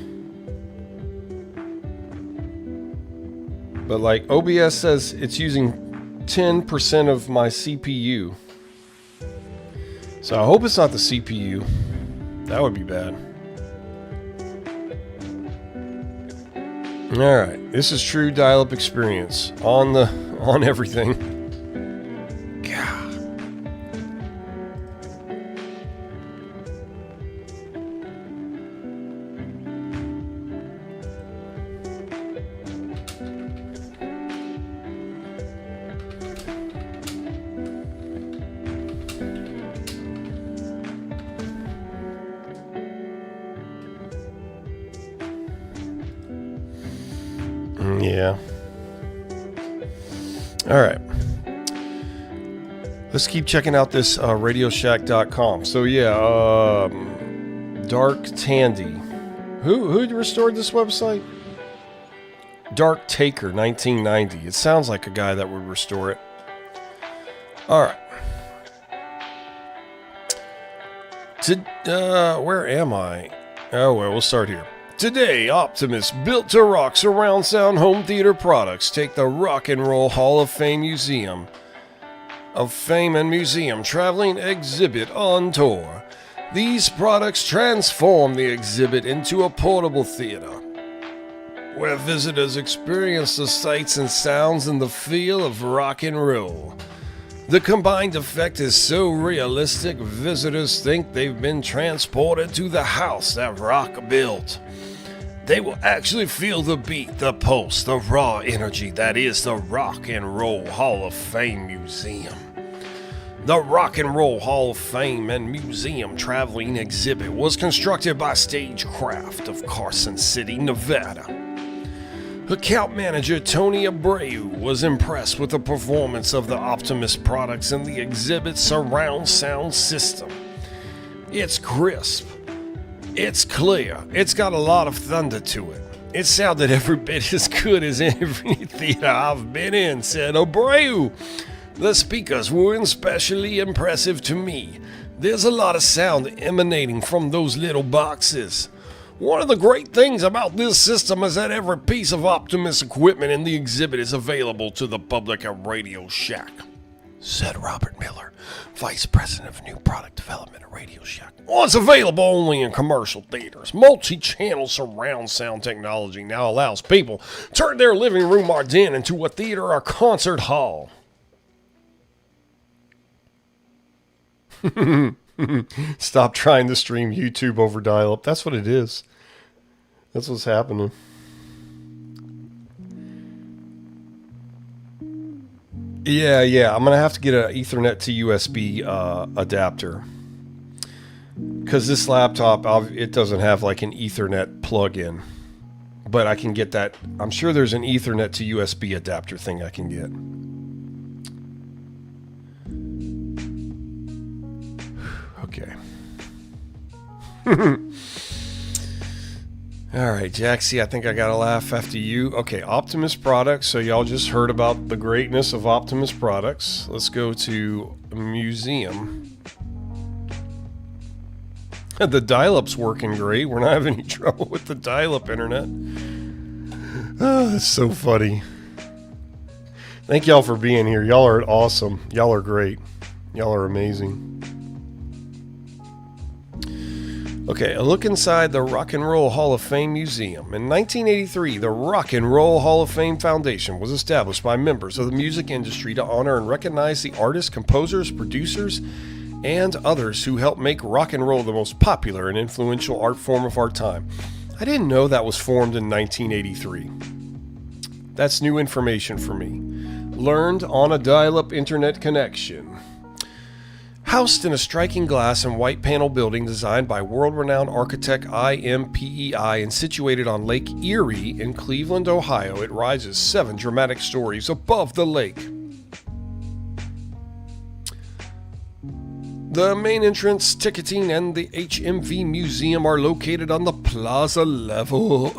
But like OBS says it's using 10% of my CPU. So I hope it's not the CPU. That would be bad. All right, this is true dial-up experience on everything. God. Yeah. All right. Let's keep checking out this RadioShack.com. So yeah, Dark Tandy. Who restored this website? Dark Taker 1990. It sounds like a guy that would restore it. All right. Where am I? Oh well, we'll start here. Today, Optimus built to rock surround sound home theater products take the Rock and Roll Hall of Fame and Museum traveling exhibit on tour. These products transform the exhibit into a portable theater, where visitors experience the sights and sounds and the feel of rock and roll. The combined effect is so realistic, visitors think they've been transported to the house that rock built. They will actually feel the beat, the pulse, the raw energy that is the Rock and Roll Hall of Fame Museum. The Rock and Roll Hall of Fame and Museum traveling exhibit was constructed by Stagecraft of Carson City, Nevada. Account manager Tony Abreu was impressed with the performance of the Optimus products in the exhibit's surround sound system. It's crisp. It's clear. It's got a lot of thunder to it. It sounded every bit as good as every theater I've been in, said Abreu. The speakers were especially impressive to me. There's a lot of sound emanating from those little boxes. One of the great things about this system is that every piece of Optimus equipment in the exhibit is available to the public at Radio Shack, said Robert Miller, Vice President of New Product Development at Radio Shack. Well, it's available only in commercial theaters. Multi-channel surround sound technology now allows people to turn their living room or den into a theater or concert hall. Stop trying to stream YouTube over dial-up. That's what it is. That's what's happening. Yeah. I'm going to have to get an Ethernet to USB adapter. Because this laptop, it doesn't have like an Ethernet plug-in. But I can get that. I'm sure there's an Ethernet to USB adapter thing I can get. Okay. All right, Jaxie, I think I got to laugh after you. Okay, Optimus products. So y'all just heard about the greatness of Optimus products. Let's go to museum. The dial-up's working great. We're not having any trouble with the dial-up internet. Oh, that's so funny. Thank y'all for being here. Y'all are awesome. Y'all are great. Y'all are amazing. Okay, a look inside the Rock and Roll Hall of Fame Museum. In 1983, the Rock and Roll Hall of Fame Foundation was established by members of the music industry to honor and recognize the artists, composers, producers, and others who helped make rock and roll the most popular and influential art form of our time. I didn't know that was formed in 1983. That's new information for me. Learned on a dial-up internet connection. Housed in a striking glass and white panel building designed by world-renowned architect IMPEI and situated on Lake Erie in Cleveland, Ohio, it rises 7 dramatic stories above the lake. The main entrance, ticketing, and the HMV Museum are located on the plaza level.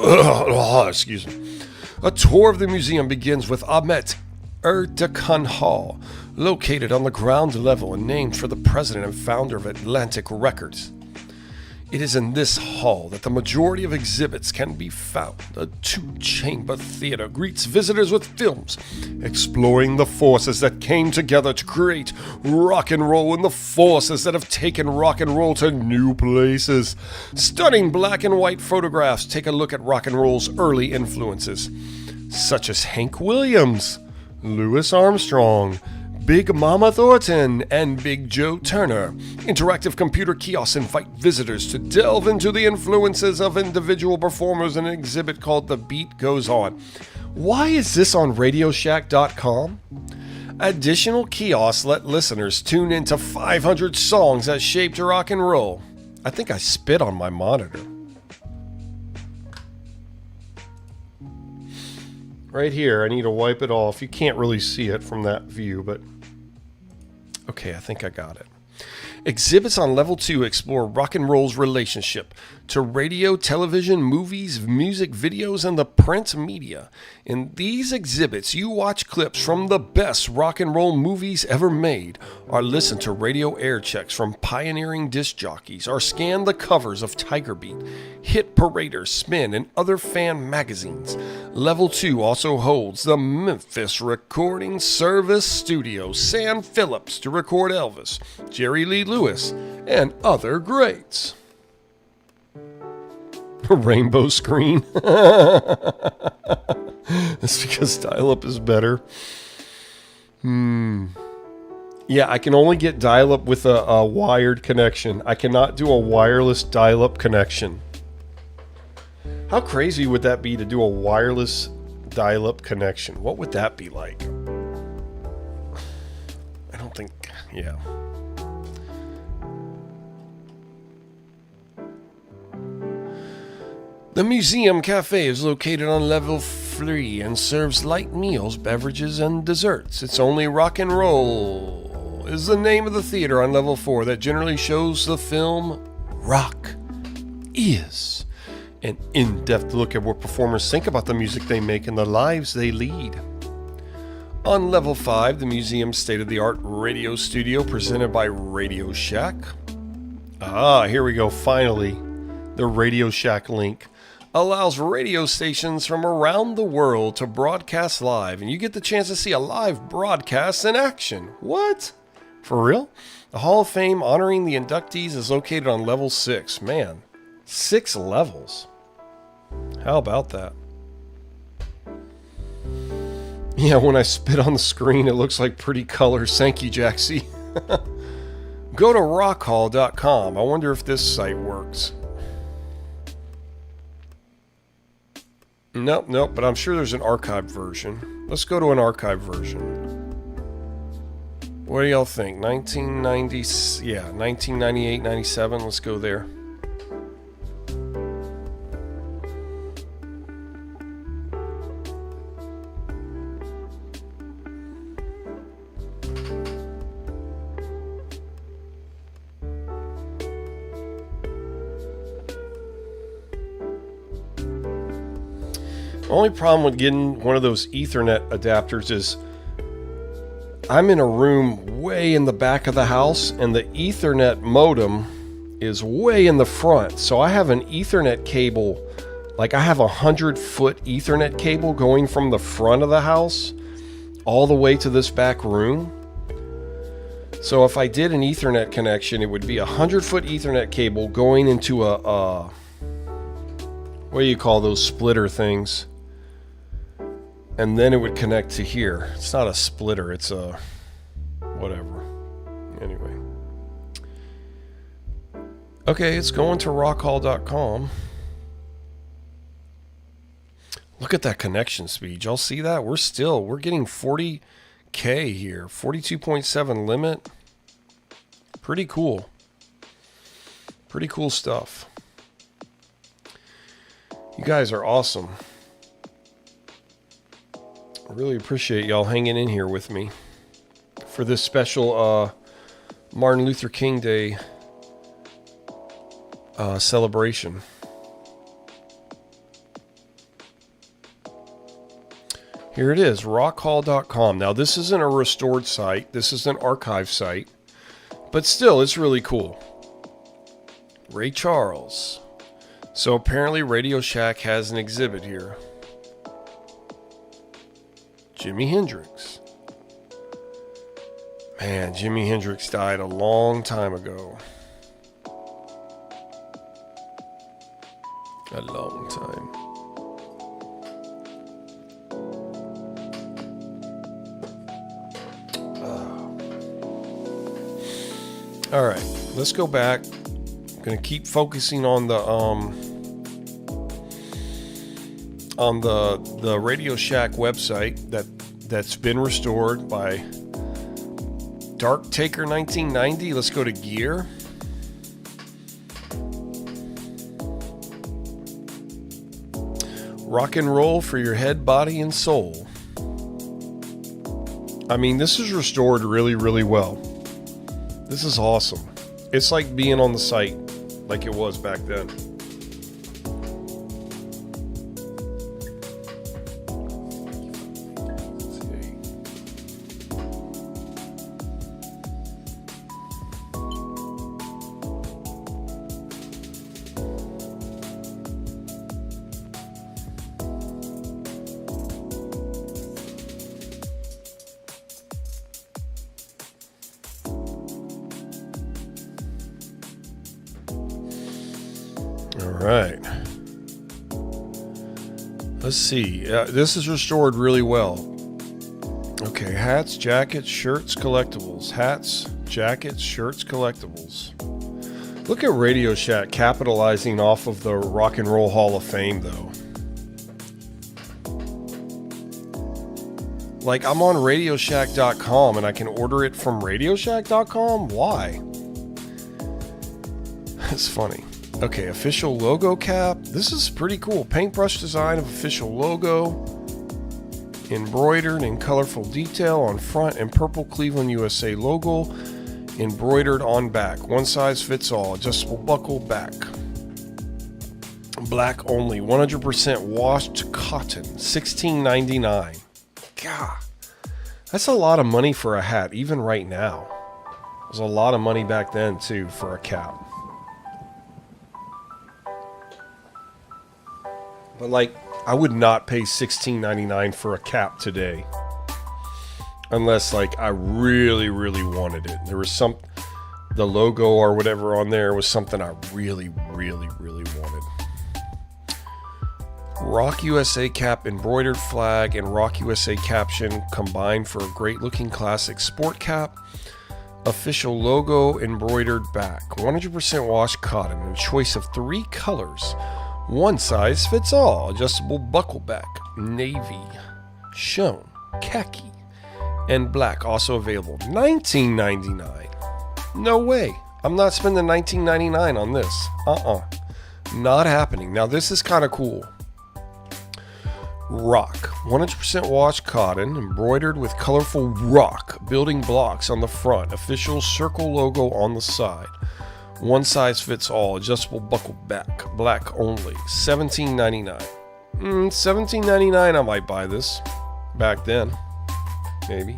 Excuse me. A tour of the museum begins with Ahmet Erdogan Hall, located on the ground level and named for the president and founder of Atlantic Records. It is in this hall that the majority of exhibits can be found. A two-chamber theater greets visitors with films exploring the forces that came together to create rock and roll and the forces that have taken rock and roll to new places. Stunning black and white photographs take a look at rock and roll's early influences, such as Hank Williams, Louis Armstrong, Big Mama Thornton, and Big Joe Turner. Interactive computer kiosks invite visitors to delve into the influences of individual performers in an exhibit called The Beat Goes On. Why is this on RadioShack.com? Additional kiosks let listeners tune into 500 songs that shaped rock and roll. I think I spit on my monitor. Right here, I need to wipe it off. You can't really see it from that view, but okay, I think I got it. Exhibits on level 2 explore rock and roll's relationship to radio, television, movies, music videos, and the print media. In these exhibits, you watch clips from the best rock and roll movies ever made, or listen to radio air checks from pioneering disc jockeys, or scan the covers of Tiger Beat, Hit Parader, Spin, and other fan magazines. Level 2 also holds the Memphis Recording Service Studio, Sam Phillips to record Elvis, Jerry Lee Lewis, and other greats. A rainbow screen. That's because dial-up is better. Yeah, I can only get dial-up with a wired connection. I cannot do a wireless dial-up connection. How crazy would that be to do a wireless dial-up connection? What would that be like? I don't think, yeah. The Museum Cafe is located on level 3 and serves light meals, beverages, and desserts. It's only rock and roll is the name of the theater on level 4 that generally shows the film Rock Is. An in-depth look at what performers think about the music they make and the lives they lead. On level 5, the museum's state-of-the-art radio studio presented by Radio Shack. Ah, here we go, finally. The Radio Shack link allows radio stations from around the world to broadcast live, and you get the chance to see a live broadcast in action. What? For real? The Hall of Fame honoring the inductees is located on level 6. Man, 6 levels. How about that? Yeah, when I spit on the screen, it looks like pretty colors. Thank you, Jaxie. Go to rockhall.com. I wonder if this site works. Nope, but I'm sure there's an archived version. Let's go to an archived version. What do y'all think? 1998, 97. Let's go there. The only problem with getting one of those Ethernet adapters is I'm in a room way in the back of the house and the Ethernet modem is way in the front. So I have an Ethernet cable, like I have a 100-foot Ethernet cable going from the front of the house all the way to this back room. So if I did an Ethernet connection, it would be a 100-foot Ethernet cable going into a what do you call those splitter things? And then it would connect to here. It's not a splitter, it's a whatever. Anyway. Okay, it's going to rockhall.com. Look at that connection speed. Y'all see that? We're getting 40K here. 42.7 limit. Pretty cool. Pretty cool stuff. You guys are awesome. I really appreciate y'all hanging in here with me for this special Martin Luther King Day celebration. Here it is, rockhall.com. Now, this isn't a restored site. This is an archive site. But still, it's really cool. Ray Charles. So apparently Radio Shack has an exhibit here. Jimi Hendrix. Man, Jimi Hendrix died a long time ago. A long time. All right, let's go back. I'm gonna keep focusing on the Radio Shack website that's been restored by Dark Taker 1990. Let's go to gear. Rock and roll for your head, body, and soul. I mean, this is restored really, really well. This is awesome. It's like being on the site like it was back then. Right. Let's see. This is restored really well. Okay, hats, jackets, shirts, collectibles. Hats, jackets, shirts, collectibles. Look at Radio Shack capitalizing off of the Rock and Roll Hall of Fame, though. Like, I'm on RadioShack.com and I can order it from RadioShack.com? Why? That's funny. Okay, official logo cap. This is pretty cool. Paintbrush design of official logo. Embroidered in colorful detail on front and purple Cleveland USA logo. Embroidered on back. One size fits all. Adjustable buckle back. Black only. 100% washed cotton. $16.99. God. That's a lot of money for a hat, even right now. It was a lot of money back then, too, for a cap. But like, I would not pay $16.99 for a cap today. Unless like I really, really wanted it. There was the logo or whatever on there was something I really, really, really wanted. Rock USA cap embroidered flag and Rock USA caption combined for a great looking classic sport cap. Official logo embroidered back. 100% washed cotton. A choice of 3 colors. One size fits all. Adjustable buckle back. Navy. Shown. Khaki. And black. Also available. $19.99. No way. I'm not spending $19.99 on this. Not happening. Now this is kind of cool. Rock. 100% washed cotton. Embroidered with colorful rock. Building blocks on the front. Official circle logo on the side. One size fits all. Adjustable buckle back. Black only. $17.99. $17.99. I might buy this. Back then. Maybe.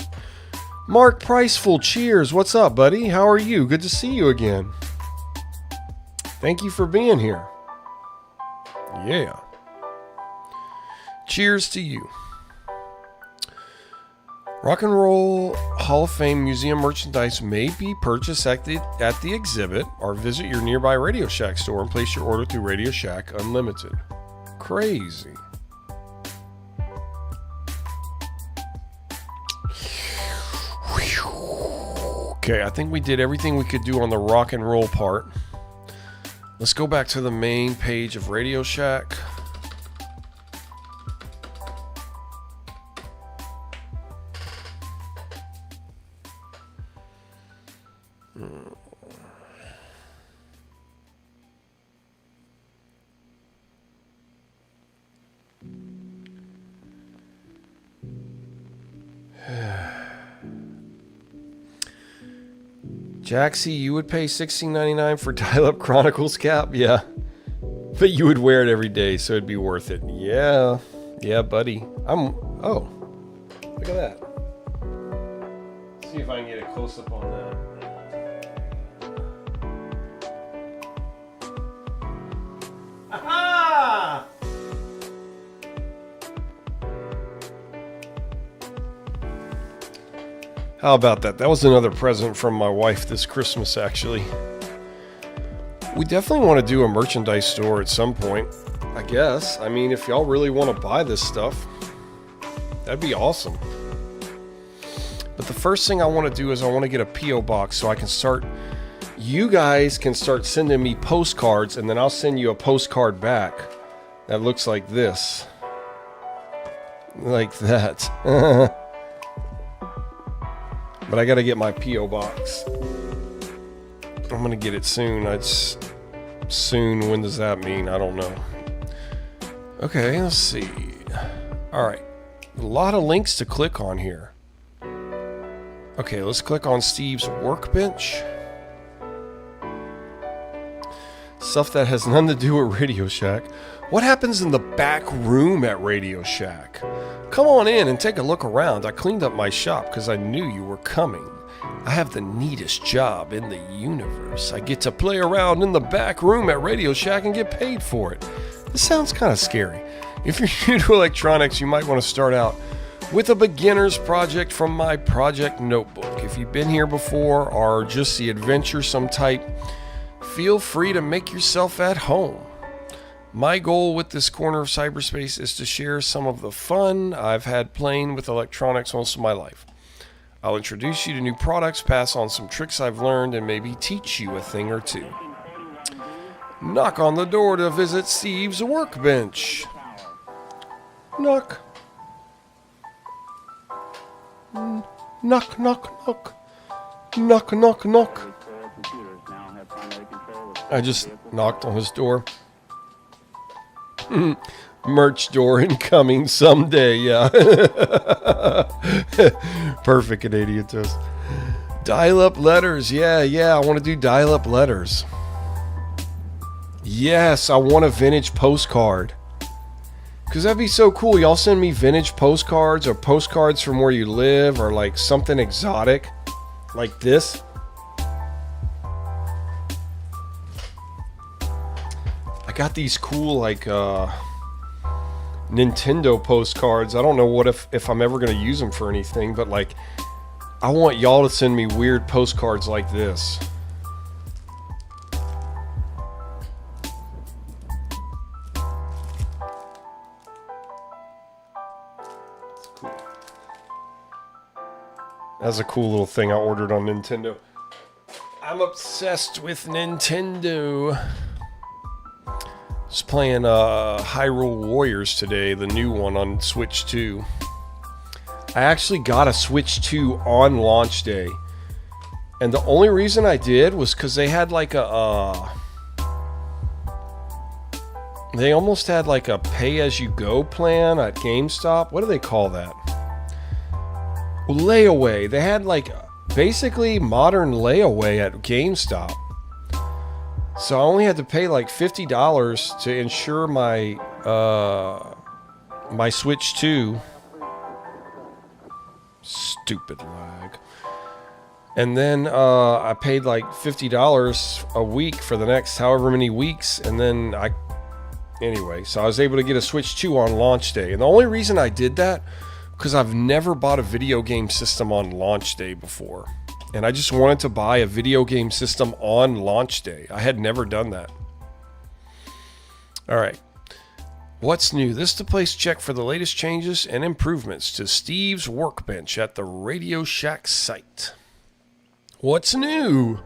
Mark Priceful. Cheers. What's up, buddy? How are you? Good to see you again. Thank you for being here. Yeah. Cheers to you. Rock and Roll Hall of Fame Museum merchandise may be purchased at the exhibit or visit your nearby Radio Shack store and place your order through Radio Shack Unlimited. Crazy. Okay, I think we did everything we could do on the rock and roll part. Let's go back to the main page of Radio Shack. Jaxie, you would pay $16.99 for Dial-Up Chronicles cap? Yeah. But you would wear it every day, so it'd be worth it. Yeah. Yeah, buddy. Oh. Look at that. See if I can get a close-up on that. How about that? That was another present from my wife this Christmas, actually. We definitely want to do a merchandise store at some point, I guess. I mean, if y'all really want to buy this stuff, that'd be awesome. But the first thing I want to do is I want to get a P.O. box so I can start... You guys can start sending me postcards, and then I'll send you a postcard back that looks like this. Like that. But I gotta get my P.O. box. I'm gonna get it soon. Soon, when does that mean? I don't know. Okay, let's see. Alright. A lot of links to click on here. Okay, let's click on Steve's workbench. Stuff that has nothing to do with Radio Shack. What happens in the back room at Radio Shack? Come on in and take a look around. I cleaned up my shop because I knew you were coming. I have the neatest job in the universe. I get to play around in the back room at Radio Shack and get paid for it. This sounds kind of scary. If you're new to electronics, you might want to start out with a beginner's project from my project notebook. If you've been here before or just the adventuresome type, feel free to make yourself at home. My goal with this corner of cyberspace is to share some of the fun I've had playing with electronics most of my life. I'll introduce you to new products, pass on some tricks I've learned, and maybe teach you a thing or two. Knock on the door to visit Steve's workbench. Knock. Knock, knock, knock. Knock, knock, knock. I just knocked on his door. Merch door incoming someday, yeah. Perfect Canadian toast. Dial-up letters, yeah, I want to do dial-up letters. Yes, I want a vintage postcard. Because that'd be so cool. Y'all send me vintage postcards or postcards from where you live or like something exotic like this. I got these cool like Nintendo postcards. I don't know what if I'm ever going to use them for anything, but like I want y'all to send me weird postcards like this. That's a cool little thing I ordered on Nintendo. I'm obsessed with Nintendo. Just playing Hyrule Warriors today, the new one on Switch 2. I actually got a Switch 2 on launch day. And the only reason I did was because they had like a... they almost had like a pay-as-you-go plan at GameStop. What do they call that? Layaway. They had like basically modern layaway at GameStop. So I only had to pay like $50 to insure my my Switch 2. Stupid lag. And then I paid like $50 a week for the next however many weeks, and then anyway, so I was able to get a Switch 2 on launch day. And the only reason I did that because I've never bought a video game system on launch day before. And I just wanted to buy a video game system on launch day. I had never done that. Alright. What's new? This is the place to check for the latest changes and improvements to Steve's workbench at the Radio Shack site. What's new?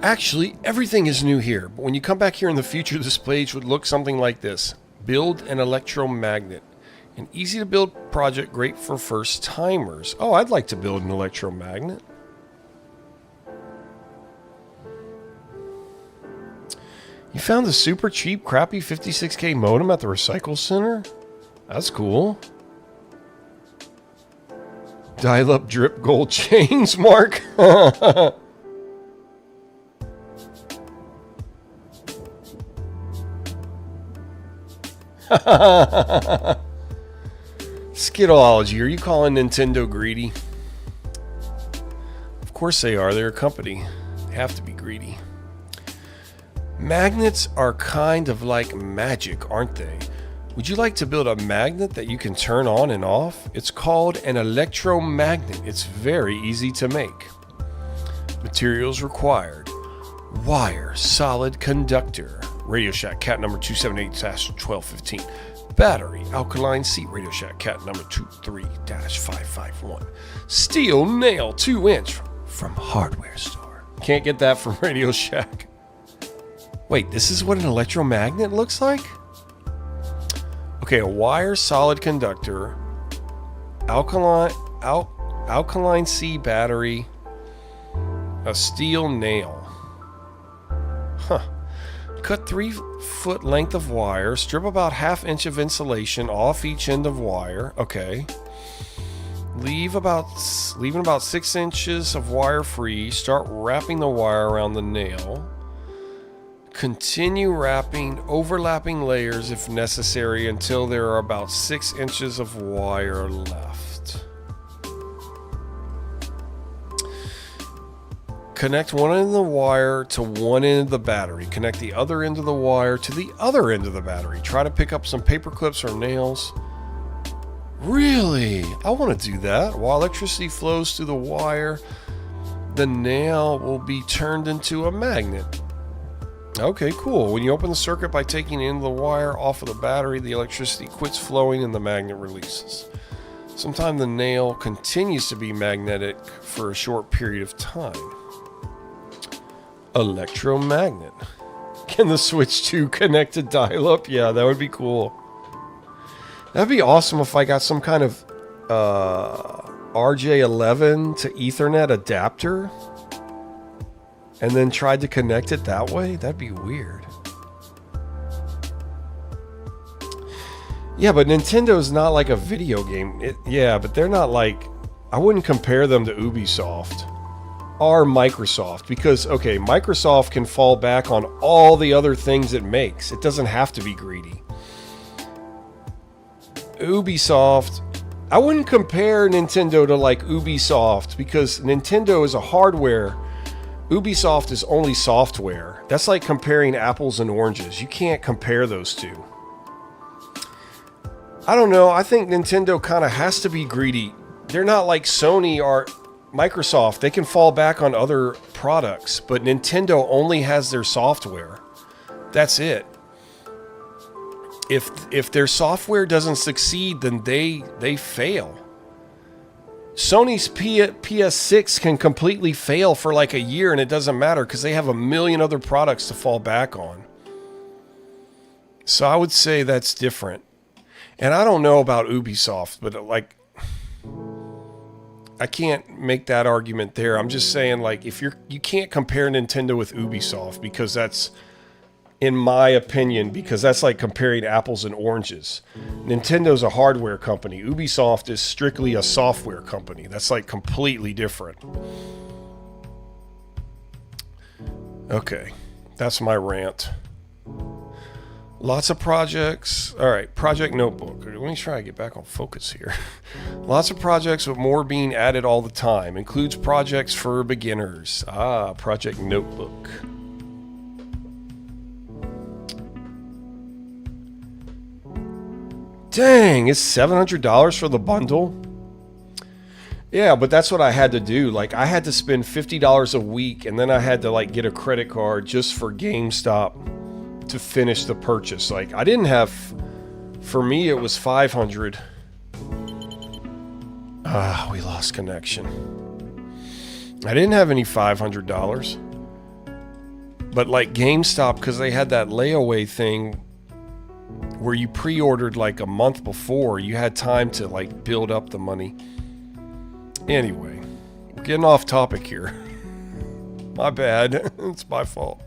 Actually, everything is new here. But when you come back here in the future, this page would look something like this. Build an electromagnet. An easy to build project, great for first timers. Oh, I'd like to build an electromagnet. You found the super cheap, crappy 56K modem at the recycle center? That's cool. Dial-up drip gold chains, Mark. Skitology, are you calling Nintendo greedy? Of course they are. They're a company. They have to be greedy. Magnets are kind of like magic, aren't they? Would you like to build a magnet that you can turn on and off? It's called an electromagnet. It's very easy to make. Materials required: wire, solid conductor, Radio Shack cat number 278-1215. Battery, alkaline seat, Radio Shack cat number 23-551. Steel nail, 2-inch, from hardware store. Can't get that from Radio Shack. Wait, this is what an electromagnet looks like? Okay, a wire, solid conductor, alkaline C battery, a steel nail. Huh. Cut 3-foot length of wire, strip about 1/2 inch of insulation off each end of wire. Okay. Leaving about 6 inches of wire free. Start wrapping the wire around the nail. Continue wrapping overlapping layers if necessary until there are about 6 inches of wire left. Connect one end of the wire to one end of the battery. Connect the other end of the wire to the other end of the battery. Try to pick up some paper clips or nails. Really? I want to do that. While electricity flows through the wire, the nail will be turned into a magnet. Okay, cool. When you open the circuit by taking the end of the wire off of the battery, the electricity quits flowing and the magnet releases. Sometimes the nail continues to be magnetic for a short period of time. Electromagnet. Can the switch 2 connect to dial-up? Yeah, that would be cool. That'd be awesome if I got some kind of RJ11 to Ethernet adapter and then tried to connect it that way. That'd be weird. Yeah, but Nintendo's not like a video game. Yeah, but they're not like... I wouldn't compare them to Ubisoft or Microsoft because, okay, Microsoft can fall back on all the other things it makes. It doesn't have to be greedy. Ubisoft... I wouldn't compare Nintendo to like Ubisoft because Nintendo is a hardware... Ubisoft is only software. That's like comparing apples and oranges. You can't compare those two. I don't know. I think Nintendo kind of has to be greedy. They're not like Sony or Microsoft. They can fall back on other products, but Nintendo only has their software. That's it. If their software doesn't succeed, then they fail. Sony's PS6 can completely fail for like a year and it doesn't matter because they have a million other products to fall back on. So I would say that's different. And I don't know about Ubisoft, but like, I can't make that argument there. I'm just saying like, if you can't compare Nintendo with Ubisoft because that's, in my opinion, because that's like comparing apples and oranges. Nintendo's a hardware company. Ubisoft is strictly a software company. That's like completely different. Okay, that's my rant. Lots of projects. All right, project notebook. Let me try to get back on focus here. Lots of projects with more being added all the time. Includes projects for beginners. Project notebook. Dang, it's $700 for the bundle? Yeah, but that's what I had to do. Like, I had to spend $50 a week, and then I had to, like, get a credit card just for GameStop to finish the purchase. Like, I didn't have... For me, it was $500. We lost connection. I didn't have any $500. But, like, GameStop, because they had that layaway thing... where you pre-ordered like a month before, you had time to like build up the money. Anyway, we're getting off topic here. My bad. It's my fault.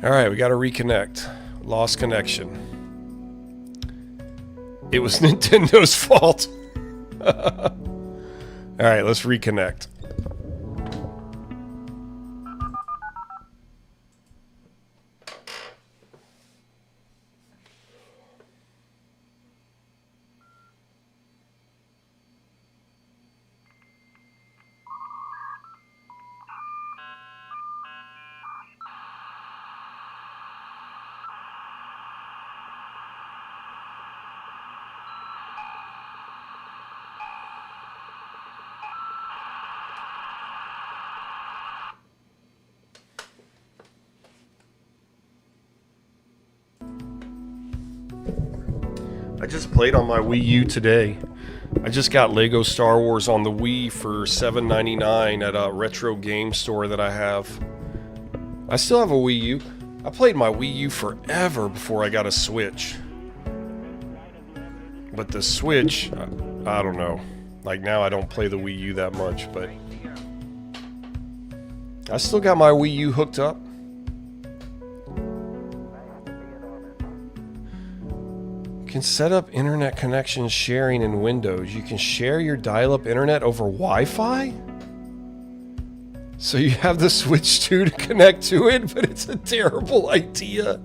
Alright, we gotta reconnect. Lost connection. It was Nintendo's fault. Alright, let's reconnect. just played on my Wii U today. I just got Lego Star Wars on the Wii for $7.99 at a retro game store that I have. I still have a Wii U. I played my Wii U forever before I got a Switch. But the Switch, I don't know. Like now I don't play the Wii U that much, but I still got my Wii U hooked up. You can set up internet connection sharing in Windows. You can share your dial-up internet over Wi-Fi? So you have the Switch 2 to connect to it, but it's a terrible idea.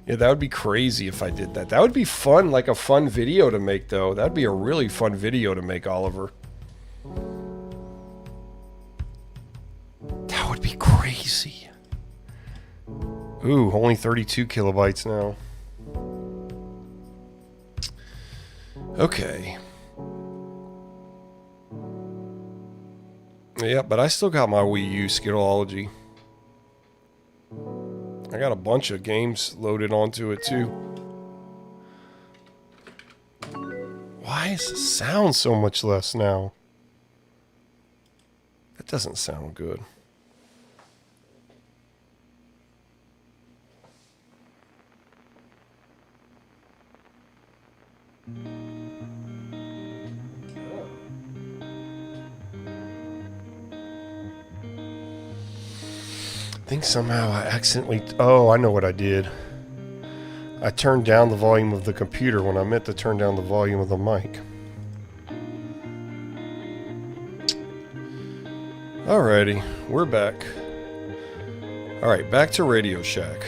Yeah, that would be crazy if I did that. That would be fun, like a fun video to make, though. That would be a really fun video to make, Oliver. That would be crazy. Ooh, only 32 kilobytes now. Okay. Yeah, but I still got my Wii U Skitology. I got a bunch of games loaded onto it too. Why does it sound so much less now? That doesn't sound good. I think somehow I accidentally... Oh, I know what I did. I turned down the volume of the computer when I meant to turn down the volume of the mic. Alrighty, we're back. Alright, back to Radio Shack.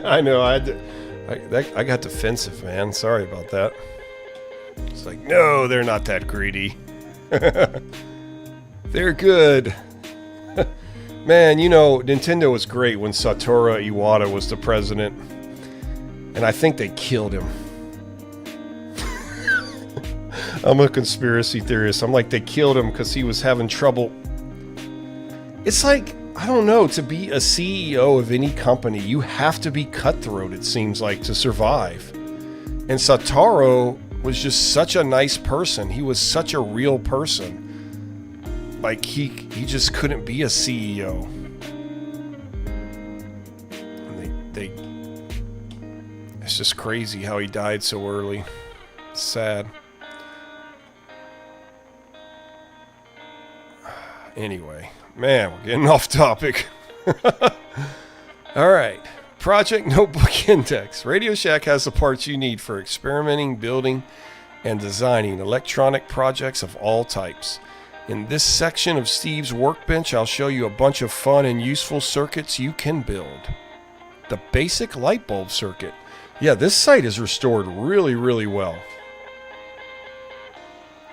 I know, I got defensive, man. Sorry about that. It's like, no, they're not that greedy. They're good. Man, you know, Nintendo was great when Satoru Iwata was the president. And I think they killed him. I'm a conspiracy theorist. I'm like, they killed him because he was having trouble. It's like... I don't know, to be a CEO of any company, you have to be cutthroat, it seems like, to survive. And Satoru was just such a nice person. He was such a real person. Like, he just couldn't be a CEO. And it's just crazy how he died so early. It's sad. Anyway. Man, we're getting off topic. Alright. Project Notebook Index. Radio Shack has the parts you need for experimenting, building, and designing electronic projects of all types. In this section of Steve's workbench, I'll show you a bunch of fun and useful circuits you can build. The basic light bulb circuit. Yeah, this site is restored really, really well.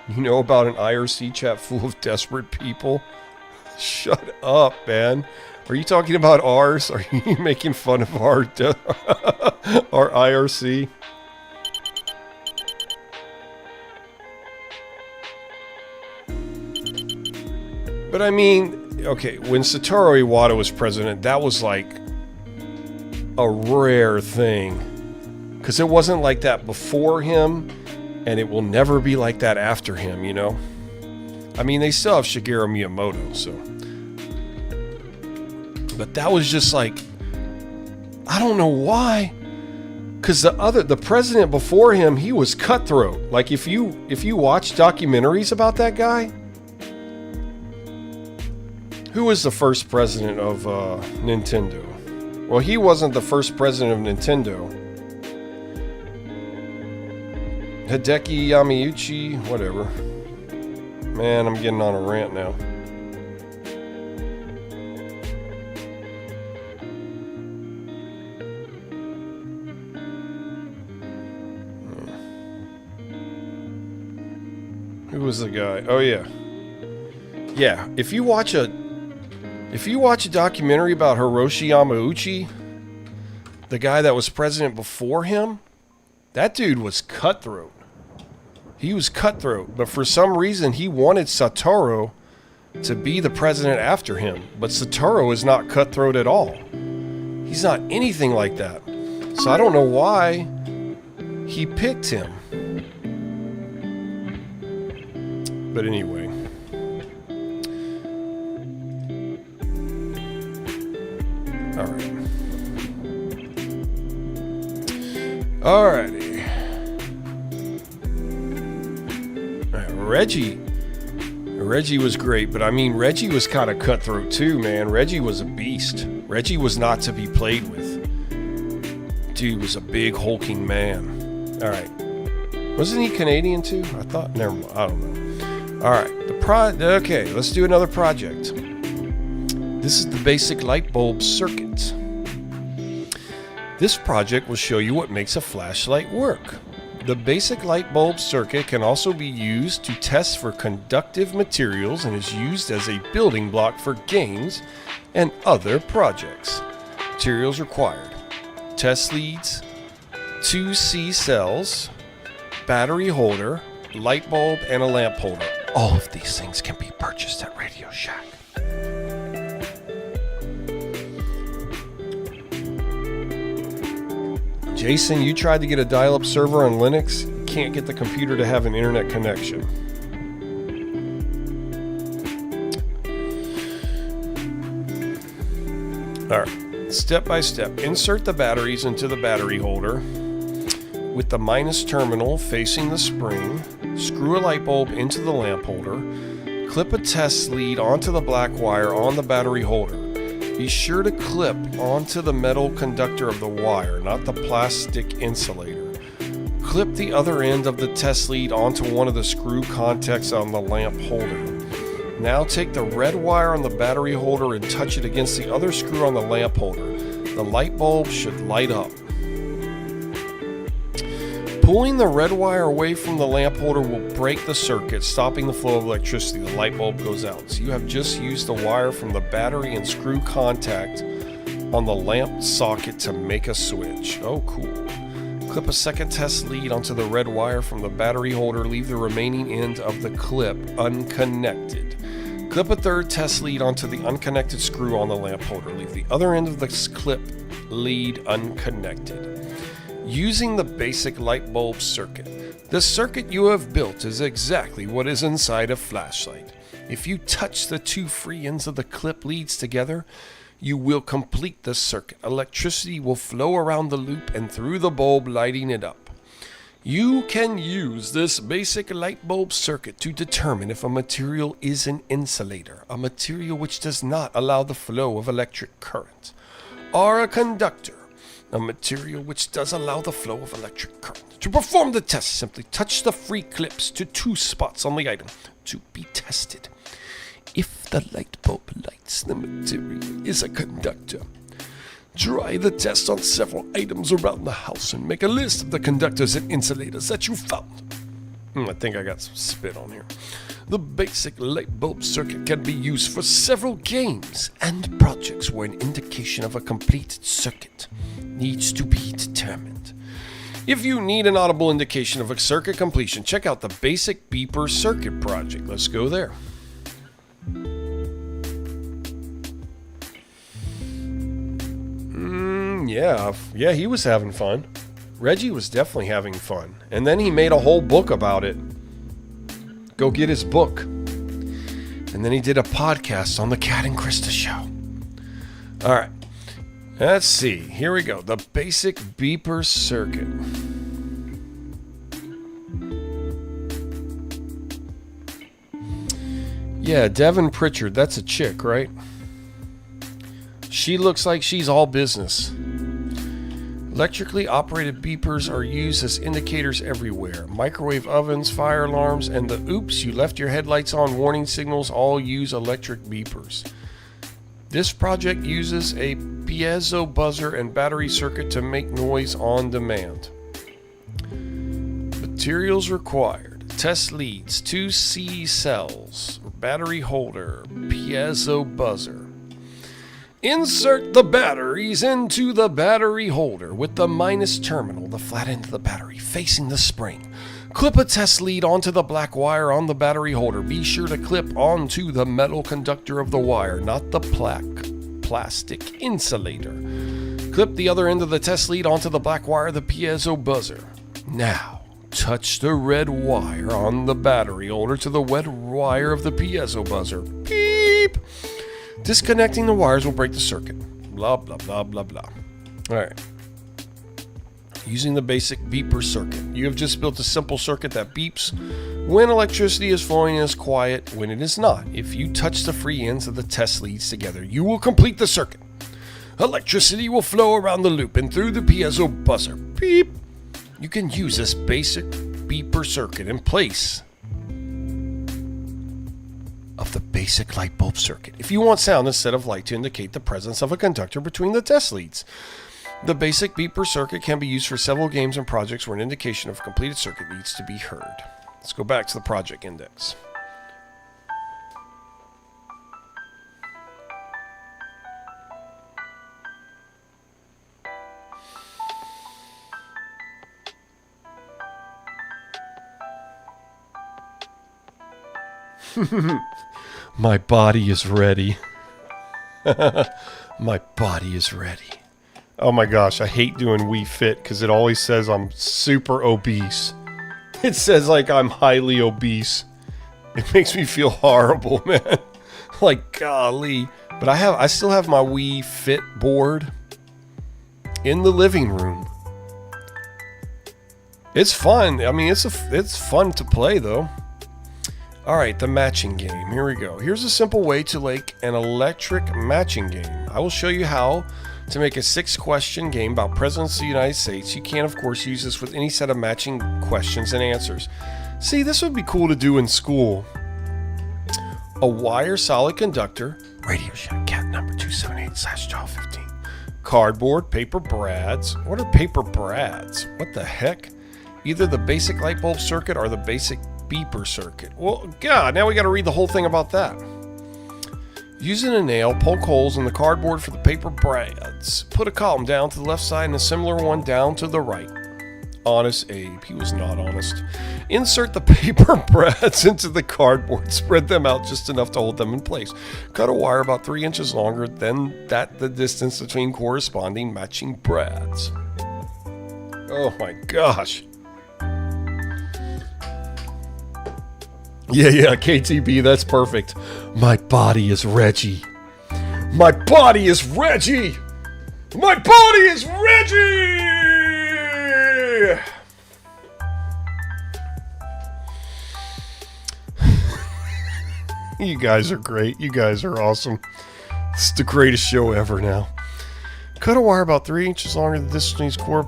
You know about an IRC chat full of desperate people? Shut up, man. Are you talking about ours? Are you making fun of our IRC? But I mean, okay, when Satoru Iwata was president, that was like a rare thing. Because it wasn't like that before him, and it will never be like that after him, you know? I mean, they still have Shigeru Miyamoto, so... But that was just like... I don't know why. Because the president before him, he was cutthroat. Like, if you watch documentaries about that guy... Who was the first president of Nintendo? Well, he wasn't the first president of Nintendo. Hideki Yamauchi, whatever. Man, I'm getting on a rant now. Who was the guy? Oh yeah. Yeah, if you watch a documentary about Hiroshi Yamauchi, the guy that was president before him, that dude was cutthroat. He was cutthroat, but for some reason he wanted Satoru to be the president after him. But Satoru is not cutthroat at all. He's not anything like that. So I don't know why he picked him. But anyway. Alright. Alrighty. Reggie was great, but I mean, Reggie was kind of cutthroat too, man. Reggie was a beast. Reggie was not to be played with. Dude was a big hulking man. All right. Wasn't he Canadian too? I thought, never mind. I don't know. All right. Okay, let's do another project. This is the basic light bulb circuit. This project will show you what makes a flashlight work. The basic light bulb circuit can also be used to test for conductive materials and is used as a building block for games and other projects. Materials required: test leads, 2 C cells, battery holder, light bulb, and a lamp holder. All of these things can be purchased at Radio Shack. Jason, you tried to get a dial-up server on Linux. You can't get the computer to have an internet connection. All right, step by step. Insert the batteries into the battery holder with the minus terminal facing the spring. Screw a light bulb into the lamp holder. Clip a test lead onto the black wire on the battery holder. Be sure to clip onto the metal conductor of the wire, not the plastic insulator. Clip the other end of the test lead onto one of the screw contacts on the lamp holder. Now take the red wire on the battery holder and touch it against the other screw on the lamp holder. The light bulb should light up. Pulling the red wire away from the lamp holder will break the circuit, stopping the flow of electricity. The light bulb goes out. So you have just used the wire from the battery and screw contact on the lamp socket to make a switch. Oh, cool. Clip a second test lead onto the red wire from the battery holder. Leave the remaining end of the clip unconnected. Clip a third test lead onto the unconnected screw on the lamp holder. Leave the other end of the clip lead unconnected. Using the basic light bulb circuit. The circuit you have built is exactly what is inside a flashlight. If you touch the 2 free ends of the clip leads together, you will complete the circuit. Electricity will flow around the loop and through the bulb, lighting it up. You can use this basic light bulb circuit to determine if a material is an insulator, a material which does not allow the flow of electric current, or a conductor, a material which does allow the flow of electric current. To perform the test, simply touch the free clips to 2 spots on the item to be tested. If the light bulb lights, the material is a conductor. Try the test on several items around the house and make a list of the conductors and insulators that you found. I think I got some spit on here. The basic light bulb circuit can be used for several games and projects where an indication of a completed circuit needs to be determined. If you need an audible indication of a circuit completion, check out the basic beeper circuit project. Let's go there. Yeah, he was having fun. Reggie was definitely having fun. And then he made a whole book about it. Go get his book. And then he did a podcast on the Cat and Krista show. All right. Let's see. Here we go. The basic beeper circuit. Yeah, Devin Pritchard. That's a chick, right? She looks like she's all business. Electrically operated beepers are used as indicators everywhere. Microwave ovens, fire alarms, and the oops, you left your headlights on warning signals all use electric beepers. This project uses a piezo buzzer and battery circuit to make noise on demand. Materials required: test leads, 2 C cells, battery holder, piezo buzzer. Insert the batteries into the battery holder with the minus terminal, the flat end of the battery, facing the spring. Clip a test lead onto the black wire on the battery holder. Be sure to clip onto the metal conductor of the wire, not the plastic insulator. Clip the other end of the test lead onto the black wire of the piezo buzzer. Now, touch the red wire on the battery holder to the red wire of the piezo buzzer. Beep! Disconnecting the wires will break the circuit. Blah, blah, blah, blah, blah. Alright. Using the basic beeper circuit. You have just built a simple circuit that beeps when electricity is flowing and is quiet when it is not. If you touch the free ends of the test leads together, you will complete the circuit. Electricity will flow around the loop and through the piezo buzzer. Beep! You can use this basic beeper circuit in place of the basic light bulb circuit if you want sound instead of light to indicate the presence of a conductor between the test leads. The basic beeper circuit can be used for several games and projects where an indication of a completed circuit needs to be heard. Let's go back to the project index. My body is ready. My body is ready. Oh my gosh, I hate doing Wii Fit because it always says I'm super obese. It says like I'm highly obese. It makes me feel horrible, man. Like, golly. But I still have my Wii Fit board in the living room. It's fun. I mean, it's fun to play though. Alright, the matching game. Here we go. Here's a simple way to make an electric matching game. I will show you how to make a 6-question game about Presidents of the United States. You can, of course, use this with any set of matching questions and answers. See, this would be cool to do in school. A wire solid conductor. Radio Shack cat number 278/15. Cardboard, paper brads. What are paper brads? What the heck? Either the basic light bulb circuit or the basic beeper circuit. Well, God, now we got to read the whole thing about that. Using a nail, poke holes in the cardboard for the paper brads. Put a column down to the left side and a similar one down to the right. Honest Abe. He was not honest. Insert the paper brads into the cardboard. Spread them out just enough to hold them in place. Cut a wire about 3 inches longer than the distance between corresponding matching brads. Oh my gosh. Yeah, KTB, that's perfect. My body is Reggie. My body is Reggie! My body is Reggie! You guys are great. You guys are awesome. This is the greatest show ever now. Cut a wire about 3 inches longer than the distance between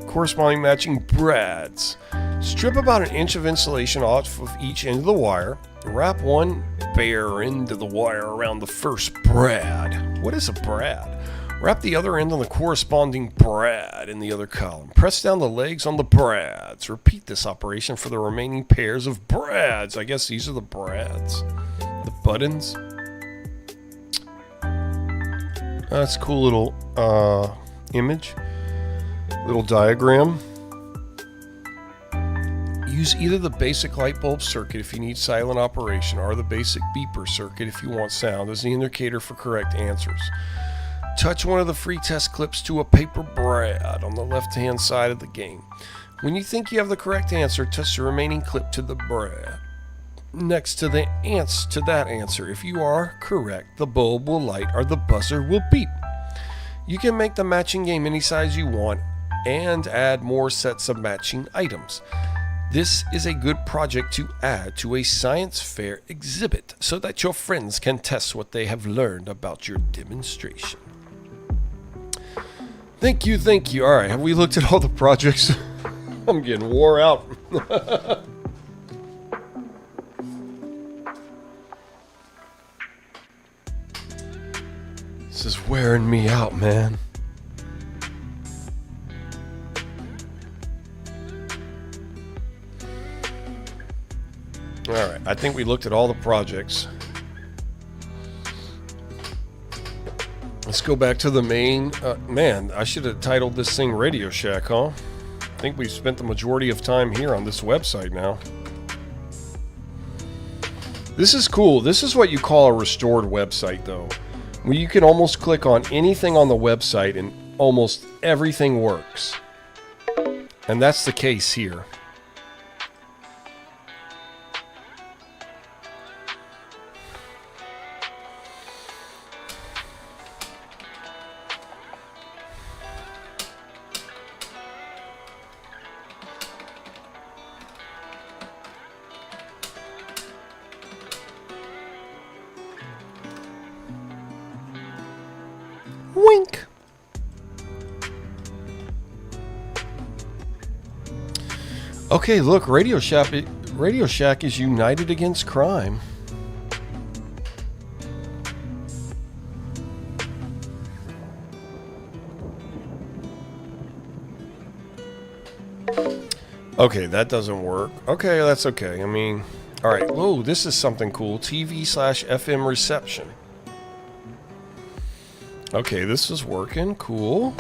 corresponding matching brads. Strip about 1 inch of insulation off of each end of the wire. Wrap one bare end of the wire around the first brad. What is a brad? Wrap the other end on the corresponding brad in the other column. Press down the legs on the brads. Repeat this operation for the remaining pairs of brads. I guess these are the brads. The buttons. That's a cool little image. Little diagram. Use either the basic light bulb circuit if you need silent operation or the basic beeper circuit if you want sound as the indicator for correct answers. Touch one of the free test clips to a paper brad on the left-hand side of the game. When you think you have the correct answer, touch the remaining clip to the brad next to the that answer. If you are correct, the bulb will light or the buzzer will beep. You can make the matching game any size you want and add more sets of matching items. This is a good project to add to a science fair exhibit so that your friends can test what they have learned about your demonstration. Thank you, thank you. Alright, have we looked at all the projects? I'm getting wore out. This is wearing me out, man. Alright, I think we looked at all the projects. Let's go back to the main... man, I should have titled this thing Radio Shack, huh? think we've spent the majority of time here on this website now. This is cool. This is what you call a restored website, though, where you can almost click on anything on the website and almost everything works. And that's the case here. Wink. Okay, look, Radio Shack is united against crime. Okay, that doesn't work. Okay, that's okay. I mean, all right. Whoa, this is something cool. TV/FM reception. Okay, this is working. Cool.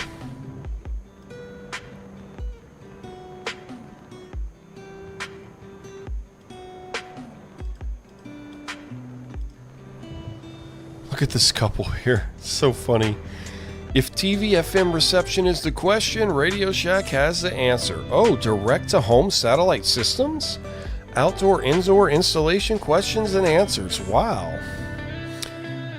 Look at this couple here. It's so funny. If TV/FM reception is the question, Radio Shack has the answer. Oh, direct-to-home satellite systems? Outdoor-indoor installation questions and answers. Wow.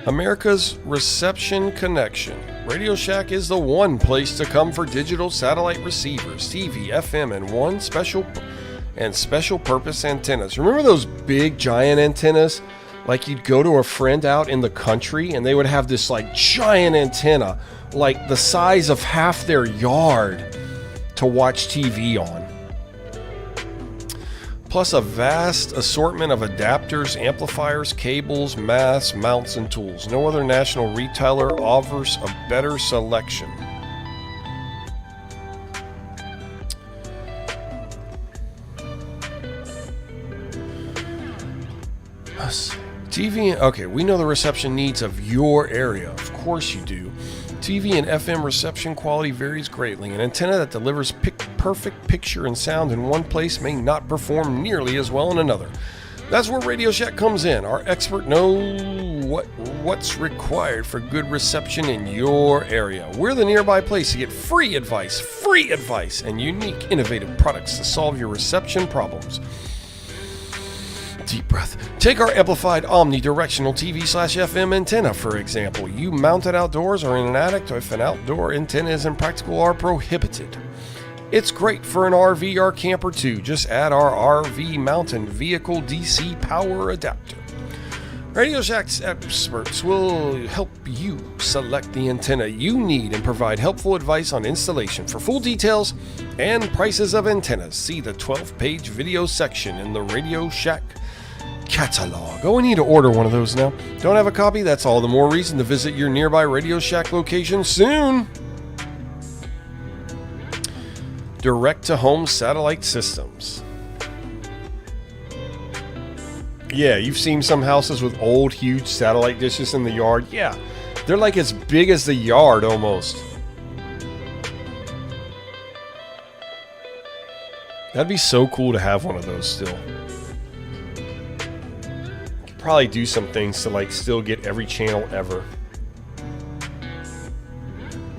America's reception connection. Radio Shack is the one place to come for digital satellite receivers, TV, FM, and one special purpose antennas. Remember those big giant antennas? Like you'd go to a friend out in the country and they would have this like giant antenna, like the size of half their yard to watch TV on. Plus a vast assortment of adapters, amplifiers, cables, masts, mounts, and tools. No other national retailer offers a better selection. TV, okay, we know the reception needs of your area. Of course you do. TV and FM reception quality varies greatly. An antenna that delivers perfect picture and sound in one place may not perform nearly as well in another. That's where Radio Shack comes in. Our expert knows what's required for good reception in your area. We're the nearby place to get free advice, and unique, innovative products to solve your reception problems. Deep breath. Take our amplified omnidirectional TV/FM antenna, for example. You mount it outdoors or in an attic if an outdoor antenna is impractical or prohibited. It's great for an RV or camper too. Just add our RV mountain vehicle DC power adapter. Radio Shack's experts will help you select the antenna you need and provide helpful advice on installation. For full details and prices of antennas, see the 12-page video section in the Radio Shack catalog. Oh, we need to order one of those now. Don't have a copy? That's all the more reason to visit your nearby Radio Shack location soon. Direct-to-home satellite systems. Yeah, you've seen some houses with old, huge satellite dishes in the yard. Yeah, they're like as big as the yard almost. That'd be so cool to have one of those still. Probably do some things to like still get every channel ever.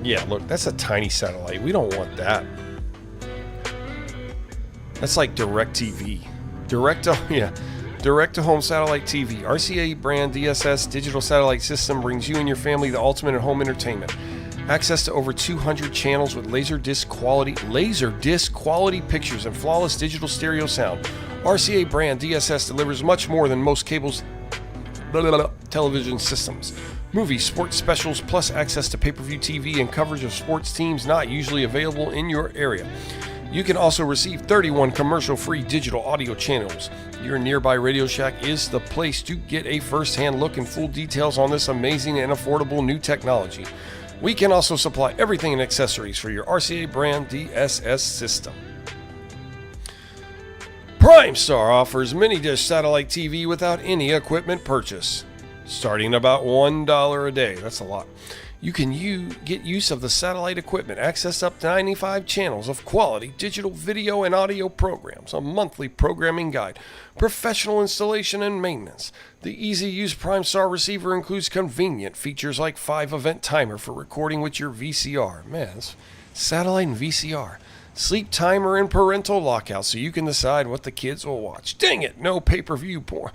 Yeah, look, that's a tiny satellite. We don't want that. That's like DirecTV. Direct-to-home satellite TV. RCA brand DSS digital satellite system brings you and your family the ultimate at home entertainment. Access to over 200 channels with laserdisc quality pictures and flawless digital stereo sound. RCA brand DSS delivers much more than most cables television systems. Movies, sports specials, plus access to pay-per-view TV and coverage of sports teams not usually available in your area. You can also receive 31 commercial-free digital audio channels. Your nearby Radio Shack is the place to get a first-hand look and full details on this amazing and affordable new technology. We can also supply everything and accessories for your RCA brand DSS system. PrimeStar offers mini-dish satellite TV without any equipment purchase, starting about $1 a day. That's a lot. You can get use of the satellite equipment, access up to 95 channels of quality digital video and audio programs, a monthly programming guide, professional installation and maintenance. The easy-use PrimeStar receiver includes convenient features like 5-event timer for recording with your VCR. Man, that's satellite and VCR. Sleep timer and parental lockout so you can decide what the kids will watch. Dang it, no pay-per-view porn.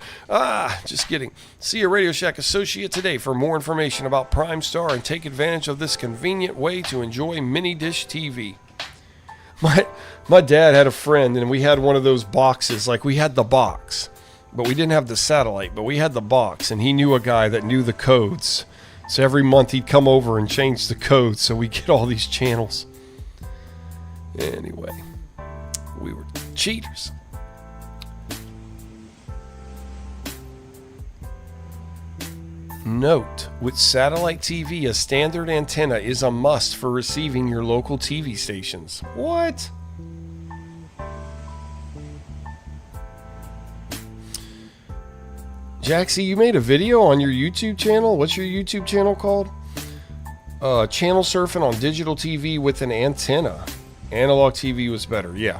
Just kidding. See your Radio Shack associate today for more information about PrimeStar and take advantage of this convenient way to enjoy mini dish TV. My dad had a friend and we had one of those boxes, like we had the box, but we didn't have the satellite, but we had the box, and he knew a guy that knew the codes. So every month he'd come over and change the codes so we get all these channels. Anyway, we were cheaters. Note, with satellite TV, a standard antenna is a must for receiving your local TV stations. What? Jaxie, you made a video on your YouTube channel? What's your YouTube channel called? Channel surfing on digital TV with an antenna. Analog TV was better, yeah.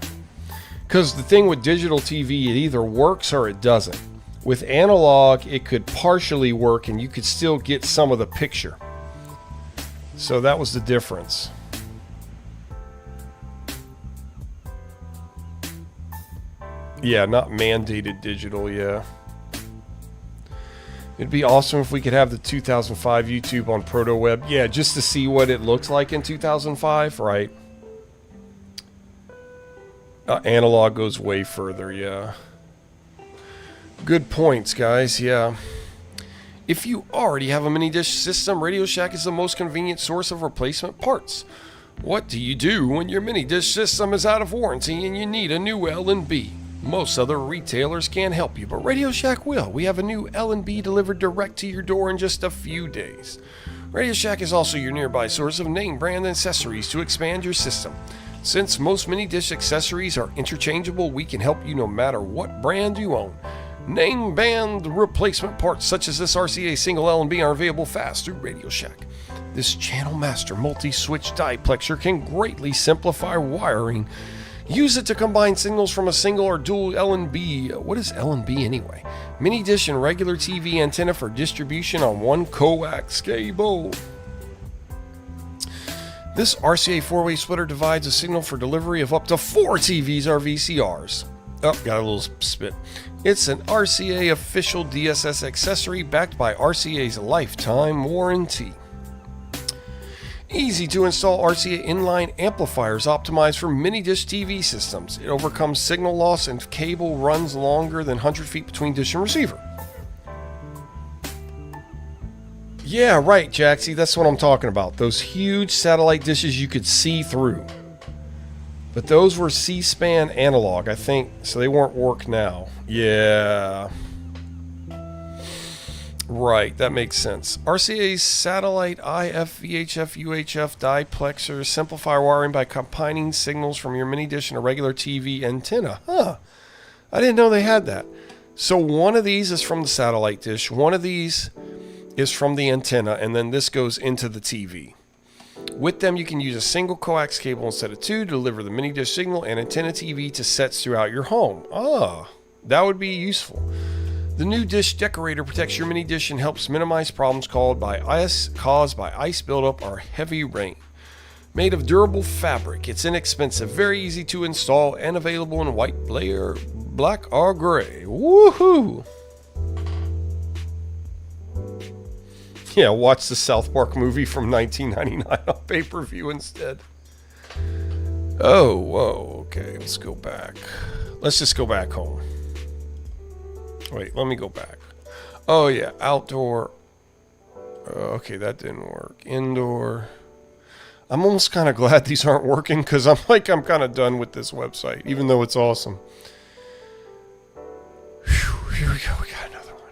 Because the thing with digital TV, it either works or it doesn't. With analog, it could partially work and you could still get some of the picture. So that was the difference. Yeah, not mandated digital, yeah. It'd be awesome if we could have the 2005 YouTube on Protoweb. Yeah, just to see what it looks like in 2005, right? Analog goes way further, yeah. Good points, guys, yeah. If you already have a mini dish system, Radio Shack is the most convenient source of replacement parts. What do you do when your mini dish system is out of warranty and you need a new L&B? Most other retailers can't help you, but Radio Shack will. We have a new L&B delivered direct to your door in just a few days. Radio Shack is also your nearby source of name brand accessories to expand your system. Since most mini dish accessories are interchangeable, we can help you no matter what brand you own. Name brand replacement parts such as this RCA single L&B are available fast through Radio Shack. This Channel Master multi-switch diplexer can greatly simplify wiring. Use it to combine signals from a single or dual L&B. What is L&B anyway? Mini dish and regular TV antenna for distribution on one coax cable. This RCA 4-way splitter divides a signal for delivery of up to 4 TVs or VCRs. Oh, got a little spit. It's an RCA official DSS accessory backed by RCA's lifetime warranty. Easy to install RCA inline amplifiers optimized for mini dish TV systems. It overcomes signal loss and cable runs longer than 100 feet between dish and receiver. Yeah, right, Jaxie, that's what I'm talking about. Those huge satellite dishes you could see through. But those were C-SPAN analog, I think, so they won't work now. Yeah. Right, that makes sense. RCA's satellite IF, VHF, UHF diplexers simplify wiring by combining signals from your mini dish and a regular TV antenna. Huh. I didn't know they had that. So one of these is from the satellite dish, one of these is from the antenna, and then this goes into the TV. With them, you can use a single coax cable instead of 2 to deliver the mini dish signal and antenna TV to sets throughout your home. That would be useful. The new dish decorator protects your mini dish and helps minimize problems caused by ice buildup or heavy rain. Made of durable fabric, it's inexpensive, very easy to install, and available in white, black, or gray. Woohoo! Yeah, watch the South Park movie from 1999 on pay-per-view instead. Oh, whoa, okay, let's go back. Let's just go back home. Wait, let me go back. Oh, yeah, outdoor. Okay, that didn't work. Indoor. I'm almost kind of glad these aren't working because I'm kind of done with this website, even though it's awesome. Whew, here we go, we got another one.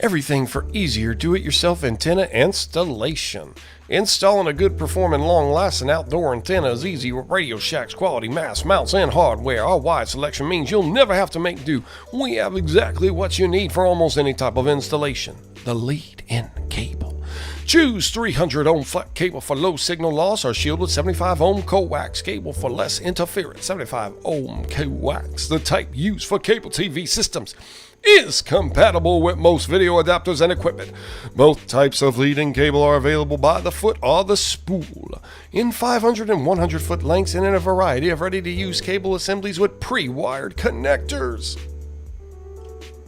Everything for easier do-it-yourself antenna installation. Installing a good performing, long-lasting outdoor antenna is easy with Radio Shack's quality mass mounts and hardware. Our wide selection means you'll never have to make do. We have exactly what you need for almost any type of installation. The lead-in cable. Choose 300 ohm flat cable for low signal loss or shield with 75 ohm coax cable for less interference. 75 ohm coax, the type used for cable TV systems, is compatible with most video adapters and equipment. Both types of lead-in cable are available by the foot or the spool in 500 and 100 foot lengths and in a variety of ready-to-use cable assemblies with pre-wired connectors.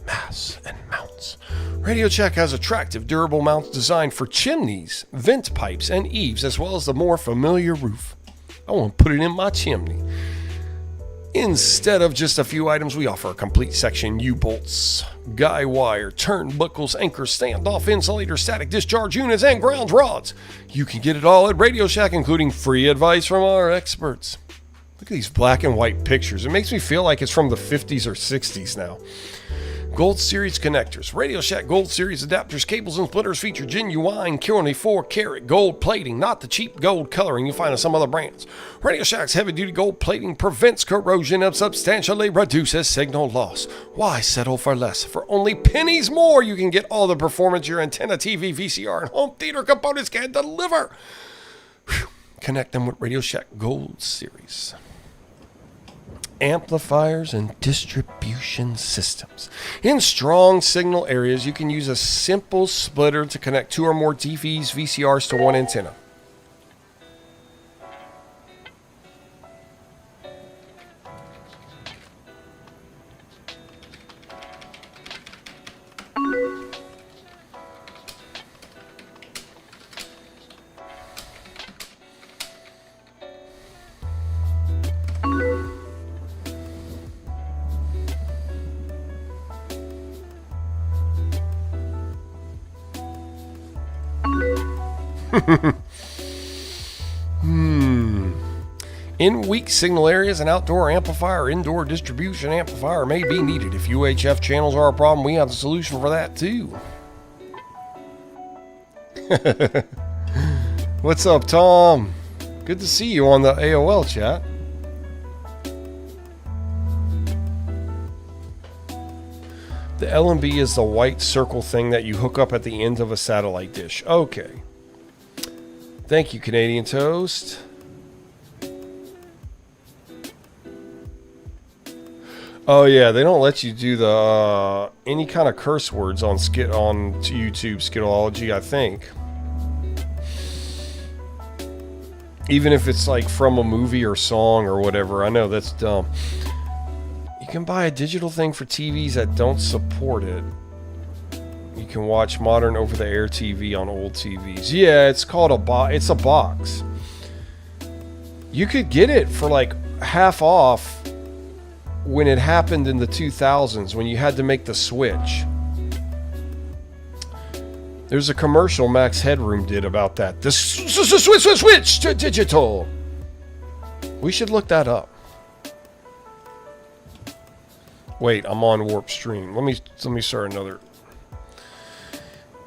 Mass and mounts. Radio Shack has attractive, durable mounts designed for chimneys, vent pipes, and eaves, as well as the more familiar roof. I want to put it in my chimney. Instead of just a few items, we offer a complete section: U-bolts, guy wire, turnbuckles, anchor, standoff, insulator, static discharge units, and ground rods. You can get it all at Radio Shack, including free advice from our experts. Look at these black and white pictures. It makes me feel like it's from the 50s or 60s now. Gold Series connectors. Radio Shack Gold Series adapters, cables, and splitters feature genuine 24-karat gold plating, not the cheap gold coloring you find in some other brands. Radio Shack's heavy-duty gold plating prevents corrosion and substantially reduces signal loss. Why settle for less? For only pennies more, you can get all the performance your antenna, TV, VCR, and home theater components can deliver. Whew. Connect them with Radio Shack Gold Series. Amplifiers and distribution systems. In strong signal areas, you can use a simple splitter to connect 2 or more TVs, VCRs to one antenna. In weak signal areas, an outdoor amplifier or indoor distribution amplifier may be needed. If UHF channels are a problem, we have the solution for that too. What's up, Tom? Good to see you on the AOL chat. The LMB is the white circle thing that you hook up at the end of a satellite dish. Okay. Thank you, Canadian Toast. Oh yeah, they don't let you do the any kind of curse words on YouTube Skitology, I think. Even if it's like from a movie or song or whatever. I know that's dumb. You can buy a digital thing for TVs that don't support it. You can watch modern over-the-air TV on old TVs. Yeah, it's called it's a box. You could get it for like half off when it happened in the 2000s, when you had to make the switch. There's a commercial Max Headroom did about that. The switch to digital. We should look that up. Wait, I'm on Warp Stream. Let me start another.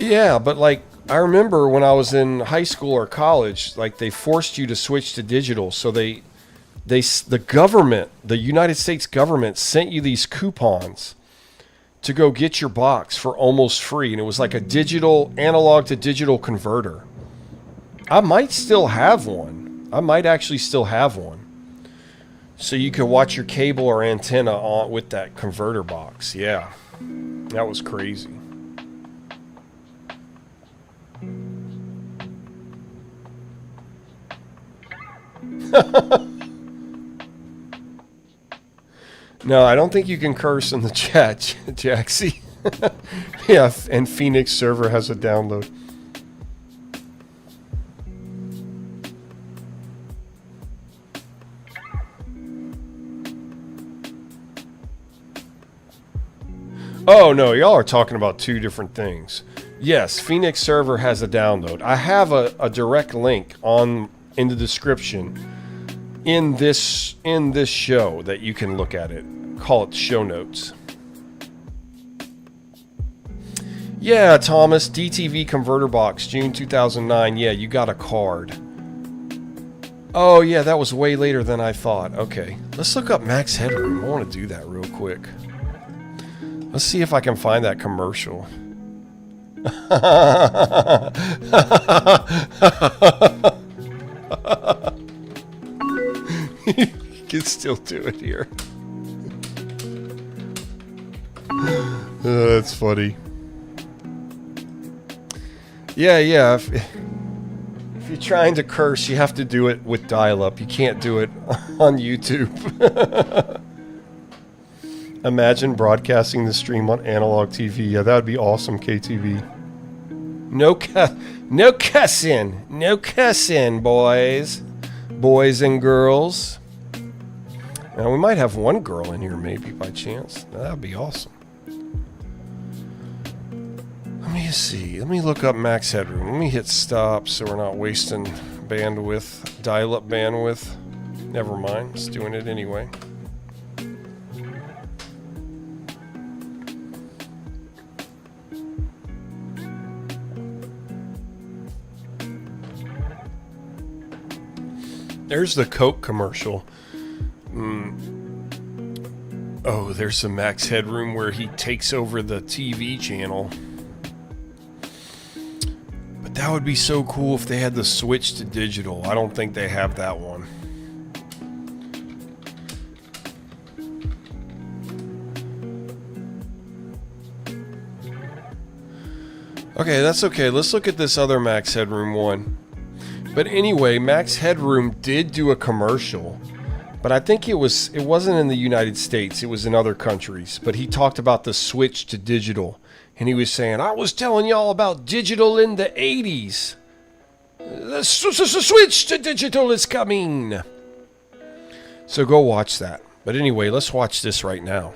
Yeah, but like I remember when I was in high school or college, like they forced you to switch to digital. So the government, the United States government, sent you these coupons to go get your box for almost free, and it was like a digital analog to digital converter. I might still have one. I might actually still have one. So you could watch your cable or antenna on with that converter box. Yeah, that was crazy. No, I don't think you can curse in the chat, Jaxie. Yeah, and Phoenix server has a download. Oh no, y'all are talking about two different things. Yes, Phoenix server has a download. I have a direct link in the description in this show that you can look at it. Call it show notes. Yeah, Thomas, DTV converter box, June 2009. Yeah, you got a card. Oh, yeah, that was way later than I thought. Okay, let's look up Max Headroom. I want to do that real quick. Let's see if I can find that commercial. You can still do it here. That's funny. Yeah. If you're trying to curse, you have to do it with dial-up. You can't do it on YouTube. Imagine broadcasting the stream on analog TV. Yeah, that would be awesome, KTV. No cussing. No cussing, boys. Boys and girls. Now, we might have one girl in here, maybe, by chance. That would be awesome. Let me see. Let me look up Max Headroom. Let me hit stop so we're not wasting bandwidth, dial-up bandwidth. Never mind. It's doing it anyway. There's the Coke commercial. Oh, there's the Max Headroom where he takes over the TV channel. But that would be so cool if they had the switch to digital. I don't think they have that one. Okay, that's okay. Let's look at this other Max Headroom one. But anyway, Max Headroom did do a commercial, but I think it wasn't in the United States, it was in other countries. But he talked about the switch to digital, and he was saying, I was telling y'all about digital in the 80s. The switch to digital is coming. So go watch that. But anyway, let's watch this right now.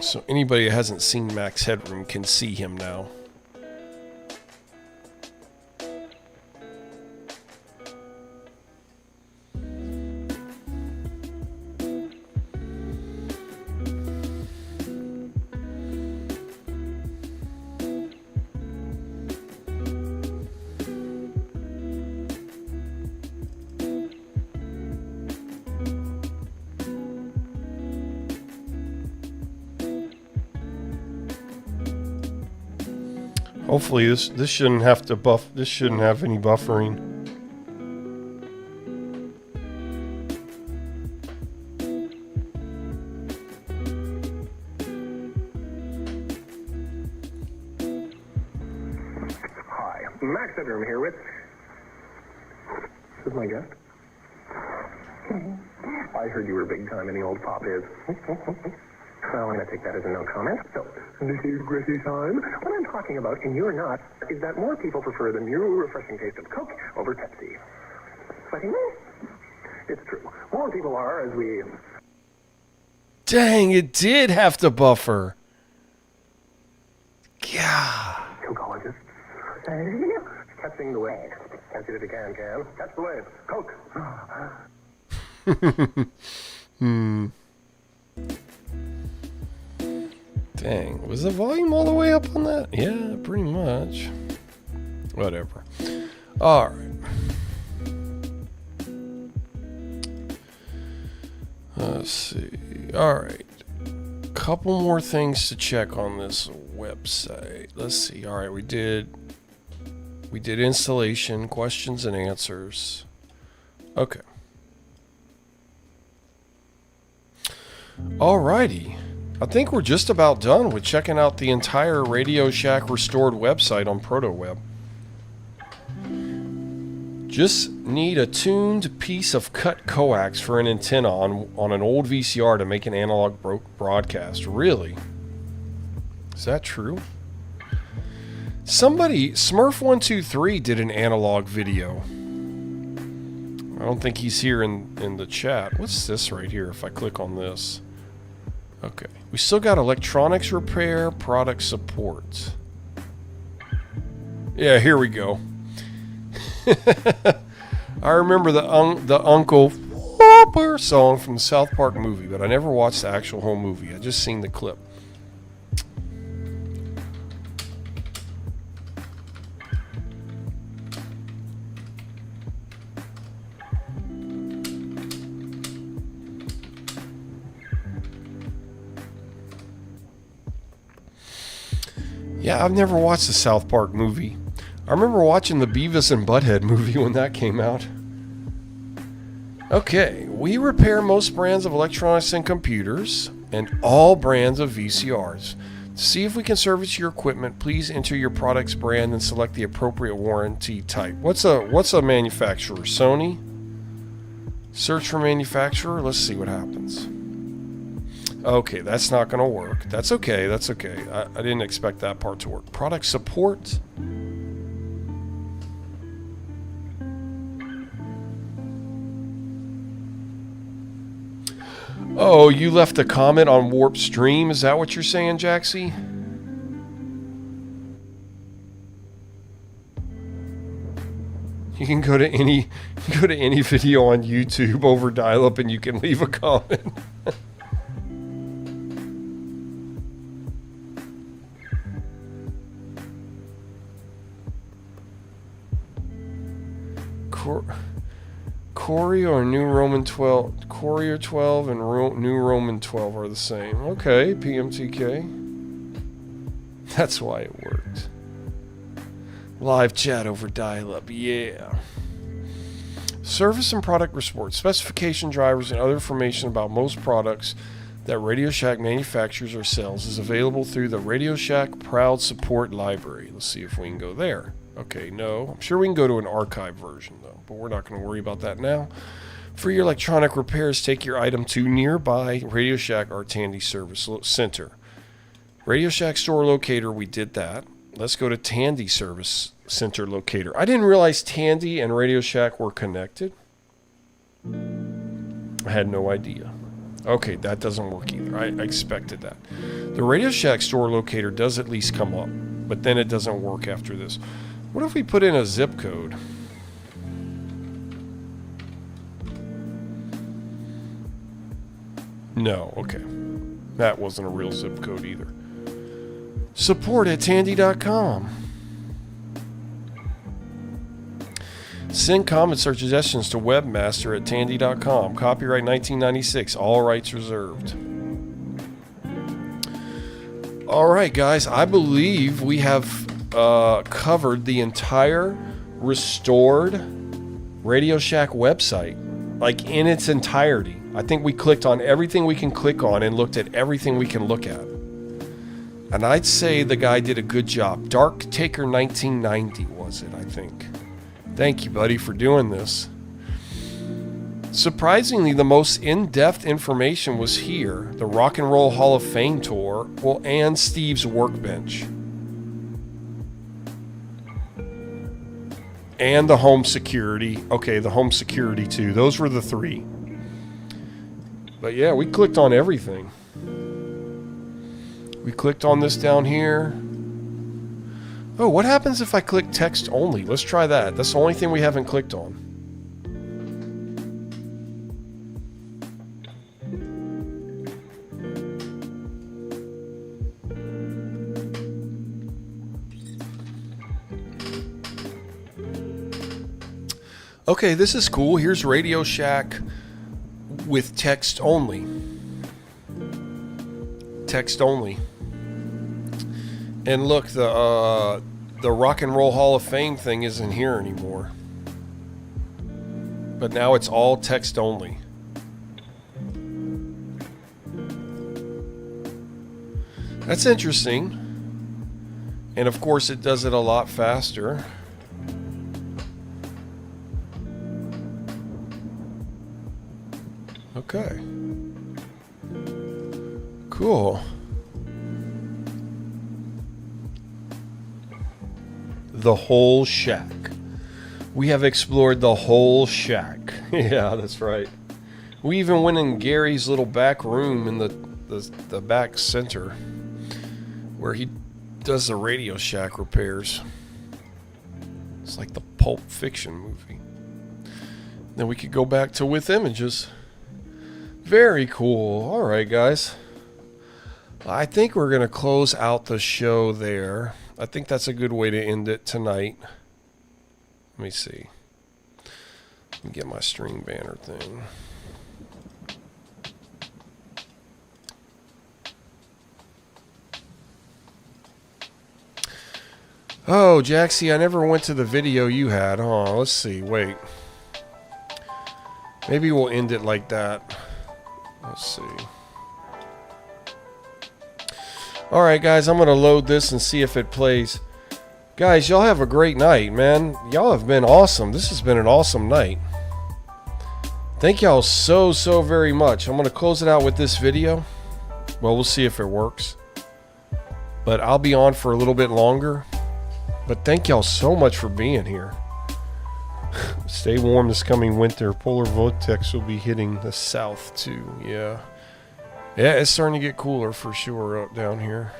So anybody that hasn't seen Max Headroom can see him now. Hopefully this shouldn't have to this shouldn't have any buffering. Hi, Max Headroom here with... This is my guest. I heard you were big time in the old pop is. Well, I'm going to take that as a no comment. So, nitty-gritty time. What I'm talking about, and you're not, is that more people prefer the new refreshing taste of Coke over Pepsi. Exciting? It's true. More people are, as we... Dang, it did have to buffer. God. Cokeologists. Catching the wave. Can't see that you can. Catch the wave. Coke. Dang, was the volume all the way up on that? Yeah, pretty much. Whatever. Alright. Let's see. Alright. Couple more things to check on this website. Let's see. Alright, we did installation, questions and answers. Okay. Alrighty. I think we're just about done with checking out the entire Radio Shack restored website on Protoweb. Just need a tuned piece of cut coax for an antenna on an old VCR to make an analog broadcast. Really? Is that true? Somebody, Smurf123 did an analog video. I don't think he's here in the chat. What's this right here if I click on this? Okay. We still got electronics repair, product support. Yeah, here we go. I remember the uncle. What? Super song from the South Park movie, but I never watched the actual whole movie. I just seen the clip. Yeah, I've never watched the South Park movie. I remember watching the Beavis and Butthead movie when that came out. Okay, we repair most brands of electronics and computers and all brands of VCRs. To see if we can service your equipment, please enter your product's brand and select the appropriate warranty type. What's a manufacturer? Sony? Search for manufacturer. Let's see what happens. Okay, that's not going to work. That's okay. That's okay. I didn't expect that part to work. Product support. Oh, you left a comment on Warp Stream. Is that what you're saying, Jaxie? You can go to any video on YouTube over dial-up and you can leave a comment. Corey or New Roman 12, Courier 12 and New Roman 12 are the same. Okay, PMTK. That's why it worked. Live chat over dial-up, yeah. Service and product support, specification drivers, and other information about most products that Radio Shack manufactures or sells is available through the Radio Shack Proud Support Library. Let's see if we can go there. Okay, no. I'm sure we can go to an archive version, though, but we're not going to worry about that now. For your electronic repairs, take your item to nearby Radio Shack or Tandy Service Center. Radio Shack Store Locator, we did that. Let's go to Tandy Service Center Locator. I didn't realize Tandy and Radio Shack were connected. I had no idea. Okay, that doesn't work either. I expected that. The Radio Shack Store Locator does at least come up, but then it doesn't work after this. What if we put in a zip code? No, okay. That wasn't a real zip code either. Support at Tandy.com. Send comments or suggestions to webmaster at Tandy.com. Copyright 1996. All rights reserved. All right, guys. I believe we have covered the entire restored Radio Shack website, like in its entirety. I think we clicked on everything we can click on and looked at everything we can look at. And I'd say the guy did a good job. Dark Taker 1990 was it, I think. Thank you, buddy, for doing this. Surprisingly, the most in-depth information was here. The Rock and Roll Hall of Fame tour, well, and Steve's workbench. And the home security. Okay, the home security too. Those were the three. But yeah, we clicked on everything. We clicked on this down here. Oh, what happens if I click text only? Let's try that. That's the only thing we haven't clicked on. Okay, this is cool. Here's Radio Shack with text only. Text only. And look, the Rock and Roll Hall of Fame thing isn't here anymore. But now it's all text only. That's interesting. And of course it does it a lot faster. Okay. Cool. The whole shack. We have explored the whole shack. Yeah, that's right. We even went in Gary's little back room in the back center where he does the Radio Shack repairs. It's like the Pulp Fiction movie. Then we could go back to With Images. Very cool. All right, guys. I think we're going to close out the show there. I think that's a good way to end it tonight. Let me see. Let me get my string banner thing. Oh, Jaxie, I never went to the video you had. Oh, let's see. Wait. Maybe we'll end it like that. Let's see. Alright, guys, I'm going to load this and see if it plays. Guys, y'all have a great night, man. Y'all have been awesome. This has been an awesome night. Thank y'all so very much. I'm going to close it out with this video. Well, we'll see if it works. But I'll be on for a little bit longer. But thank y'all so much for being here. Stay warm this coming winter. Polar vortex will be hitting the south too. Yeah, it's starting to get cooler for sure up down here.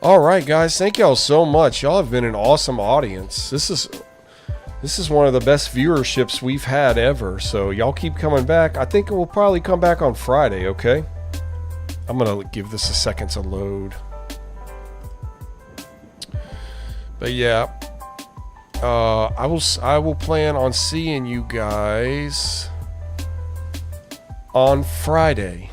All right, guys, thank y'all so much. Y'all have been an awesome audience. This is one of the best viewerships we've had ever. So y'all keep coming back. I think it will probably come back on Friday. Okay, I'm gonna give this a second to load. But yeah, I will plan on seeing you guys on Friday.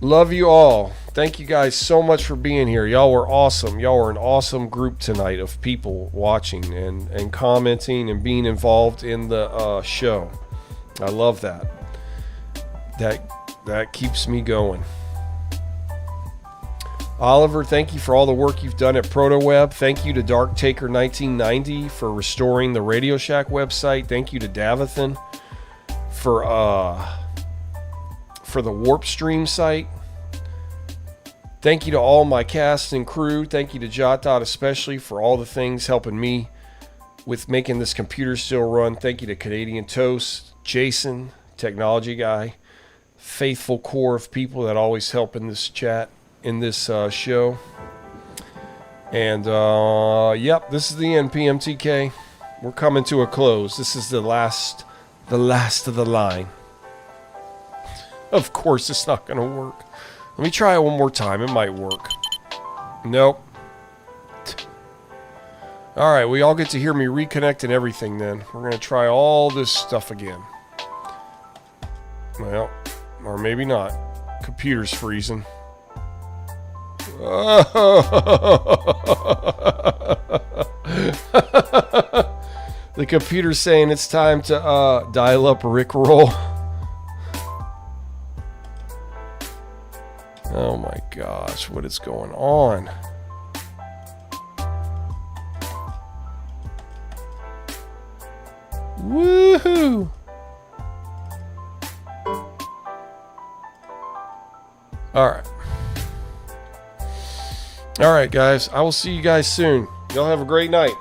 Love you all. Thank you guys so much for being here. Y'all were awesome. Y'all were an awesome group tonight of people watching and commenting and being involved in the show. I love that. That keeps me going. Oliver, thank you for all the work you've done at Protoweb. Thank you to Darktaker1990 for restoring the Radio Shack website. Thank you to Davathan for the Warp Stream site. Thank you to all my cast and crew. Thank you to JotDot especially for all the things helping me with making this computer still run. Thank you to Canadian Toast, Jason, technology guy, faithful core of people that always help in this chat. In this show. And yep, this is the end, PMTK. We're coming to a close. This is the last of the line. Of course it's not gonna work. Let me try it one more time. It might work. Nope. Alright, we all get to hear me reconnect and everything then. We're gonna try all this stuff again. Well, or maybe not. Computer's freezing. The computer's saying it's time to dial up Rickroll. Oh my gosh, what is going on? Woohoo! Alright. Alright, guys. I will see you guys soon. Y'all have a great night.